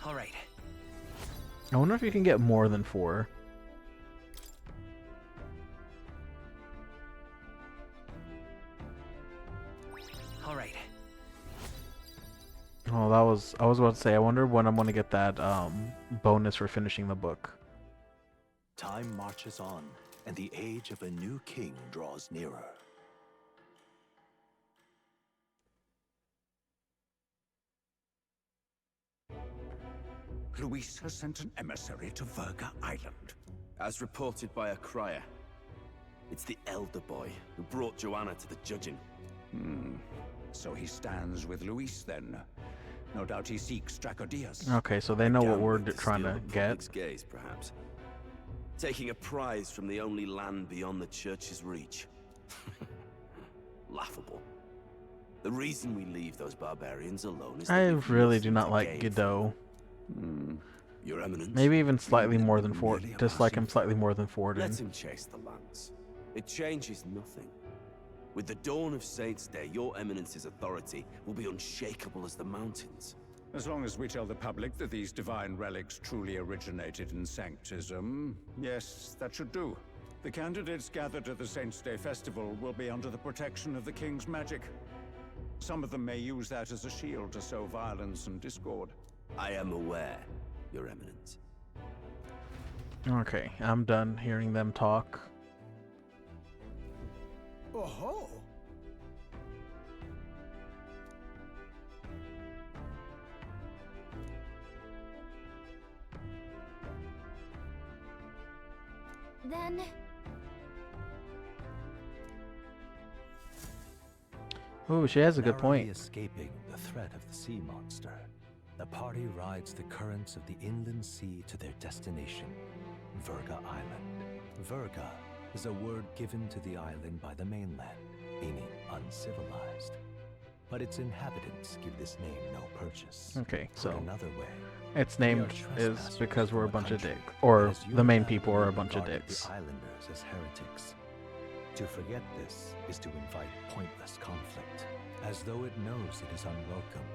All right. I wonder if you can get more than 4. All right. Oh, I was about to say, I wonder when I'm gonna get that bonus for finishing the book. Time marches on, and the age of a new king draws nearer. Luis has sent an emissary to Verga Island. As reported by a crier. It's the elder boy who brought Joanna to the judging. So he stands with Luis then. No doubt he seeks Dracodias. Okay, so they know what we're trying to get. Gaze, perhaps. Taking a prize from the only land beyond the church's reach. Laughable. The reason we leave those barbarians alone is that I we've really do nothing not to like gain Godot. Your Eminence. Maybe even slightly more than Ford. Dislike him slightly more than Forden. Let him chase the lance. It changes nothing. With the dawn of Saints' Day, your Eminence's authority will be unshakable as the mountains. As long as we tell the public that these divine relics truly originated in Sanctism, yes, that should do. The candidates gathered at the Saints' Day Festival will be under the protection of the King's magic. Some of them may use that as a shield to sow violence and discord. I am aware, Your Eminence. Okay, I'm done hearing them talk. Oh-ho! Then... Ooh, she has a good Narrowly point. Escaping the threat of the sea monster, the party rides the currents of the inland sea to their destination, Verga Island. Verga is a word given to the island by the mainland, meaning uncivilized. But its inhabitants give this name no purchase. Okay, Put so another way, it's we are named is trespassers because we're a from bunch of country dicks, or that has the main unilaterally people are a bunch of regarded dicks. The islanders as heretics. To forget this is to invite pointless conflict, as though it knows it is unwelcome.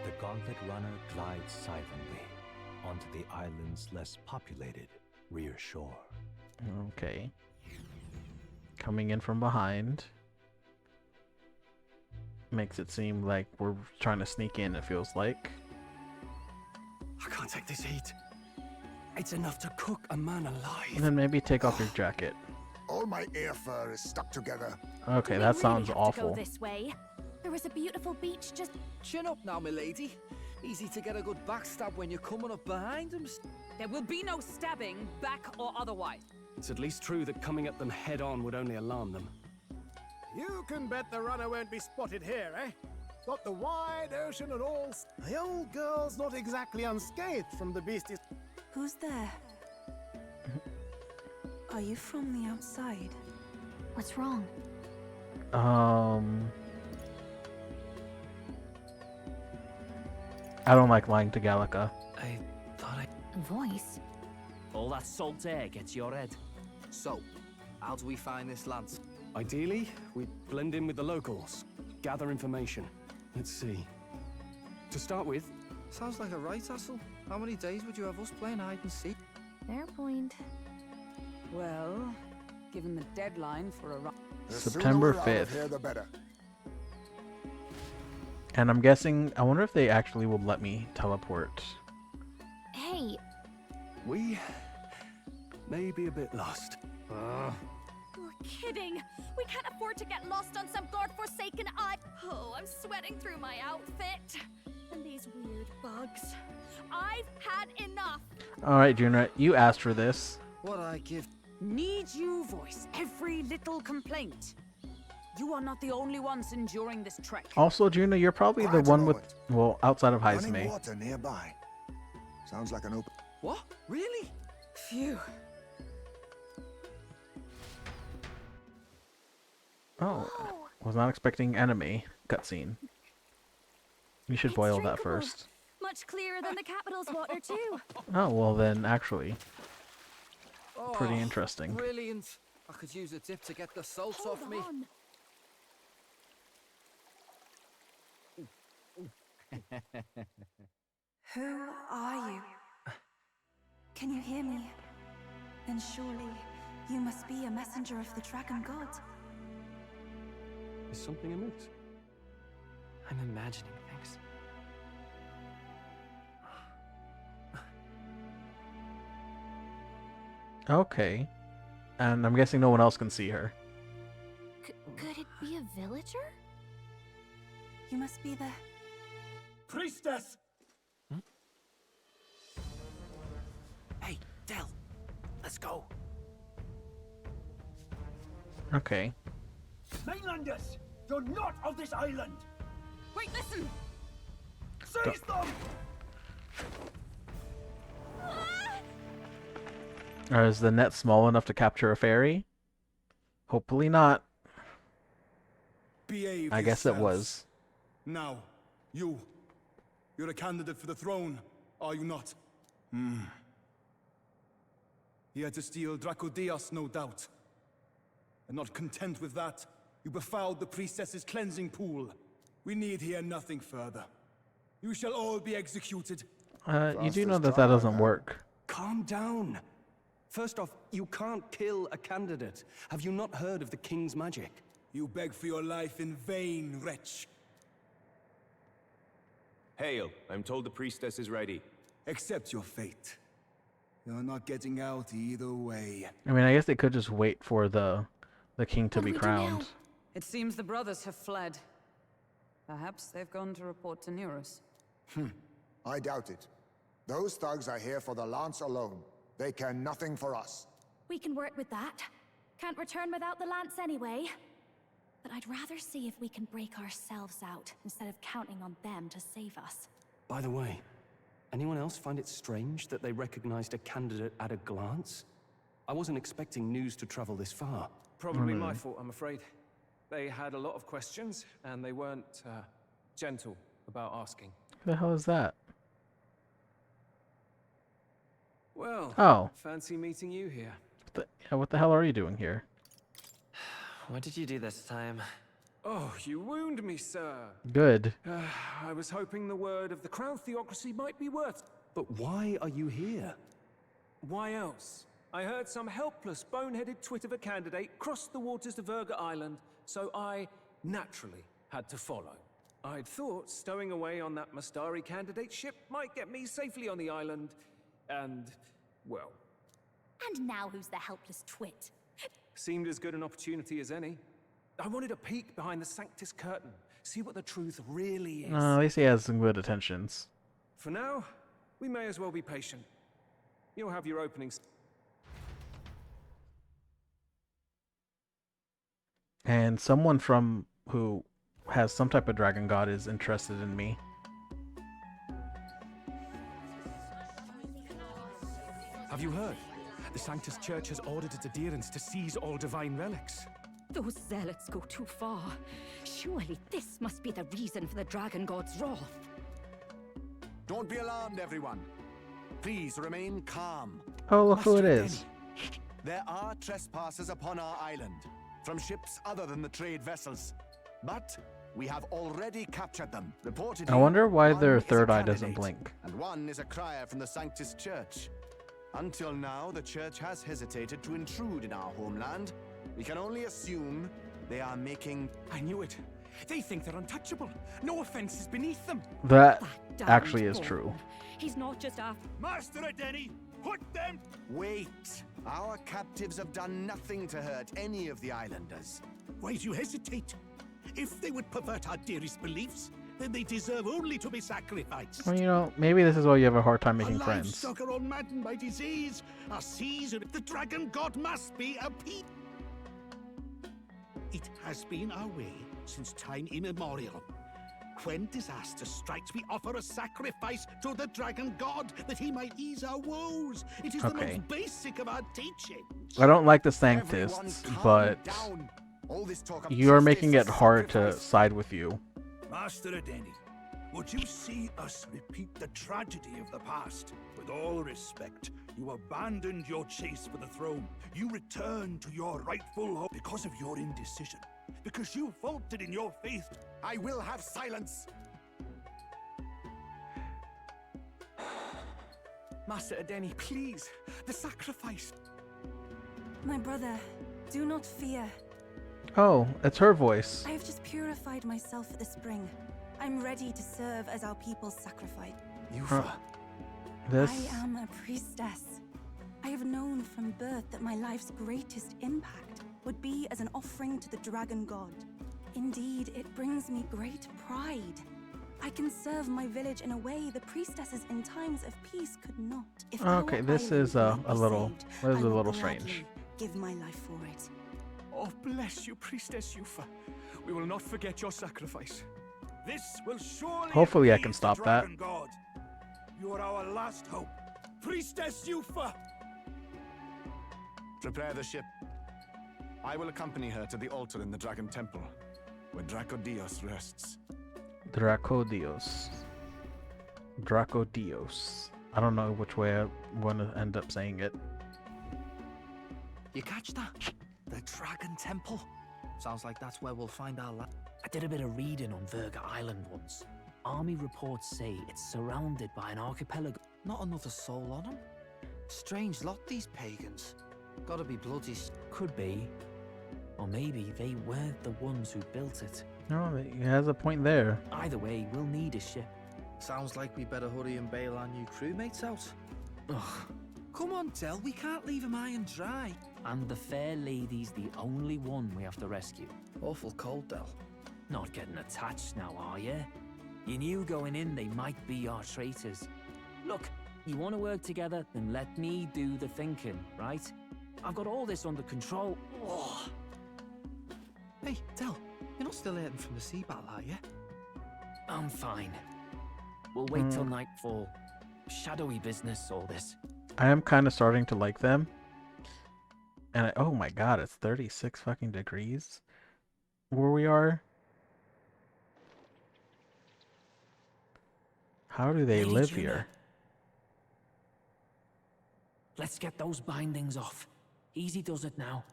The Gauntlet Runner glides silently onto the island's less populated rear shore. Okay. Coming in from behind. makes it seem like we're trying to sneak in, it feels like. I can't take this heat. It's enough to cook a man alive. And then maybe take off your jacket. All my ear fur is stuck together. Okay, Do we that really sounds have to awful. go this way? There was a beautiful beach just... Chin up now, milady. Easy to get a good backstab when you're coming up behind them. There will be no stabbing, back or otherwise. It's at least true that coming at them head on would only alarm them. You can bet the runner won't be spotted here, eh? Got the wide ocean and all. The old girl's not exactly unscathed from the beasties. Who's there? Are you from the outside? What's wrong? I don't like lying to Gallica. I thought A voice? All that salt air gets your head. So, how do we find this lance? Ideally, we blend in with the locals, gather information. Let's see. To start with... Sounds like a right hassle. How many days would you have us playing hide and seek? Fair point. Well, given the deadline for a September sooner we're out of 5th. here, the better. And I'm guessing, I wonder if they actually will let me teleport. Hey, We may be a bit lost. You're kidding! We can't afford to get lost on some godforsaken island. Oh, I'm sweating through my outfit. And these weird bugs. I've had enough! Alright, Juna, you asked for this. What I give... Need you voice every little complaint. You are not the only ones enduring this trek. Also, Juna, you're probably the Quiet a one with, moment. well, outside of Running Heisme. water nearby. Sounds like an open... What? Really? Phew. Oh, was not expecting enemy cutscene. You should It's boil that drinkable. first. Much clearer than the capital's water, too. Oh, well then, actually, pretty Oh, interesting. Brilliant. I could use a dip to get the salt Hold off me. on. Who are you? Can you hear me? Then surely you must be a messenger of the dragon god. Is something amiss? I'm imagining things. Okay. And I'm guessing no one else can see her. could it be a villager? You must be the... Priestess! Hey, Del, let's go. Okay. Mainlanders! You're not of this island! Wait, listen! Seize them! Or is the net small enough to capture a fairy? Hopefully not. Behave I guess it yourselves. was. Now, you're a candidate for the throne, are you not? Here to steal Dracodias, no doubt. And not content with that, you befouled the priestess's cleansing pool. We need hear nothing further. You shall all be executed. You do know that that doesn't work. Calm down. First off, you can't kill a candidate. Have you not heard of the king's magic? You beg for your life in vain, wretch. Hail, I'm told the priestess is ready. Accept your fate. You're not getting out either way. I mean, I guess they could just wait for the king to be crowned. It seems the brothers have fled. Perhaps they've gone to report to Neurus. I doubt it. Those thugs are here for the lance alone. They care nothing for us. We can work with that. Can't return without the lance anyway. But I'd rather see if we can break ourselves out instead of counting on them to save us. By the way, anyone else find it strange that they recognized a candidate at a glance? I wasn't expecting news to travel this far. Probably my fault, I'm afraid. They had a lot of questions, and they weren't gentle about asking. Who the hell is that? Well, Oh. fancy meeting you here. What the hell are you doing here? What did you do this time? Oh, you wound me, sir. Good. I was hoping the word of the Crown Theocracy might be worth... But why are you here? Why else? I heard some helpless, boneheaded twit of a candidate crossed the waters to Verga Island, so I, naturally, had to follow. I'd thought stowing away on that Mastari candidate ship might get me safely on the island, and, well... And now who's the helpless twit? Seemed as good an opportunity as any. I wanted a peek behind the Sanctus curtain, see what the truth really is. At least he has some good attentions. For now, we may as well be patient. You'll have your openings. And someone from who has some type of dragon god is interested in me. Have you heard? The Sanctus Church has ordered its adherents to seize all divine relics. Those zealots go too far. Surely this must be the reason for the dragon god's wrath. Don't be alarmed, everyone. Please remain calm. Oh, look who it is. There are trespassers upon our island, from ships other than the trade vessels. But we have already captured them. Reportedly, I wonder why one their is a third eye doesn't candidate, blink. and one is a crier from the Sanctus Church. Until now, the Church has hesitated to intrude in our homeland. We can only assume they are making... I knew it. They think they're untouchable. No offense is beneath them. That actually is true. He's not just after... Master Adeni, put them... Wait. Our captives have done nothing to hurt any of the islanders. Why do you hesitate? If they would pervert our dearest beliefs, then they deserve only to be sacrificed. Well, you know, maybe this is why you have a hard time making Our friends. livestock are all maddened by disease. Our seas are... The dragon god must be appeased. It has been our way since time immemorial. When disaster strikes, we offer a sacrifice to the dragon god that he might ease our woes. It is the most basic of our teachings. I don't like the Sanctists, but you are making it hard to side with you. Master Adeni, would you see us repeat the tragedy of the past? With all respect, you abandoned your chase for the throne. You returned to your rightful home because of your indecision. Because you faltered in your faith. I will have silence! Master Adeni, please. The sacrifice. My brother, do not fear. Oh, it's her voice. I have just purified myself for the spring. I'm ready to serve as our people's sacrifice. This... I am a priestess. I have known from birth that my life's greatest impact would be as an offering to the dragon god. Indeed, it brings me great pride. I can serve my village in a way the priestesses in times of peace could not. If Okay, this is a little strange. Give my life for it. Oh, bless you, Priestess Yufa. We will not forget your sacrifice. This will surely Hopefully I appease can the stop that. dragon god. You are our last hope. Priestess Yufa! Prepare the ship. I will accompany her to the altar in the Dragon Temple, where Dracodios rests. Dracodios. Dracodios. I don't know which way I'm going to end up saying it. You catch that? The Dragon Temple? Sounds like that's where we'll find our I did a bit of reading on Virga Island once. Army reports say it's surrounded by an archipelago. Not another soul on them? Strange lot, these pagans. Gotta be bloody... Could be. Or maybe they weren't the ones who built it. No, he has a point there. Either way, we'll need a ship. Sounds like we better hurry and bail our new crewmates out. Ugh. Come on, Del, we can't leave him high and dry. And the fair lady's the only one we have to rescue. Awful cold, Del. Not getting attached now, are you? You knew going in they might be our traitors. Look, you want to work together, then let me do the thinking, right? I've got all this under control. Oh. Hey, Del, you're not still hurting from the sea battle, are you? I'm fine. We'll wait till nightfall. Shadowy business, all this. I am kind of starting to like them. And oh my god, it's 36 fucking degrees where we are. How do they live here? Let's get those bindings off. Easy does it now.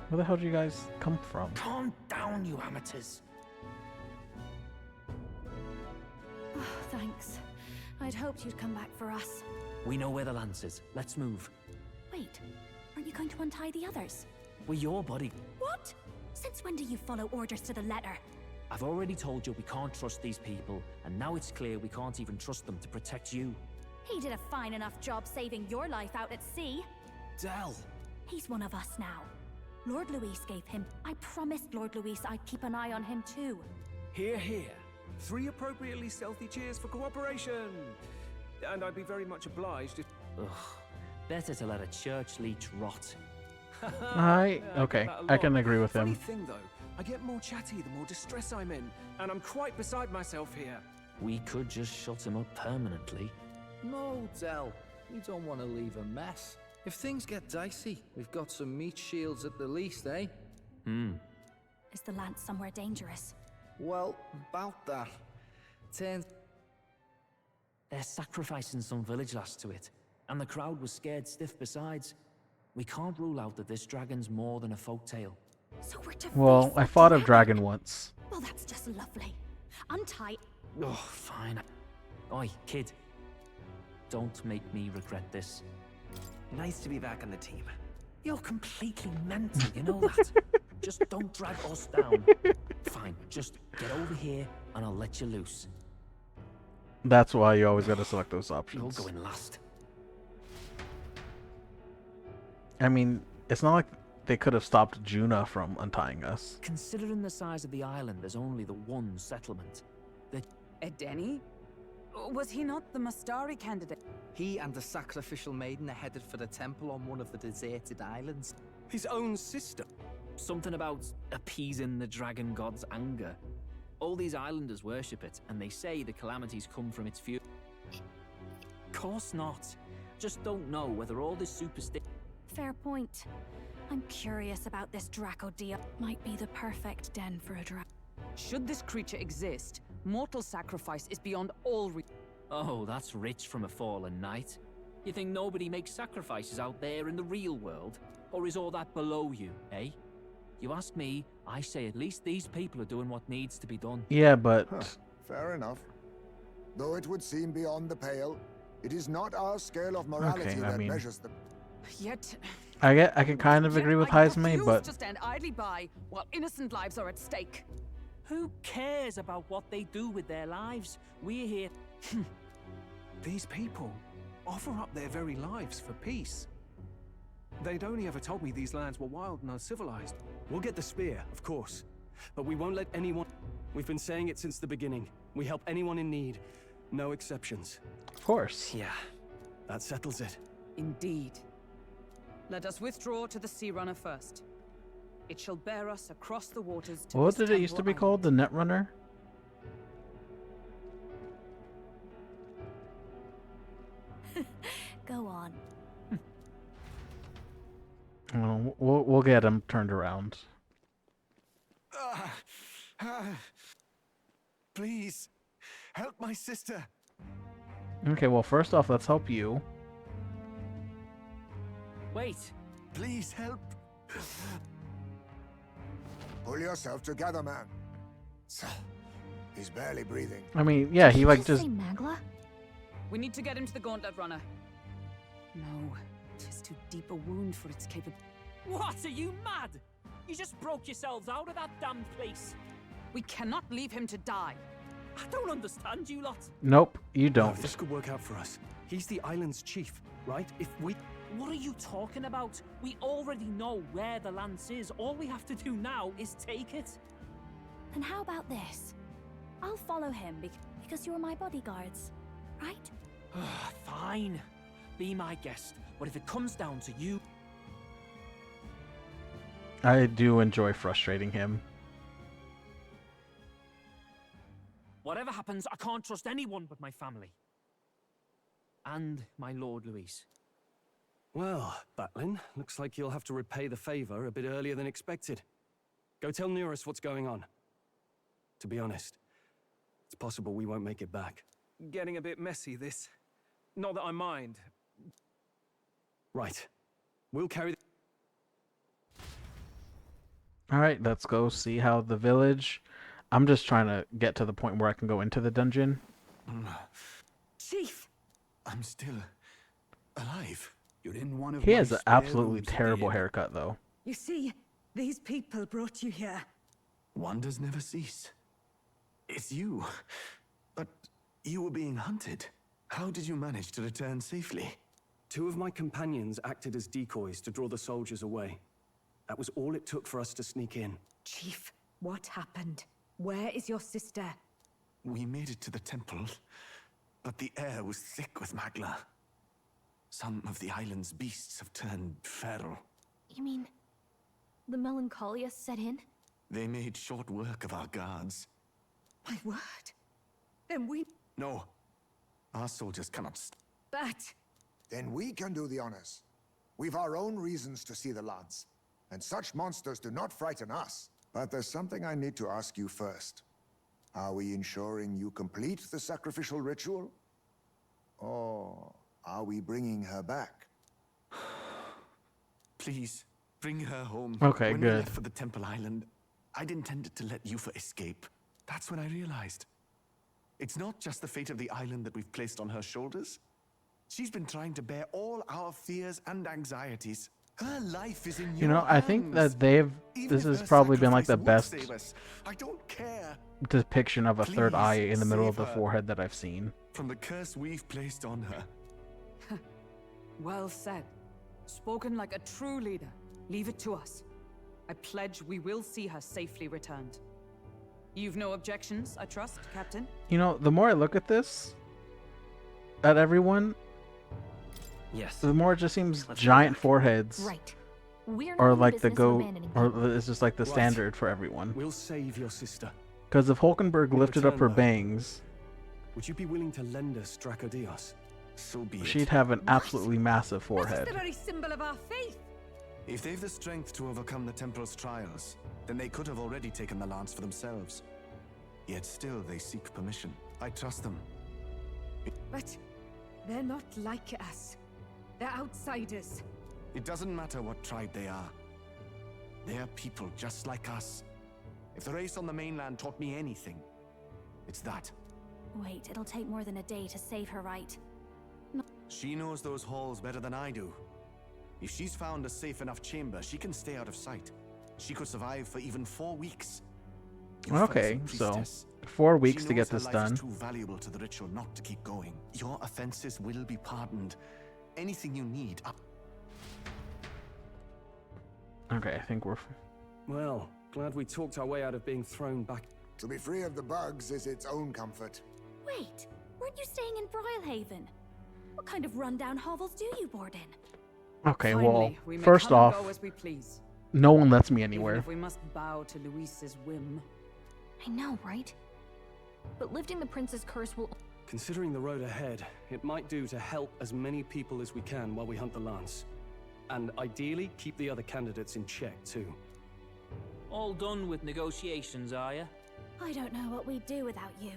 Where the hell did you guys come from? Calm down, you amateurs. Oh, thanks. I'd hoped you'd come back for us. We know where the lance is. Let's move. Wait, aren't you going to untie the others? We're your body. What? Since when do you follow orders to the letter? I've already told you we can't trust these people, and now it's clear we can't even trust them to protect you. He did a fine enough job saving your life out at sea. Del! He's one of us now. Lord Luis gave him. I promised Lord Luis I'd keep an eye on him too. Hear, hear. 3 appropriately stealthy cheers for cooperation. And I'd be very much obliged if... Ugh. Better to let a church leech rot. Okay, I can agree with Funny him. thing though, I get more chatty the more distress I'm in, and I'm quite beside myself here. We could just shut him up permanently. No, Del. We don't want to leave a mess. If things get dicey, we've got some meat shields at the least, eh? Is the lance somewhere dangerous? Well, about that. Turns... They're sacrificing some village lass to it, and the crowd was scared stiff besides. We can't rule out that this dragon's more than a folktale. So we're to Well, face I the fought a dragon. dragon once. Well, that's just lovely. Untie. Oh, fine. Oi, kid. Don't make me regret this. Nice to be back on the team. You're completely mental, you know that? Just don't drag us down. Fine, just get over here and I'll let you loose. That's why you always gotta select those You're options. going last. I mean, it's not like they could have stopped Juna from untying us. Considering the size of the island, there's only the one settlement. Edeni? Was he not the Mastari candidate? He and the sacrificial maiden are headed for the temple on one of the deserted islands. His own sister. Something about appeasing the dragon god's anger. All these islanders worship it, and they say the calamities come from its fury. Course not. Just don't know whether all this superstition... Fair point. I'm curious about this Dracodia. Might be the perfect den for a dragon. Should this creature exist, mortal sacrifice is beyond all Oh, that's rich from a fallen knight. You think nobody makes sacrifices out there in the real world? Or is all that below you, eh? You ask me, I say at least these people are doing what needs to be done. Yeah, but... Fair enough. Though it would seem beyond the pale, it is not our scale of morality Okay, I that mean- measures the... Yet... I can kind of agree with Heisme, refuse but... to stand idly by while innocent lives are at stake. Who cares about what they do with their lives? We're here... These people offer up their very lives for peace. They'd only ever told me these lands were wild and uncivilized. We'll get the spear, of course. But we won't let anyone... We've been saying it since the beginning. We help anyone in need. No exceptions. Of course. Yeah. That settles it. Indeed. Let us withdraw to the Sea Runner first. It shall bear us across the waters to What this did it used to be temple called? The Netrunner? Go on. Well, we'll get him turned around. Please, help my sister. Okay, well, first off, let's help you. Wait. Please help. Pull yourself together, man. He's barely breathing. I mean, yeah, he like just... Say Magla? We need to get him to the Gauntlet Runner. No, tis too deep a wound for its capability. What? Are you mad? You just broke yourselves out of that damn place. We cannot leave him to die. I don't understand you lot. Nope, you No, don't. this could work out for us. He's the island's chief, right? If we... What are you talking about? We already know where the lance is. All we have to do now is take it. Then how about this? I'll follow him because you're my bodyguards, right? Fine. Be my guest. But if it comes down to you... I do enjoy frustrating him. Whatever happens, I can't trust anyone but my family. And my Lord Luis. Well, Batlin, looks like you'll have to repay the favor a bit earlier than expected. Go tell Neurus what's going on. To be honest, it's possible we won't make it back. Getting a bit messy, this. Not that I mind. Right. We'll carry... Alright, let's go see how the village... I'm just trying to get to the point where I can go into the dungeon. Chief! I'm still alive. You're in one of He my has an spare absolutely rooms at the terrible inn. haircut, though. You see, These people brought you here. Wonders never cease. It's you. But you were being hunted. How did you manage to return safely? 2 of my companions acted as decoys to draw the soldiers away. That was all it took for us to sneak in. Chief, what happened? Where is your sister? We made it to the temple, but the air was thick with magla. Some of the island's beasts have turned feral. You mean the melancholia set in? They made short work of our guards. My word. Then we... No. Our soldiers cannot But... Then we can do the honors. We've our own reasons to see the lads, and such monsters do not frighten us. But there's something I need to ask you first. Are we ensuring you complete the sacrificial ritual? Or are we bringing her back? Please, bring her home. Okay, when good. we left for the Temple Island, I'd intended to let Yufa escape. That's when I realized. It's not just the fate of the island that we've placed on her shoulders. She's been trying to bear all our fears and anxieties. Her life is in You know, I think that this has probably been like the best I don't care. depiction of a third Please eye in the middle of the save her. forehead that I've seen. From the curse we've placed on her. Well said. Spoken like a true leader. Leave it to us. I pledge we will see her safely returned. You've no objections, I trust, Captain? You know, the more I look at this, at everyone, Yes. the more it just seems Let's giant foreheads. Right. We're Or not in like the business of go, abandoning or them. it's just like the Right. standard for everyone. We'll save your sister. Because if Hulkenberg We'll lifted up her return, though. bangs, Would you be willing to lend us Dracodios? So be it. she'd have an absolutely massive That is forehead. the very symbol of our faith. If they've the strength to overcome the Temple's trials, then they could have already taken the lance for themselves. Yet still they seek permission. I trust them. But they're not like us. They're outsiders. It doesn't matter what tribe they are. They're people just like us. If the race on the mainland taught me anything, it's that. Wait, it'll take more than a day to save her, right? She knows those halls better than I do. If she's found a safe enough chamber, she can stay out of sight. She could survive for even 4 weeks. Okay, so 4 weeks to get this She knows her life done. is too valuable to the ritual not to keep going. Your offenses will be pardoned. Anything you need. Okay, I think we're... Well, glad we talked our way out of being thrown back. To be free of the bugs is its own comfort. Wait, weren't you staying in Brilhaven? What kind of rundown hovels do you board in? Okay, Finally, well, we may first come and off, go as we please. no one lets me Even anywhere. if we must bow to Luis's whim. I know, right? But lifting the prince's curse will... Considering the road ahead, it might do to help as many people as we can while we hunt the lance. And ideally, keep the other candidates in check, too. All done with negotiations, are you? I don't know what we'd do without you.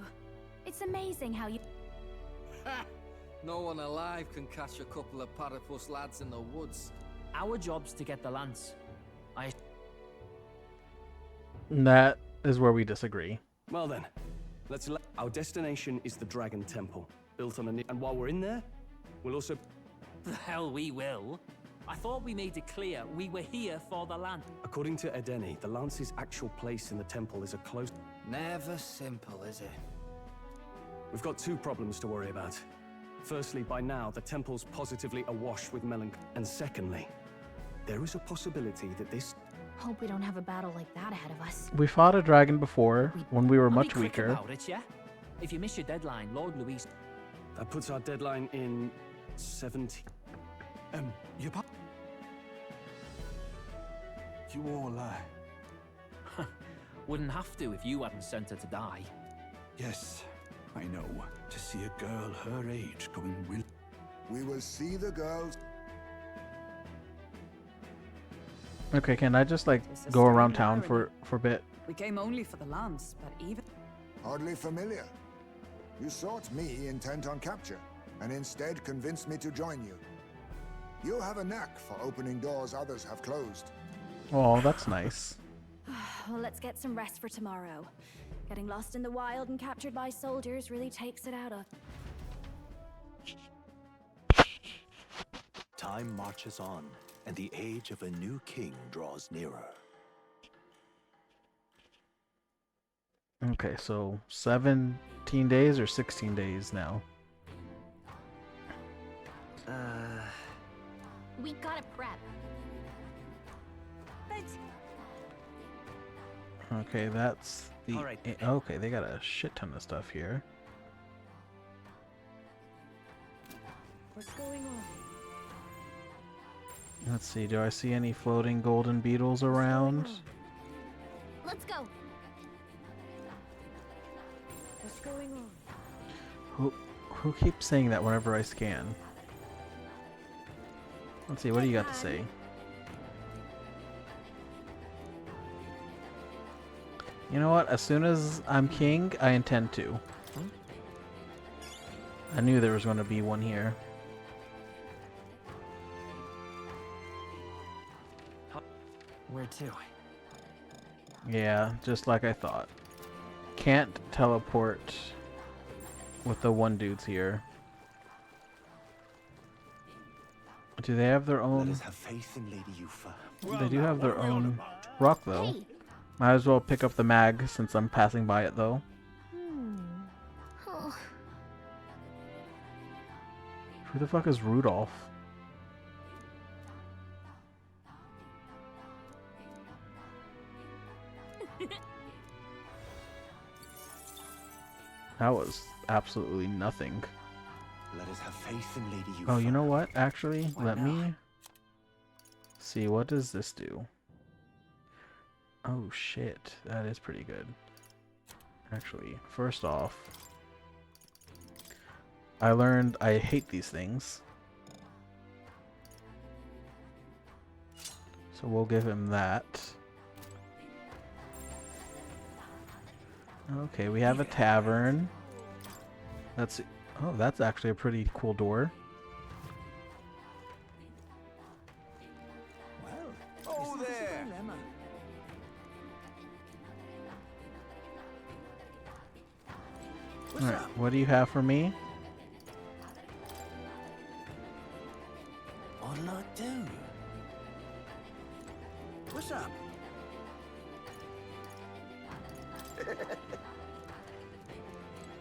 It's amazing how you... No one alive can catch a couple of platypus lads in the woods. Our job's to get the lance. That is where we disagree. Well then, our destination is the Dragon Temple, built on a... And while we're in there, we'll also... The hell we will. I thought we made it clear we were here for the lance. According to Edeni, the lance's actual place in the temple is a close... Never simple, is it? We've got 2 problems to worry about. Firstly, by now, the temple's positively awash with melancholy. And secondly, there is a possibility that this... Hope we don't have a battle like that ahead of us. We fought a dragon before, when we were I'll be much quick weaker. about it, yeah? If you miss your deadline, Lord Luis... That puts our deadline in... 70... You all lie. Wouldn't have to if you hadn't sent her to die. Yes, I know. To see a girl her age going will... We will see the girls. Okay, can I just like It's a go around strange town irony. for a bit? We came only for the lance, but even... Oddly familiar. You sought me intent on capture, and instead convinced me to join you. You have a knack for opening doors others have closed. Oh, that's nice. Well, let's get some rest for tomorrow. Getting lost in the wild and captured by soldiers really takes it out of... Time marches on, and the age of a new king draws nearer. Okay, so 17 days or 16 days now? We gotta prep. But Okay, that's the... All right. Okay, they got a shit ton of stuff here. what's going on? Let's see, do I see any floating golden beetles around? Let's go. What's going on? Who keeps saying that whenever I scan? Let's see, what do you got to say? You know what? As soon as I'm king, I intend to. I knew there was going to be one here. Where to? Yeah, just like I thought. Can't teleport with the one dudes here. Do they have their own? Let us have faith in Lady Yufa. They do have their own rock, though. Might as well pick up the mag since I'm passing by it, though. Who the fuck is Rudolph? That was absolutely nothing. Let us have faith in Lady Yufa. Oh, you know what? Actually, let me see. What does this do? Oh shit, that is pretty good. Actually, first off, I learned I hate these things. So we'll give him that. Okay, we have a tavern. Let's see. Oh, that's actually a pretty cool door. Oh, there! Alright, what do you have for me? What'll I do? What's up?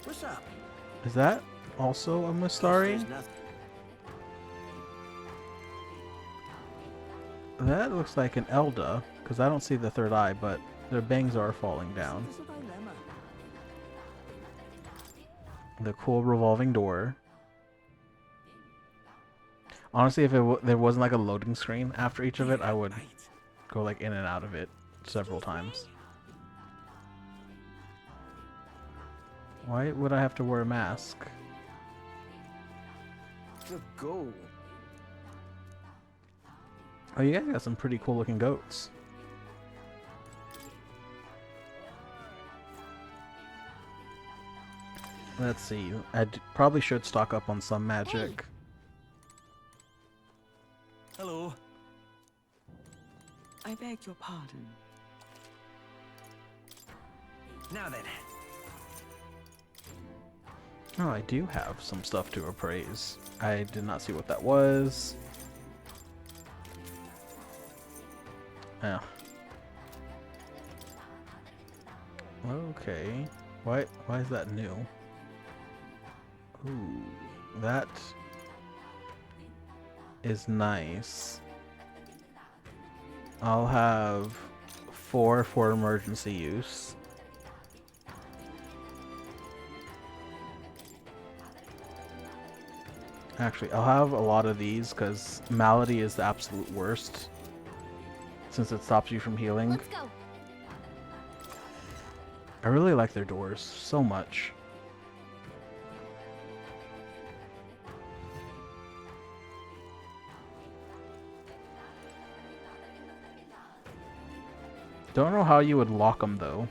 What's up? Is that also a Mustari? That looks like an Elda, because I don't see the third eye, but their bangs are falling down. The cool revolving door. Honestly, if there wasn't like a loading screen after each of it, I would go like in and out of it several times. Why would I have to wear a mask? The goal. Oh, you guys got some pretty cool looking goats. Let's see. Probably should stock up on some magic. Hello. I beg your pardon. Now then. Oh, I do have some stuff to appraise. I did not see what that was. Oh. Okay. Why is that new? Ooh, that is nice. I'll have 4 for emergency use. Actually, I'll have a lot of these because Malady is the absolute worst since it stops you from healing. Let's go. I really like their doors so much. Don't know how you would lock them though.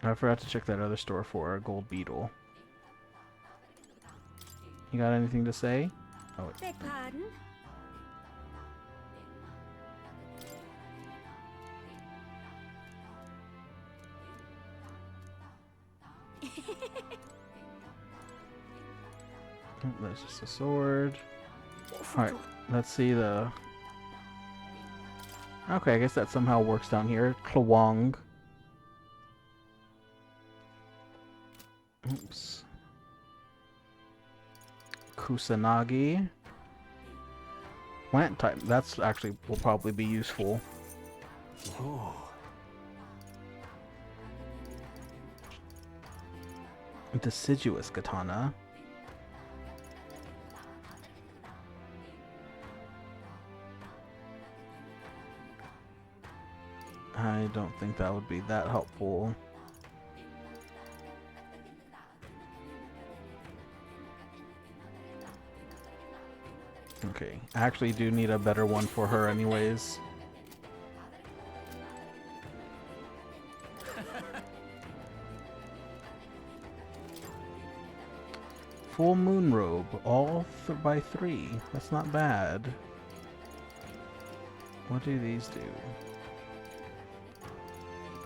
I forgot to check that other store for a gold beetle. You got anything to say? Oh, wait. Beg pardon? There's just a sword. Alright, let's see the Okay, I guess that somehow works down here. Klawong. Oops. Kusanagi. Plant type. That's actually will probably be useful. Oh. Deciduous katana. I don't think that would be that helpful. Okay, I actually do need a better one for her anyways. Full moon robe, all by 3. That's not bad. What do these do?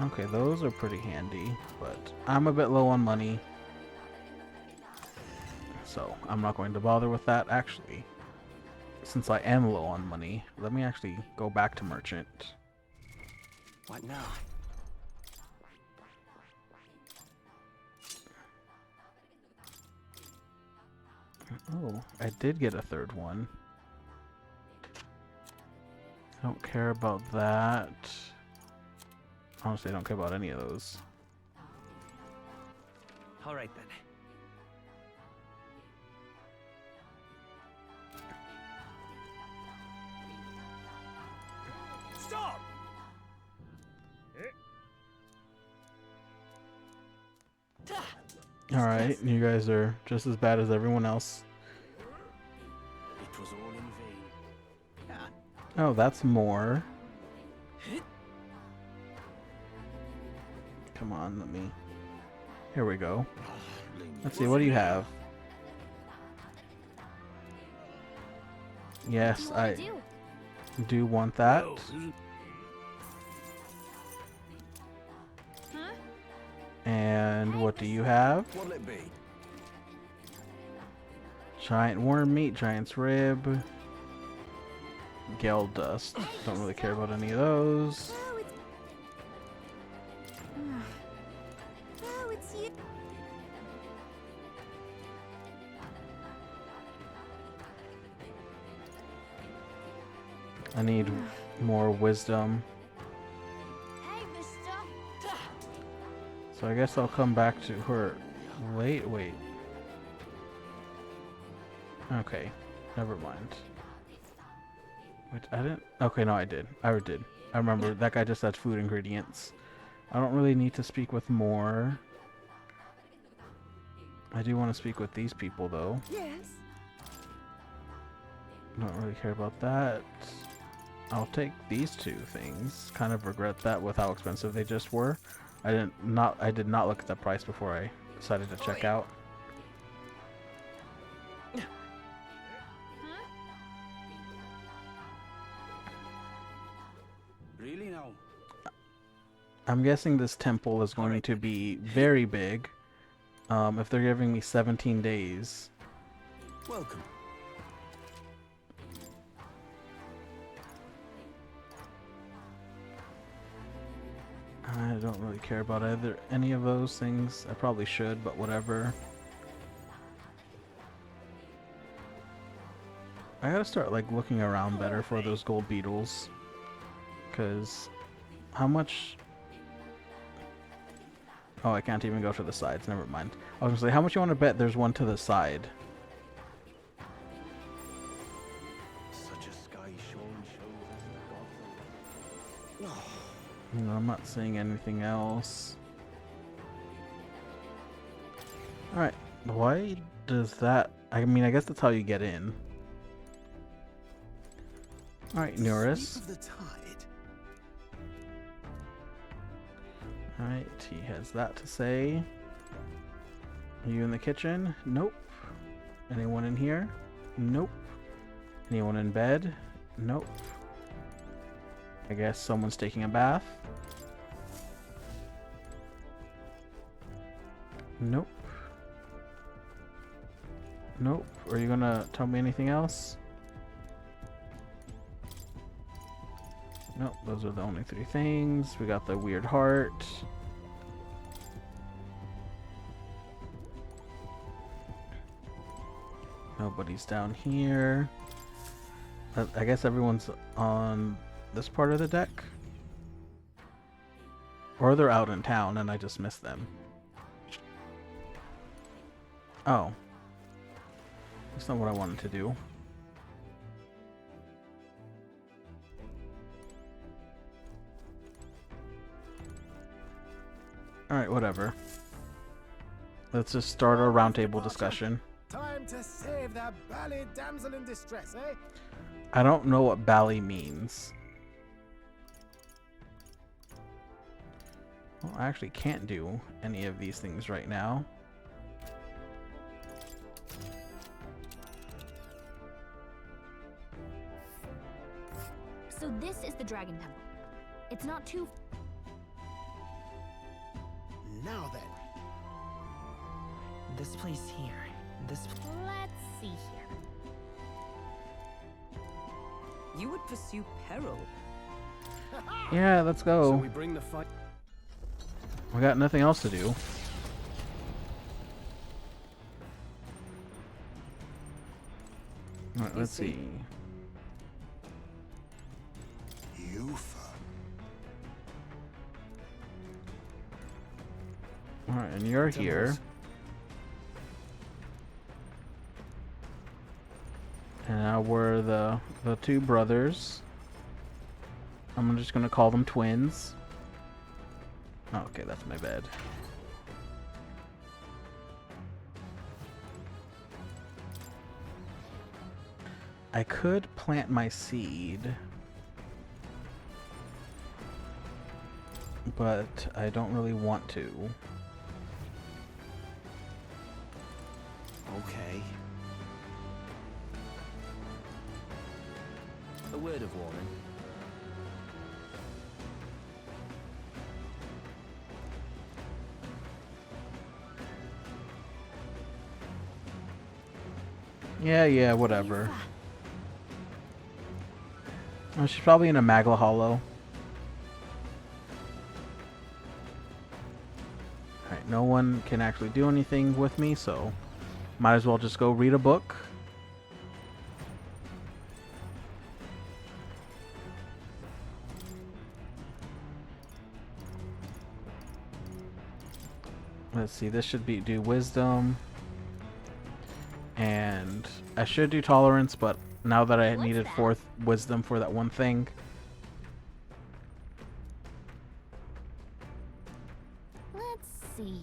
Okay, those are pretty handy, but I'm a bit low on money. So, I'm not going to bother with that. Actually, since I am low on money, let me actually go back to merchant. What now? Oh, I did get a third one. I don't care about that. Honestly, I don't care about any of those. All right then. Stop! Alright, you guys are just as bad as everyone else. It was all in vain. Oh, that's more. Come on, let me... Here we go. Let's see, what do you have? Yes, I do want that. And what do you have? What'll it be? Giant worm meat, giant's rib, gale dust. Don't really care about any of those. Oh, it's you. I need more wisdom. Hey, mister. So I guess I'll come back to her. Wait. Okay, never mind. Wait, I didn't. Okay, no, I did. I did. I remember that guy just had food ingredients. I don't really need to speak with more. I do want to speak with these people though. Yes. Don't really care about that. I'll take these 2 things. Kind of regret that with how expensive they just were. I did not look at the price before I decided to check out. Really now? I'm guessing this temple is going to be very big. If they're giving me 17 days. Welcome. I don't really care about any of those things. I probably should, but whatever. I gotta start like looking around better for those gold beetles. Cause how much... Oh, I can't even go to the sides, never mind. I was gonna say, how much you want to bet there's one to the side? Such a sky shone shows us the gods. No, I'm not seeing anything else. Alright, why does that... I mean, I guess that's how you get in. Alright, Norris. Alright, he has that to say. Are you in the kitchen? Nope. Anyone in here? Nope. Anyone in bed? Nope. I guess someone's taking a bath. Nope. Nope. Are you gonna tell me anything else? Nope, those are the only 3 things. We got the weird heart. Nobody's down here. I guess everyone's on this part of the deck. Or they're out in town and I just missed them. Oh. That's not what I wanted to do. Alright, whatever. Let's just start our roundtable discussion. Time to save that bally damsel in distress, eh? I don't know what bally means. Well, I actually can't do any of these things right now. So this is the Dragon Temple. It's not too... Now then. This place here. This... Let's see here. You would pursue peril. Yeah, let's go. So we bring the fight. We got nothing else to do. Alright, let's see. Alright, and you're here. And now we're the 2 brothers. I'm just gonna call them twins. Oh, okay, that's my bed. I could plant my seed, but I don't really want to. Okay. A word of warning. Yeah, whatever. Oh, she's probably in a Magla Hollow. Alright, no one can actually do anything with me, so might as well just go read a book. Let's see, this should do wisdom. And I should do tolerance, but now that I needed 4th wisdom for that one thing. Let's see.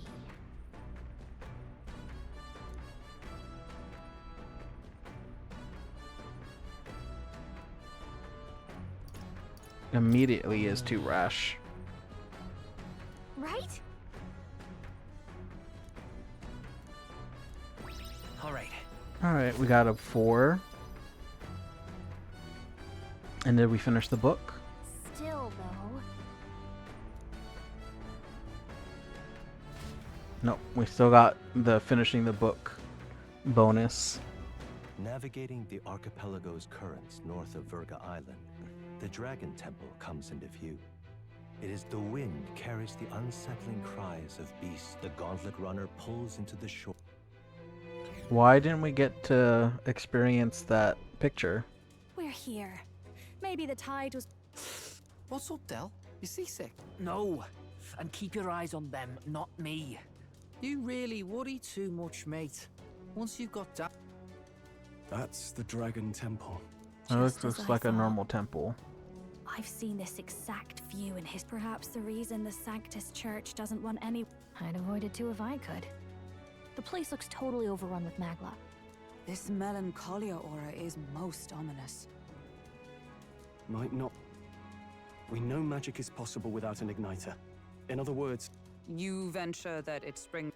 Immediately is too rash. Right? Alright, we got a 4. And did we finish the book? Still, though. Nope, we still got the finishing the book bonus. Navigating the archipelago's currents north of Virga Island, the Dragon Temple comes into view. It is the wind carries the unsettling cries of beasts the Gauntlet Runner pulls into the shore. Why didn't we get to experience that picture? We're here. Maybe the tide was... What's up, Del? You seasick? No. And keep your eyes on them, not me. You really worry too much, mate. Once you've got that... That's the Dragon Temple. It looks like a normal temple. I've seen this exact view in his... Perhaps the reason the Sanctus Church doesn't want any... I'd avoid it too if I could. The place looks totally overrun with Magla. This melancholia aura is most ominous. Might not. We know magic is possible without an igniter. In other words... You venture that it springs...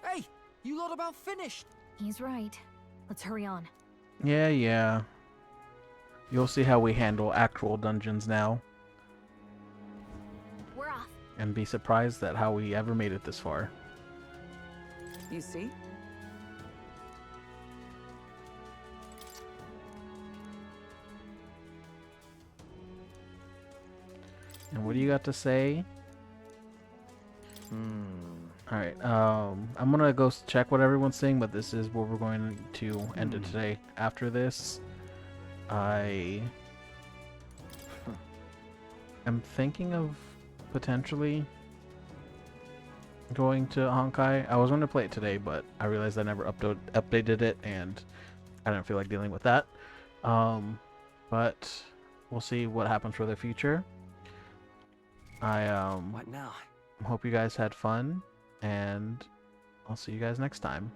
Hey! You lot about finished! He's right. Let's hurry on. Yeah. You'll see how we handle actual dungeons now. We're off. And be surprised at how we ever made it this far. You see? And what do you got to say? Alright, I'm gonna go check what everyone's saying, but this is where we're going to end it today. After this, I am thinking of potentially going to Honkai. I was going to play it today, but I realized I never updated it, and I didn't feel like dealing with that. But we'll see what happens for the future. What now? Hope you guys had fun, and I'll see you guys next time.